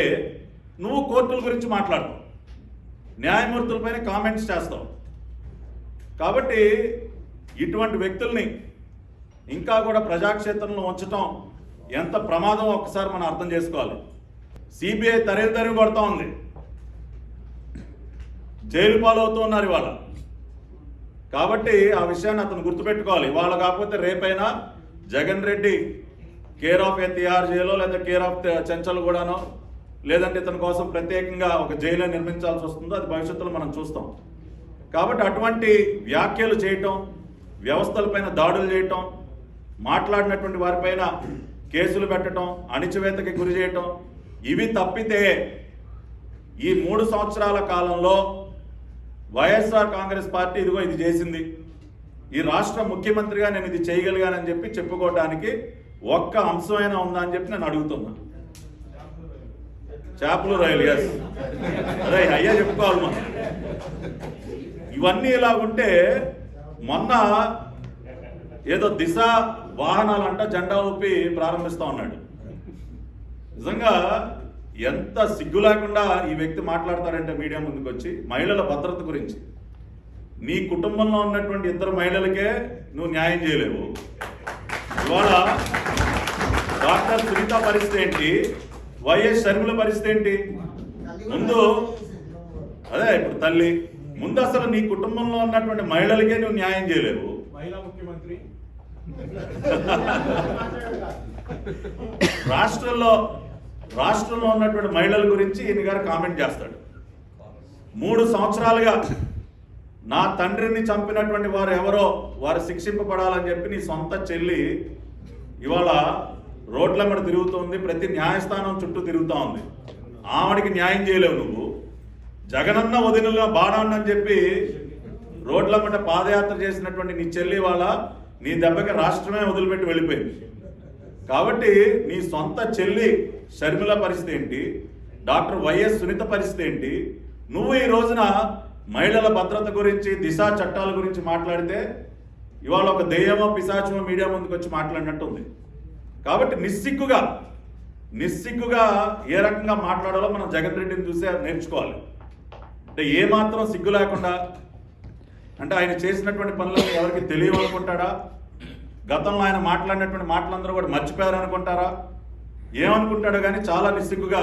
నువ్వు కోర్టుల గురించి మాట్లాడతావు, న్యాయమూర్తులపైన కామెంట్స్ చేస్తావు. కాబట్టి ఇటువంటి వ్యక్తుల్ని ఇంకా కూడా ప్రజాక్షేత్రంలో ఉంచటం ఎంత ప్రమాదం ఒకసారి మనం అర్థం చేసుకోవాలి. సిబిఐ తరిగి కొడతా ఉంది, జైలు పాలవుతూ ఉన్నారు ఇవాళ. కాబట్టి ఆ విషయాన్ని అతను గుర్తుపెట్టుకోవాలి. ఇవాళ కాకపోతే రేపైనా జగన్ రెడ్డి కేర్ ఆఫ్ ఎన్టీఆర్ జైలో లేదా కేర్ ఆఫ్ చెంచల్గూడనో లేదంటే ఇతని కోసం ప్రత్యేకంగా ఒక జైలు నిర్మించాల్సి వస్తుందో అది భవిష్యత్తులో మనం చూస్తాం. కాబట్టి అటువంటి వ్యాఖ్యలు చేయటం, వ్యవస్థలపైన దాడులు చేయటం, మాట్లాడినటువంటి వారిపైన కేసులు పెట్టడం, అణిచివేతకి గురి చేయటం, ఇవి తప్పితే ఈ 3 సంవత్సరాల కాలంలో వైఎస్ఆర్ కాంగ్రెస్ పార్టీ ఇదిగో ఇది చేసింది, ఈ రాష్ట్ర ముఖ్యమంత్రిగా నేను ఇది చేయగలిగానని చెప్పి చెప్పుకోవడానికి ఒక్క అంశమైనా ఉందా అని చెప్పి నేను అడుగుతున్నా. చేపలు రైలు, ఎస్, అదే అయ్యా చెప్పుకోవాలి మనం. ఇవన్నీ ఇలా ఉంటే మొన్న ఏదో దిశ వాహనాలంట జెండా ఊపి ప్రారంభిస్తూ ఉన్నాడు. నిజంగా ఎంత సిగ్గు లేకుండా ఈ వ్యక్తి మాట్లాడతాడంటే మీడియా ముందుకు వచ్చి మహిళల భద్రత గురించి. నీ కుటుంబంలో ఉన్నటువంటి 2 మహిళలకే నువ్వు న్యాయం చేయలేవు. ఇవాళ డాక్టర్ సునీత పరిస్థితి ఏంటి, వైఎస్ షర్మిల పరిస్థితి ఏంటి? ముందు అదే ఇప్పుడు తల్లి, ముందు అసలు నీ కుటుంబంలో ఉన్నటువంటి మహిళలకే నువ్వు న్యాయం చేయలేవు. మహిళా ముఖ్యమంత్రి రాష్ట్రంలో ఉన్నటువంటి మహిళల గురించి ఈయన గారు కామెంట్ చేస్తాడు. 3 సంవత్సరాలుగా నా తండ్రిని చంపినటువంటి వారు ఎవరో వారు శిక్షింపబడాలని చెప్పి నీ సొంత చెల్లి ఇవాళ రోడ్ల మీద తిరుగుతుంది, ప్రతి న్యాయస్థానం చుట్టూ తిరుగుతూ ఉంది. ఆవిడికి న్యాయం చేయలేవు నువ్వు. జగనన్న వదినలో బాణాన్ని అని చెప్పి రోడ్ల మీద పాదయాత్ర చేసినటువంటి నీ చెల్లి వాళ్ళ నీ దెబ్బకి రాష్ట్రమే వదిలిపెట్టి వెళ్ళిపోయింది. కాబట్టి నీ సొంత చెల్లి షర్మిల పరిస్థితి ఏంటి, డాక్టర్ వైఎస్ సునీత పరిస్థితి ఏంటి? నువ్వు ఈ రోజున మహిళల భద్రత గురించి, దిశా చట్టాల గురించి మాట్లాడితే ఇవాళ ఒక దెయ్యమో పిశాచమో మీడియా ముందుకు వచ్చి మాట్లాడినట్టు ఉంది. కాబట్టి నిస్సిగ్గుగా ఏ రకంగా మాట్లాడాలో మనం జగన్ రెడ్డిని చూసే నేర్చుకోవాలి. అంటే ఏమాత్రం సిగ్గు లేకుండా, అంటే ఆయన చేసినటువంటి పనులను ఎవరికి తెలియవనుకుంటాడా? గతంలో ఆయన మాట్లాడినటువంటి మాటలందరూ కూడా మర్చిపోయారు అనుకుంటారా? ఏమనుకుంటాడో కానీ చాలా నిస్సిగ్గుగా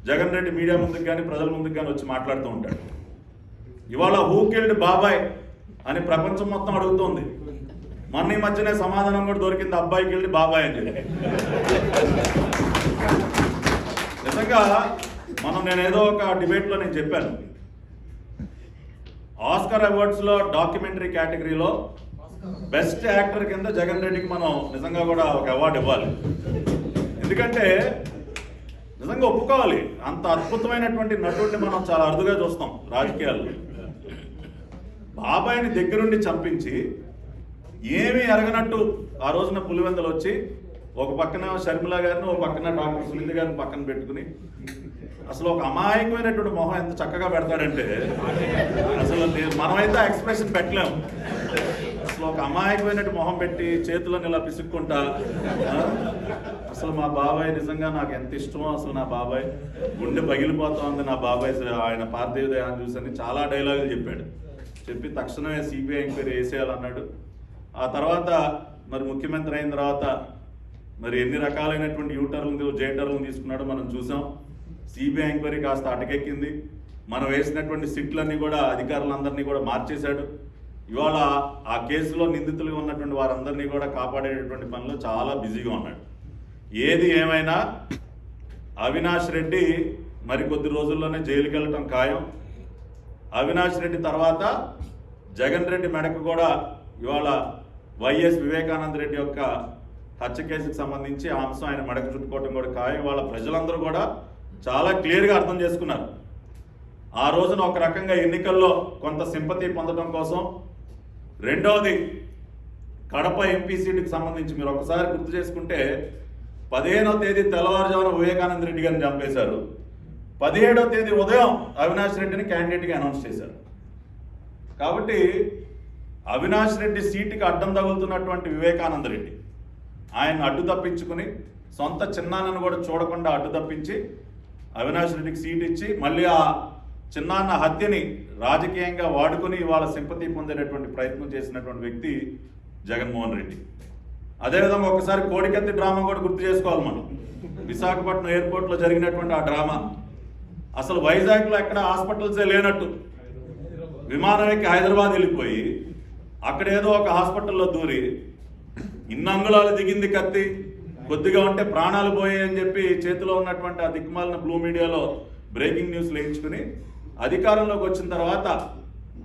జగన్ రెడ్డి మీడియా ముందుకు కానీ ప్రజల ముందుకు కానీ వచ్చి మాట్లాడుతూ ఉంటాడు. ఇవాళ హూ కిల్డ్ బాబాయ్ అని ప్రపంచం మొత్తం అడుగుతోంది. మొన్న ఈ మధ్యనే సమాధానం కూడా దొరికింది, అబ్బాయి కిల్డ్ బాబాయ్ అని చెప్పి. నిజంగా నేనేదో ఒక డిబేట్లో నేను చెప్పాను, ఆస్కార్ అవార్డ్స్లో డాక్యుమెంటరీ కేటగిరీలో బెస్ట్ యాక్టర్ కింద జగన్ రెడ్డికి మనం నిజంగా కూడా ఒక అవార్డు ఇవ్వాలి. ఎందుకంటే నిజంగా ఒప్పుకోవాలి, అంత అద్భుతమైనటువంటి నటుడిని మనం చాలా అరుదుగా చూస్తాం రాజకీయాల్లో. బాబాయిని దగ్గరుండి చంపించి ఏమీ ఎరగనట్టు ఆ రోజున పులివెందులు వచ్చి ఒక పక్కన షర్మిల గారిని, ఒక పక్కన డాక్టర్ సునీత గారిని పక్కన పెట్టుకుని అసలు ఒక అమాయకమైనటువంటి మొహం ఎంత చక్కగా పెడతాడంటే అసలు మనమైతే ఎక్స్ప్రెషన్ పెట్టలేము. అసలు ఒక అమాయకమైనటువంటి మొహం పెట్టి చేతులను ఇలా పిసుక్కుంటా, అసలు మా బాబాయ్ నిజంగా నాకు ఎంత ఇష్టమో, అసలు నా బాబాయ్ గుండె పగిలిపోతా ఉంది, నా బాబాయ్ ఆయన పార్థివ దేహాన్ని చూసని చాలా డైలాగులు చెప్పాడు. చెప్పి తక్షణమే సిబిఐ ఎంక్వైరీ వేసేయాలన్నాడు. ఆ తర్వాత మరి ముఖ్యమంత్రి అయిన తర్వాత మరి ఎన్ని రకాలైనటువంటి యూటర్లు జేటర్లు తీసుకున్నాడో మనం చూసాం. సిబిఐ ఎంక్వైరీ కాస్త అటకెక్కింది. మనం వేసినటువంటి సిట్లన్నీ కూడా అధికారులందరినీ కూడా మార్చేశాడు. ఇవాళ ఆ కేసులో నిందితులుగా ఉన్నటువంటి వారందరినీ కూడా కాపాడేటటువంటి పనిలో చాలా బిజీగా ఉన్నాడు. ఏది ఏమైనా అవినాష్ రెడ్డి మరి కొద్ది రోజుల్లోనే జైలుకి వెళ్ళటం ఖాయం. అవినాష్ రెడ్డి తర్వాత జగన్ రెడ్డి మెడకు కూడా ఇవాళ వైఎస్ వివేకానంద రెడ్డి యొక్క హత్య కేసుకు సంబంధించి ఆ అంశం ఆయన మెడకు చుట్టుకోవడం కూడా ఖాయం. ఇవాళ ప్రజలందరూ కూడా చాలా క్లియర్గా అర్థం చేసుకున్నారు. ఆ రోజున ఒక రకంగా ఎన్నికల్లో కొంత సింపతి పొందడం కోసం, రెండవది కడప ఎంపీ సీటుకి సంబంధించి మీరు ఒకసారి గుర్తు చేసుకుంటే 15వ తేదీ తెల్లవారుజామున వివేకానంద రెడ్డి గారిని చంపేశారు. 17వ తేదీ ఉదయం అవినాష్ రెడ్డిని క్యాండిడేట్గా అనౌన్స్ చేశారు. కాబట్టి అవినాష్ రెడ్డి సీటుకి అడ్డం తగులుతున్నటువంటి వివేకానంద రెడ్డి ఆయన అడ్డు తప్పించుకుని సొంత చిన్నాన్నను కూడా చూడకుండా అడ్డు తప్పించి అవినాష్ రెడ్డికి సీట్ ఇచ్చి మళ్ళీ ఆ చిన్నాన్న హత్యని రాజకీయంగా వాడుకొని ఇవాళ సింపతి పొందేటటువంటి ప్రయత్నం చేసినటువంటి వ్యక్తి జగన్మోహన్ రెడ్డి. అదేవిధంగా ఒకసారి కోడికత్తి డ్రామా కూడా గుర్తు చేసుకోవాలి మనం. విశాఖపట్నం ఎయిర్పోర్ట్లో జరిగినటువంటి ఆ డ్రామా, అసలు వైజాగ్లో ఎక్కడ హాస్పిటల్సే లేనట్టు విమానం ఎక్కి హైదరాబాద్ వెళ్ళిపోయి అక్కడ ఏదో ఒక హాస్పిటల్లో దూరి ఇన్ని అంగుళాలు దిగింది కత్తి, కొద్దిగా ఉంటే ప్రాణాలు పోయాయి అని చెప్పి చేతిలో ఉన్నటువంటి ఆ దిక్కుమాలిన బ్లూ మీడియాలో బ్రేకింగ్ న్యూస్ లేయించుకుని అధికారంలోకి వచ్చిన తర్వాత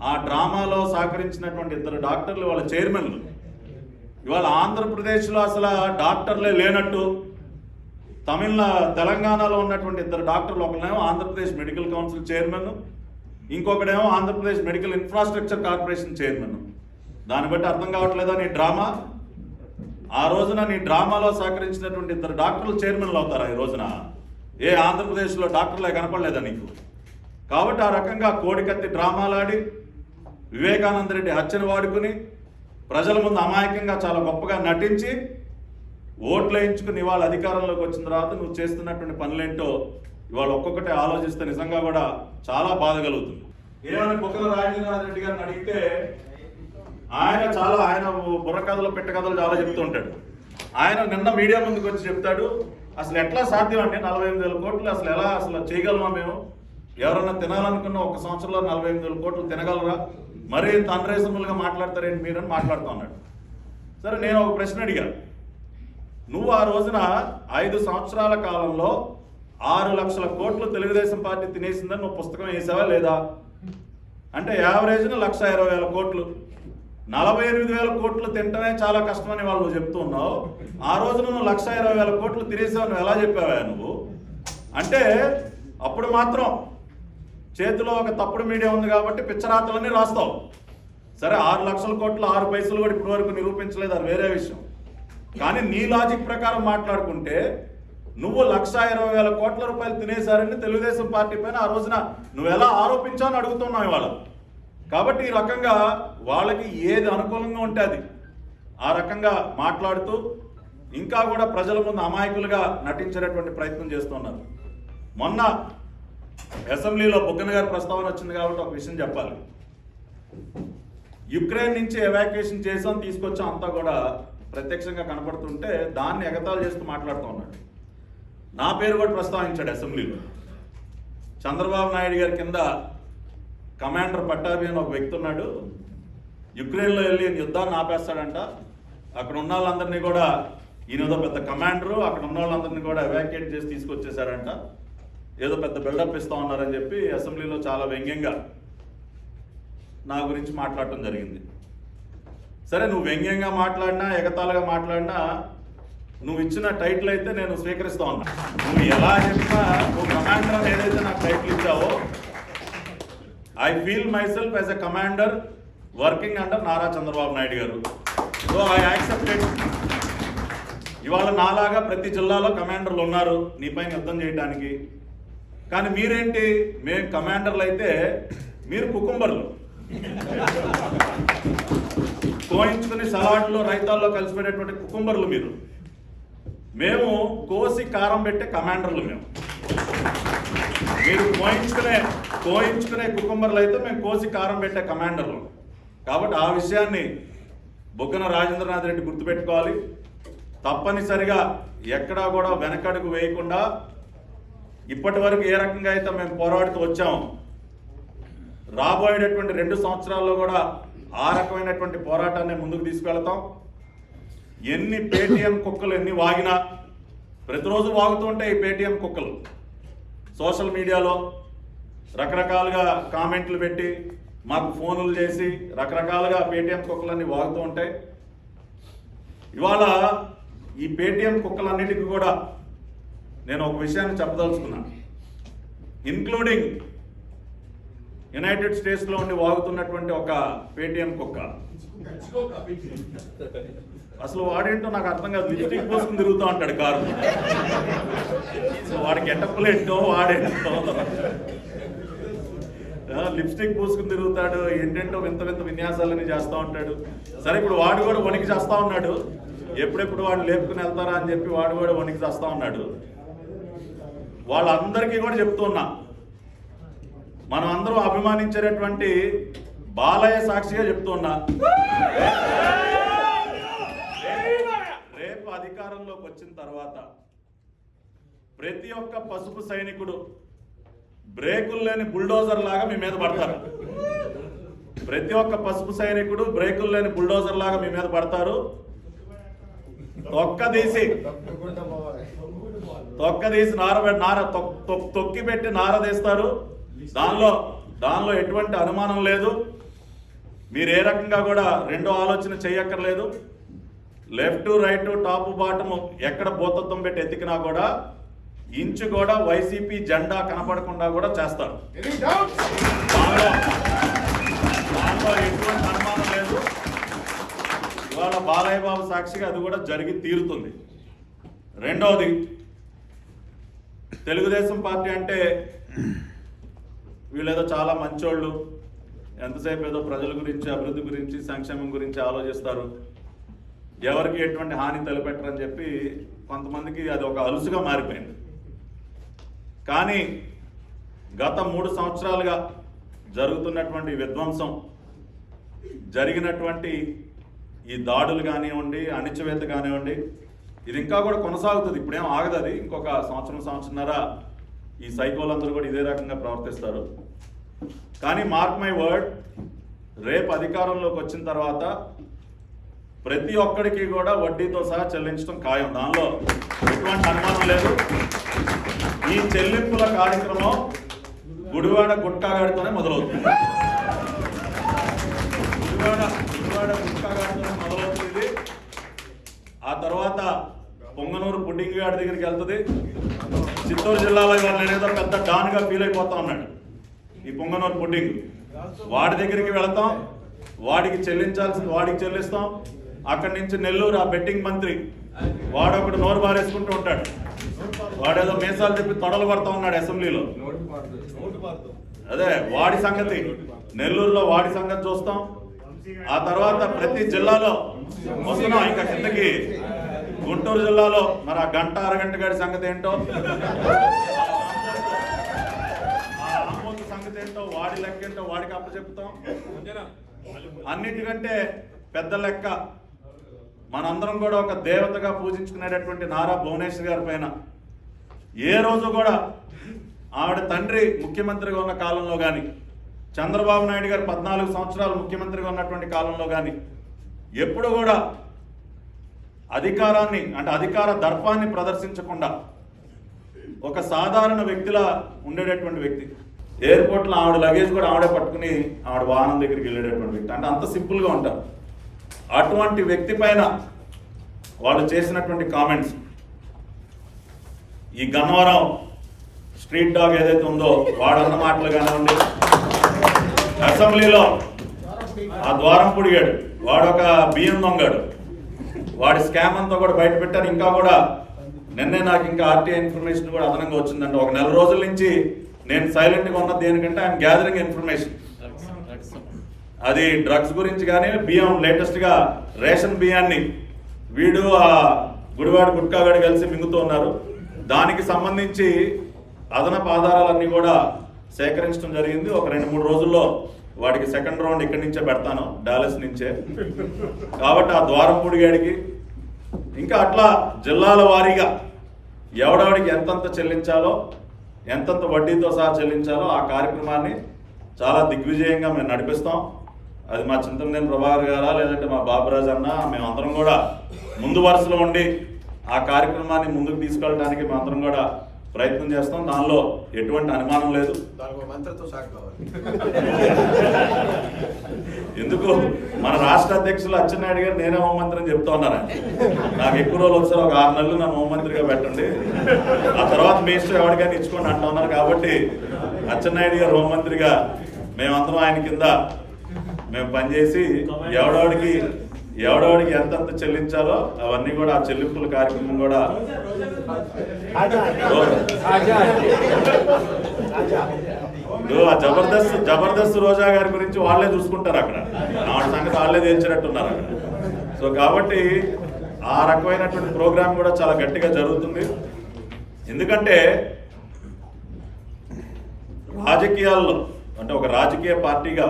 ఆ డ్రామాలో సహకరించినటువంటి 2 డాక్టర్లు వాళ్ళ చైర్మన్లు ఇవాళ ఆంధ్రప్రదేశ్లో అసలు డాక్టర్లే లేనట్టు, తెలంగాణలో ఉన్నటువంటి 2 డాక్టర్లు, ఒకళ్ళేమో ఆంధ్రప్రదేశ్ మెడికల్ కౌన్సిల్ చైర్మన్, ఇంకొకడేమో Andhra Pradesh medical infrastructure corporation chairman. దాన్ని బట్టి అర్థం కావట్లేదా నీ డ్రామా? ఆ రోజున నీ డ్రామాలో సహకరించినటువంటి 2 డాక్టర్లు చైర్మన్లు అవుతారా ఈ రోజున? ఏ ఆంధ్రప్రదేశ్లో డాక్టర్లే కనపడలేదా నీకు? కాబట్టి ఆ రకంగా కోడికత్తి డ్రామాలాడి వివేకానంద రెడ్డి హత్యను వాడుకుని ప్రజల ముందు అమాయకంగా చాలా గొప్పగా నటించి ఓట్లు వేయించుకుని ఇవాళ అధికారంలోకి వచ్చిన తర్వాత నువ్వు చేస్తున్నటువంటి పనులేంటో ఇవాళ ఒక్కొక్కటి ఆలోచిస్తే నిజంగా కూడా చాలా బాధ కలుగుతుంది. ఏమైనా బుక్కల రాజేంద్రనాథ్ రెడ్డి గారిని అడిగితే ఆయన బుర్ర కథలు పెట్ట కథలు చాలా చెప్తూ ఉంటాడు. ఆయన నిన్న మీడియా ముందుకు వచ్చి చెప్తాడు, అసలు ఎట్లా సాధ్యం అంటే 48,000 కోట్లు అసలు ఎలా చేయగలమా మేము? ఎవరన్నా తినాలనుకున్న 1 సంవత్సరంలో 48,000 కోట్లు తినగలరా? మరీ అన్రీజనబుల్గా మాట్లాడతారేంటి మీరని మాట్లాడుతూ ఉన్నాడు. సరే, నేను ఒక ప్రశ్న అడిగాను. నువ్వు ఆ రోజున 5 సంవత్సరాల కాలంలో 6 లక్షల కోట్లు తెలుగుదేశం పార్టీ తినేసిందని నువ్వు పుస్తకం వేసావా లేదా? అంటే యావరేజ్న 1,20,000 కోట్లు, 48,000 కోట్లు తింటమే చాలా కష్టమని వాళ్ళు నువ్వు చెప్తూ ఉన్నావు. ఆ రోజున నువ్వు 1,20,000 కోట్లు తినేసావు, నువ్వు ఎలా చెప్పావా నువ్వు? అంటే అప్పుడు మాత్రం చేతిలో ఒక తప్పుడు మీడియా ఉంది కాబట్టి పిచ్చరాతలన్నీ రాస్తావు. సరే, 6 లక్షల కోట్లు 6 పైసలు కూడా ఇప్పటి వరకు నిరూపించలేదు, అది వేరే విషయం. కానీ నీ లాజిక్ ప్రకారం మాట్లాడుకుంటే నువ్వు 1,20,000 కోట్ల రూపాయలు తినేశారని తెలుగుదేశం పార్టీ పైన ఆ రోజున నువ్వు ఎలా ఆరోపించావు అని అడుగుతున్నావు ఇవాళ. కాబట్టి ఈ రకంగా వాళ్ళకి ఏది అనుకూలంగా ఉంటే అది ఆ రకంగా మాట్లాడుతూ ఇంకా కూడా ప్రజల ముందు అమాయకులుగా నటించేటటువంటి ప్రయత్నం చేస్తున్నారు. మొన్న అసెంబ్లీలో బుగ్గన గారి ప్రస్తావన వచ్చింది కాబట్టి ఒక విషయం చెప్పాలి. యుక్రెయిన్ నుంచి ఎవాక్యుయేషన్ చేసాం తీసుకొచ్చాం అంతా కూడా ప్రత్యక్షంగా కనపడుతుంటే దాన్ని ఎగతాళి చేస్తూ మాట్లాడుతూ ఉన్నాడు. నా పేరు కూడా ప్రస్తావించాడు అసెంబ్లీలో. చంద్రబాబు నాయుడు గారి కింద కమాండర్ పట్టాభి అని ఒక వ్యక్తి ఉన్నాడు, యుక్రెయిన్లో వెళ్ళి యుద్ధాన్ని ఆపేస్తాడంట, అక్కడ ఉన్న వాళ్ళందరినీ కూడా ఈయన ఏదో పెద్ద కమాండరు, అక్కడ ఉన్న వాళ్ళందరినీ కూడా ఎవాక్యుయేట్ చేసి తీసుకొచ్చేసారంట, ఏదో పెద్ద బిల్డప్ ఇస్తా ఉన్నారని చెప్పి అసెంబ్లీలో చాలా వ్యంగ్యంగా నా గురించి మాట్లాడటం జరిగింది. సరే, నువ్వు వ్యంగ్యంగా మాట్లాడినా ఎగతాళిగా మాట్లాడినా నువ్వు ఇచ్చిన టైటిల్ అయితే నేను స్వీకరిస్తా ఉన్నా. నువ్వు ఎలా చెప్పినా నువ్వు కమాండర్ అని ఏదైతే నాకు టైటిల్ ఇచ్చావో, I feel myself as a commander working under Nara Chandrababu Naidu garu. So I accepted. ఇవాళ నాలాగా ప్రతి జిల్లాలో కమాండర్లు ఉన్నారు నీపైన యుద్ధం చేయడానికి. కానీ మీరేంటి, మేము కమాండర్లు అయితే మీరు కుకుంబర్లు కోయించుకుని సలాడ్లో రైతాల్లో కలిసిపోయేటువంటి కుకుంబర్లు మీరు. మేము కోసి కారం పెట్టే కమాండర్లు. మీరు కోయించుకునే కుకుంబర్లు అయితే మేము కోసి కారం పెట్టే కమాండర్లు. కాబట్టి ఆ విషయాన్ని బుగ్గన రాజేంద్రనాథ్ రెడ్డి గుర్తుపెట్టుకోవాలి. తప్పనిసరిగా ఎక్కడా కూడా వెనకడుగు వేయకుండా ఇప్పటి వరకు ఏ రకంగా అయితే మేము పోరాడుతూ వచ్చాము, రాబోయేటటువంటి 2 సంవత్సరాల్లో కూడా ఆ రకమైనటువంటి పోరాటాన్ని ముందుకు తీసుకెళ్తాం. ఎన్ని పేటీఎం కుక్కలు ఎన్ని వాగినా, ప్రతిరోజు వాగుతూ ఉంటాయి ఈ పేటీఎం కుక్కలు. సోషల్ మీడియాలో రకరకాలుగా కామెంట్లు పెట్టి మాకు ఫోన్లు చేసి రకరకాలుగా పేటీఎం కుక్కలన్నీ వాగుతూ ఉంటాయి. ఇవాళ ఈ పేటీఎం కుక్కలన్నిటికీ కూడా నేను ఒక విషయాన్ని చెప్పదలుచుకున్నాను. ఇన్క్లూడింగ్ యునైటెడ్ స్టేట్స్లో ఉండి వాగుతున్నటువంటి ఒక పేటీఎం కుక్క, అసలు వాడేంటో నాకు అర్థం కాదు. లిప్స్టిక్ పోసుకుని తిరుగుతూ ఉంటాడు కారు. సో వాడికి ఎట్టప్పులేంటో వాడేంటో లిప్స్టిక్ పూసుకుని తిరుగుతాడు, ఏంటంటో వింత వింత విన్యాసాలని చేస్తూ ఉంటాడు. సరే, ఇప్పుడు వాడు కూడా వణికి చేస్తూ ఉన్నాడు. ఎప్పుడెప్పుడు వాడు లేపుకుని వెళ్తారా అని చెప్పి వాడు కూడా వణికి చేస్తూ ఉన్నాడు. వాళ్ళందరికీ కూడా చెప్తున్నా, మనం అందరం అభిమానించేటటువంటి బాలయ్య సాక్షిగా చెప్తున్నా, రేపు అధికారంలోకి వచ్చిన తర్వాత ప్రతి ఒక్క పసుపు సైనికుడు బ్రేకులు లేని బుల్డోజర్ లాగా మీ మీద పడతారు. ప్రతి ఒక్క పసుపు సైనికుడు బ్రేకులు లేని బుల్డోజర్ లాగా మీ మీద పడతారు. తొక్కదీసి తొక్కి పెట్టి నారదీస్తారు. దానిలో ఎటువంటి అనుమానం లేదు. మీరు ఏ రకంగా కూడా రెండో ఆలోచన చేయక్కర్లేదు. లెఫ్ట్ రైట్ టాప్ బాటమ్ ఎక్కడ భూతత్వం పెట్టి ఎత్తికినా కూడా ఇంచు కూడా వైసీపీ జెండా కనపడకుండా కూడా చేస్తారు. దానిలో ఎటువంటి అనుమానం లేదు. ఇవాళ బాలయ్య బాబు సాక్షిగా అది కూడా జరిగి తీరుతుంది. రెండవది, తెలుగుదేశం పార్టీ అంటే వీళ్ళేదో చాలా మంచోళ్ళు, ఎంతసేపు ఏదో ప్రజల గురించి, అభివృద్ధి గురించి, సంక్షేమం గురించి ఆలోచిస్తారు, ఎవరికి ఎటువంటి హాని తలపెట్టరని చెప్పి కొంతమందికి అది ఒక అలుసుగా మారిపోయింది. కానీ గత 3 సంవత్సరాలుగా జరుగుతున్నటువంటి విధ్వంసం, జరిగినటువంటి ఈ దాడులు కానివ్వండి, అణిచివేత కానివ్వండి, ఇది ఇంకా కూడా కొనసాగుతుంది. ఇప్పుడేం ఆగదు. అది ఇంకొక సంవత్సరంన్నర ఈ సైకోలందరూ కూడా ఇదే రకంగా ప్రవర్తిస్తారు. కానీ మార్క్ మై వర్డ్, రేపు అధికారంలోకి వచ్చిన తర్వాత ప్రతి ఒక్కడికి కూడా వడ్డీతో సహా చెల్లించడం ఖాయం. దానిలో ఎటువంటి అనుమానం లేదు. ఈ చెల్లింపుల కార్యక్రమం గుడివాడ గుట్కాగాడితోనే మొదలవుతుంది. గుడివాడ గుట్కాగాడితోనే మొదలవుతుంది. ఆ తర్వాత పొంగనూరు పుడ్డింగ్ గాడి దగ్గరికి వెళ్తుంది. చిత్తూరు జిల్లాలో ఇవాళ నేనేదో పెద్ద డాన్గా ఫీల్ అయిపోతా ఉన్నాడు ఈ పొంగనూరు పుడ్డింగ్. వాడి దగ్గరికి వెళతాం, వాడికి చెల్లించాల్సింది వాడికి చెల్లిస్తాం. అక్కడి నుంచి నెల్లూరు ఆ బెట్టింగ్ మంత్రి వాడొకడు నోరు బారేసుకుంటూ ఉంటాడు. వాడేదో మీసాలు చెప్పి తొడలు పడతా ఉన్నాడు అసెంబ్లీలో. అదే వాడి సంగతి, నెల్లూరులో వాడి సంగతి చూస్తాం. ఆ తర్వాత ప్రతి జిల్లాలో వస్తున్నాం. ఇంకా కిందకి గుంటూరు జిల్లాలో మరి ఆ గంట అరగంట గడి సంగతి ఏంటో, సంగతి ఏంటో, వాడి లెక్క ఏంటో వాడికి అప్పచెప్తాం. అన్నిటికంటే పెద్ద లెక్క మనందరం కూడా ఒక దేవతగా పూజించుకునేటటువంటి నారా భువనేశ్వర్ గారి పైన ఏ రోజు కూడా ఆవిడ తండ్రి ముఖ్యమంత్రిగా ఉన్న కాలంలో కానీ, చంద్రబాబు నాయుడు గారు 14 సంవత్సరాలు ముఖ్యమంత్రిగా ఉన్నటువంటి కాలంలో కానీ ఎప్పుడు కూడా అధికారాన్ని అంటే అధికార దర్పాన్ని ప్రదర్శించకుండా ఒక సాధారణ వ్యక్తిలా ఉండేటటువంటి వ్యక్తి. ఎయిర్పోర్ట్లో ఆవిడ లగేజ్ కూడా ఆవిడే పట్టుకుని ఆవిడ వాహనం దగ్గరికి వెళ్ళేటటువంటి వ్యక్తి. అంటే అంత సింపుల్గా ఉంటారు. అటువంటి వ్యక్తి పైన వాళ్ళు చేసినటువంటి కామెంట్స్, ఈ గన్నవరం స్ట్రీట్ డాగ్ ఏదైతే ఉందో వాడన్న మాటలు కానివ్వండి, అసెంబ్లీలో ఆ ద్వారం పుడిగాడు, వాడొక బియ్యం దొంగాడు, వాడి స్కామ్ అంతా కూడా బయట పెట్టారు. ఇంకా కూడా నిన్నే నాకు ఇంకా ఆర్టీఐ ఇన్ఫర్మేషన్ కూడా అదనంగా వచ్చిందంటే, ఒక నెల రోజుల నుంచి నేను సైలెంట్గా ఉన్నది దేనికంటే ఐఎమ్ గ్యాదరింగ్ ఇన్ఫర్మేషన్. అది డ్రగ్స్ గురించి కానీ, బియ్యం లేటెస్ట్గా రేషన్ బియ్యాన్ని వీడు ఆ గుడివాడు గుట్కాగాడు కలిసి మింగుతూ ఉన్నారు. దానికి సంబంధించి అదనపు ఆధారాలన్నీ కూడా సేకరించడం జరిగింది. ఒక 2-3 రోజుల్లో వాడికి సెకండ్ రౌండ్ ఇక్కడి నుంచే పెడతాను, డాలస్ నుంచే. కాబట్టి ఆ ద్వారంపూడి గాడికి ఇంకా అట్లా జిల్లాల వారీగా ఎవడెవడికి ఎంతంత చెల్లించాలో, ఎంతంత వడ్డీతో సహా చెల్లించాలో ఆ కార్యక్రమాన్ని చాలా దిగ్విజయంగా మేము నడిపిస్తాం. అది మా చింతమనేని ప్రభాకర్ గారా లేదంటే మా బాబురాజు అన్న, మేమందరం కూడా ముందు వరుసలో ఉండి ఆ కార్యక్రమాన్ని ముందుకు తీసుకెళ్ళడానికి మేమందరం కూడా ప్రయత్నం చేస్తాం. దానిలో ఎటువంటి అనుమానం లేదు. ఎందుకు మన రాష్ట్ర అధ్యక్షులు అచ్చెన్నాయుడు గారు నేనే హోంమంత్రి అని చెప్తా ఉన్నారండి. నాకు ఎక్కువ రోజులు ఒకసారి ఒక 6 నెలలు నన్ను హోంమంత్రిగా పెట్టండి, ఆ తర్వాత మీ ఇష్టం ఎవరికైనా ఇచ్చుకోండి అంటా ఉన్నారు. కాబట్టి అచ్చెన్నాయుడు గారు హోంమంత్రిగా మేమందరం ఆయన కింద మేము పనిచేసి ఎవడెవడికి ఎంతంత చెల్లించాలో అవన్నీ కూడా ఆ చెల్లింపుల కార్యక్రమం కూడా ఆ జబర్దస్త్ రోజా గారి గురించి వాళ్ళే చూసుకుంటారు అక్కడ, ఆవిడ సంగతి వాళ్ళే తేల్చినట్టున్నారు అక్కడ. సో కాబట్టి ఆ రకమైనటువంటి ప్రోగ్రామ్ కూడా చాలా గట్టిగా జరుగుతుంది. ఎందుకంటే రాజకీయాల్లో అంటే ఒక రాజకీయ పార్టీగా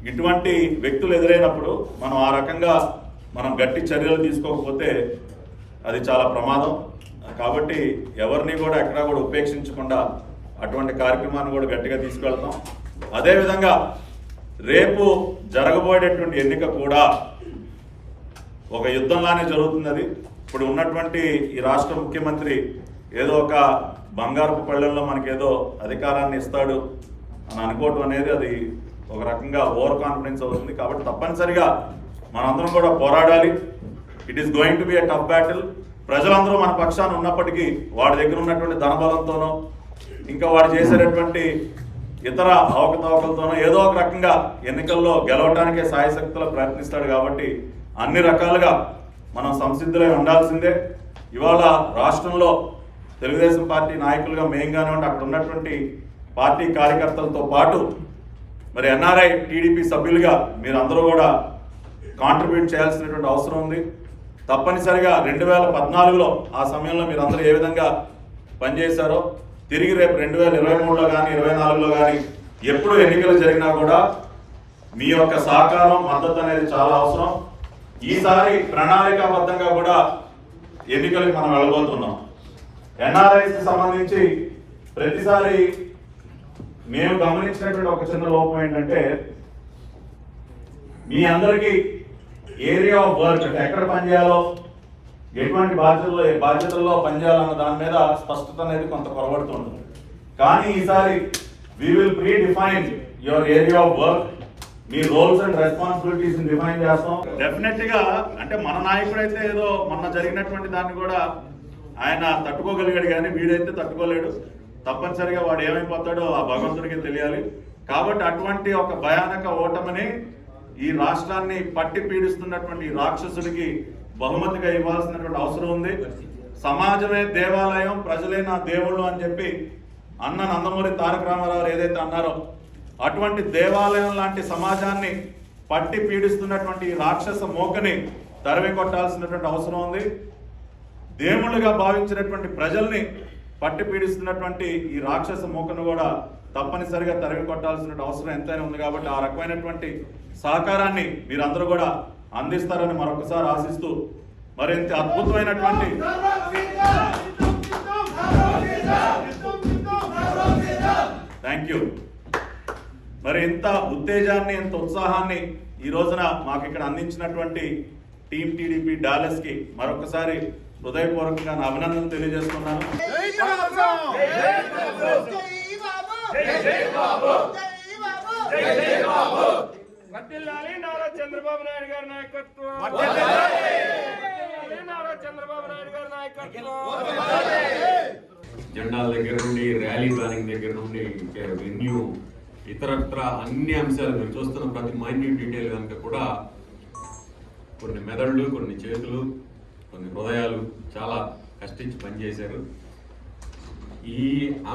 ఇటువంటి వ్యక్తులు ఎదురైనప్పుడు మనం ఆ రకంగా మనం గట్టి చర్యలు తీసుకోకపోతే అది చాలా ప్రమాదం. కాబట్టి ఎవరిని కూడా ఎక్కడా కూడా ఉపేక్షించకుండా అటువంటి కార్యక్రమాన్ని కూడా గట్టిగా తీసుకెళ్తాం. అదేవిధంగా రేపు జరగబోయేటటువంటి ఎన్నిక కూడా ఒక యుద్ధంలానే జరుగుతున్నది. ఇప్పుడు ఉన్నటువంటి ఈ రాష్ట్ర ముఖ్యమంత్రి ఏదో ఒక బంగారపు పళ్ళెంలో మనకేదో అధికారాన్ని ఇస్తాడు అని అనుకోవటం అనేది అది ఒక రకంగా ఓవర్ కాన్ఫిడెన్స్ అవుతుంది. కాబట్టి తప్పనిసరిగా మనందరం కూడా పోరాడాలి. It is going to be a tough battle. ప్రజలందరూ మన పక్షాన ఉన్నప్పటికీ వాడి దగ్గర ఉన్నటువంటి ధనబలంతోనో ఇంకా వాడు చేసేటటువంటి ఇతర అవకతవకలతోనో ఏదో ఒక రకంగా ఎన్నికల్లో గెలవడానికే సాయశక్తులు ప్రయత్నిస్తాడు. కాబట్టి అన్ని రకాలుగా మనం సంసిద్ధులై ఉండాల్సిందే. ఇవాళ రాష్ట్రంలో తెలుగుదేశం పార్టీ నాయకులుగా మేం కానివ్వండి, అక్కడ ఉన్నటువంటి పార్టీ కార్యకర్తలతో పాటు మరి ఎన్ఆర్ఐ టీడీపీ సభ్యులుగా మీరు అందరూ కూడా కాంట్రిబ్యూట్ చేయాల్సినటువంటి అవసరం ఉంది. తప్పనిసరిగా 2014లో ఆ సమయంలో మీరు అందరూ ఏ విధంగా పనిచేశారో తిరిగి రేపు 2023లో కానీ 2024లో కానీ ఎప్పుడు ఎన్నికలు జరిగినా కూడా మీ యొక్క సహకారం, మద్దతు అనేది చాలా అవసరం. ఈసారి ప్రణాళికాబద్ధంగా కూడా ఎన్నికలకు మనం వెళ్ళబోతున్నాం. ఎన్ఆర్ఐకి సంబంధించి ప్రతిసారి మేము గమనించినటువంటి ఒక చిన్న లోపం ఏంటంటే మీ అందరికీ ఏరియా ఆఫ్ వర్క్ అంటే ఎక్కడ పనిచేయాలో, ఎటువంటి బాధ్యతల్లో పనిచేయాలన్న దాని మీద స్పష్టత అనేది కొంత కొరబడుతుంది. కానీ ఈసారి we will predefine your area of work, మీ రోల్స్ అండ్ రెస్పాన్సిబిలిటీస్ డిఫైన్ చేస్తాం. డెఫినెట్ గా అంటే మన నాయకుడైతే ఏదో మొన్న జరిగినటువంటి దాన్ని కూడా ఆయన తట్టుకోగలిగాడు, కానీ వీడైతే తట్టుకోలేడు. తప్పనిసరిగా వాడు ఏమైపోతాడో ఆ భగవంతుడికి తెలియాలి. కాబట్టి అటువంటి ఒక భయానక ఓటమిని ఈ రాష్ట్రాన్ని పట్టి పీడిస్తున్నటువంటి రాక్షసుడికి బహుమతిగా ఇవ్వాల్సినటువంటి అవసరం ఉంది. సమాజమే దేవాలయం, ప్రజలే నా దేవుళ్ళు అని చెప్పి అన్న నందమూరి తారక రామారావు ఏదైతే అన్నారో అటువంటి దేవాలయం లాంటి సమాజాన్ని పట్టి పీడిస్తున్నటువంటి రాక్షస మోకని తరిమి కొట్టాల్సినటువంటి అవసరం ఉంది. దేవుళ్ళుగా భావించినటువంటి ప్రజల్ని పట్టి పీడిస్తున్నటువంటి ఈ రాక్షస మోకను కూడా తప్పనిసరిగా తరిమి కొట్టాల్సిన అవసరం ఎంతైనా ఉంది. కాబట్టి ఆ రకమైనటువంటి సహకారాన్ని మీరందరూ కూడా అందిస్తారని మరొకసారి ఆశిస్తూ మరింత అద్భుతమైనటువంటి థ్యాంక్ యూ. మరి ఇంత ఉత్తేజాన్ని, ఇంత ఉత్సాహాన్ని ఈ రోజున మాకు ఇక్కడ అందించినటువంటి టీం టీడీపీ డాలస్ కి మరొకసారి హృదయపూర్వకంగా నా అభినందనలు తెలియజేస్తున్నాను. చంద్రబాబు నాయుడు గారి నాయకత్వం, చంద్రబాబు నాయుడు గారి నాయకత్వం. జెండాల దగ్గర నుండి, ర్యాలీ ప్లానింగ్ దగ్గర నుండి, వెన్యూ, ఇతరత్ర అన్ని అంశాలు మీరు చూస్తున్న ప్రతి మైన్యూట్ డీటెయిల్ కనుక కూడా కొన్ని మెదళ్ళు, కొన్ని చేతులు, కొన్ని హృదయాలు చాలా కష్టించి పనిచేశారు. ఈ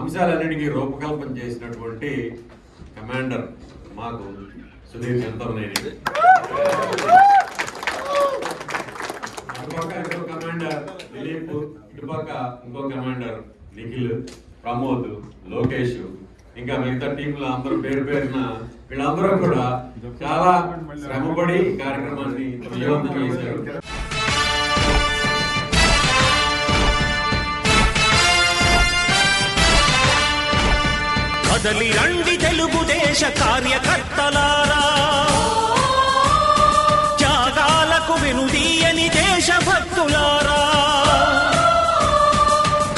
అంశాలన్నిటికీ రూపకల్పన చేసినటువంటి కమాండర్ మాకు సుధీర్ చంద్రనేని, అటుపక్క ఇంకో కమాండర్ దిలీప్, ఇటుపక్క ఇంకో కమాండర్ నిఖిల్, ప్రమోద్, లోకేష్, ఇంకా మిగతా టీంలో అందరూ పేరు పేరున వీళ్ళందరూ కూడా చాలా శ్రమపడి కార్యక్రమాన్ని విజయవంతం చేశారు. కదలి రండి తెలుగుదేశ కార్యకర్తలారా, త్యాగాలకు వెనుదీయని దేశభక్తులారా.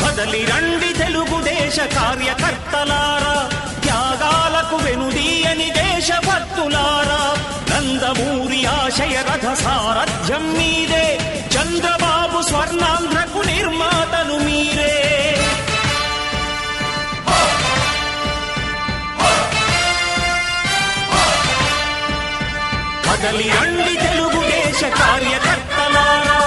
కదలి రండి తెలుగుదేశ కార్యకర్తలారా, త్యాగాలకు వెనుదీయని దేశభక్తులారా. నందమూరి ఆశయ రథ సారథ్యం మీదే, చంద్రబాబు స్వర్ణాంధ్రకు నిర్మాతలు మీరే. కదలి రండి తెలుగుదేశ కార్యకర్తలారా.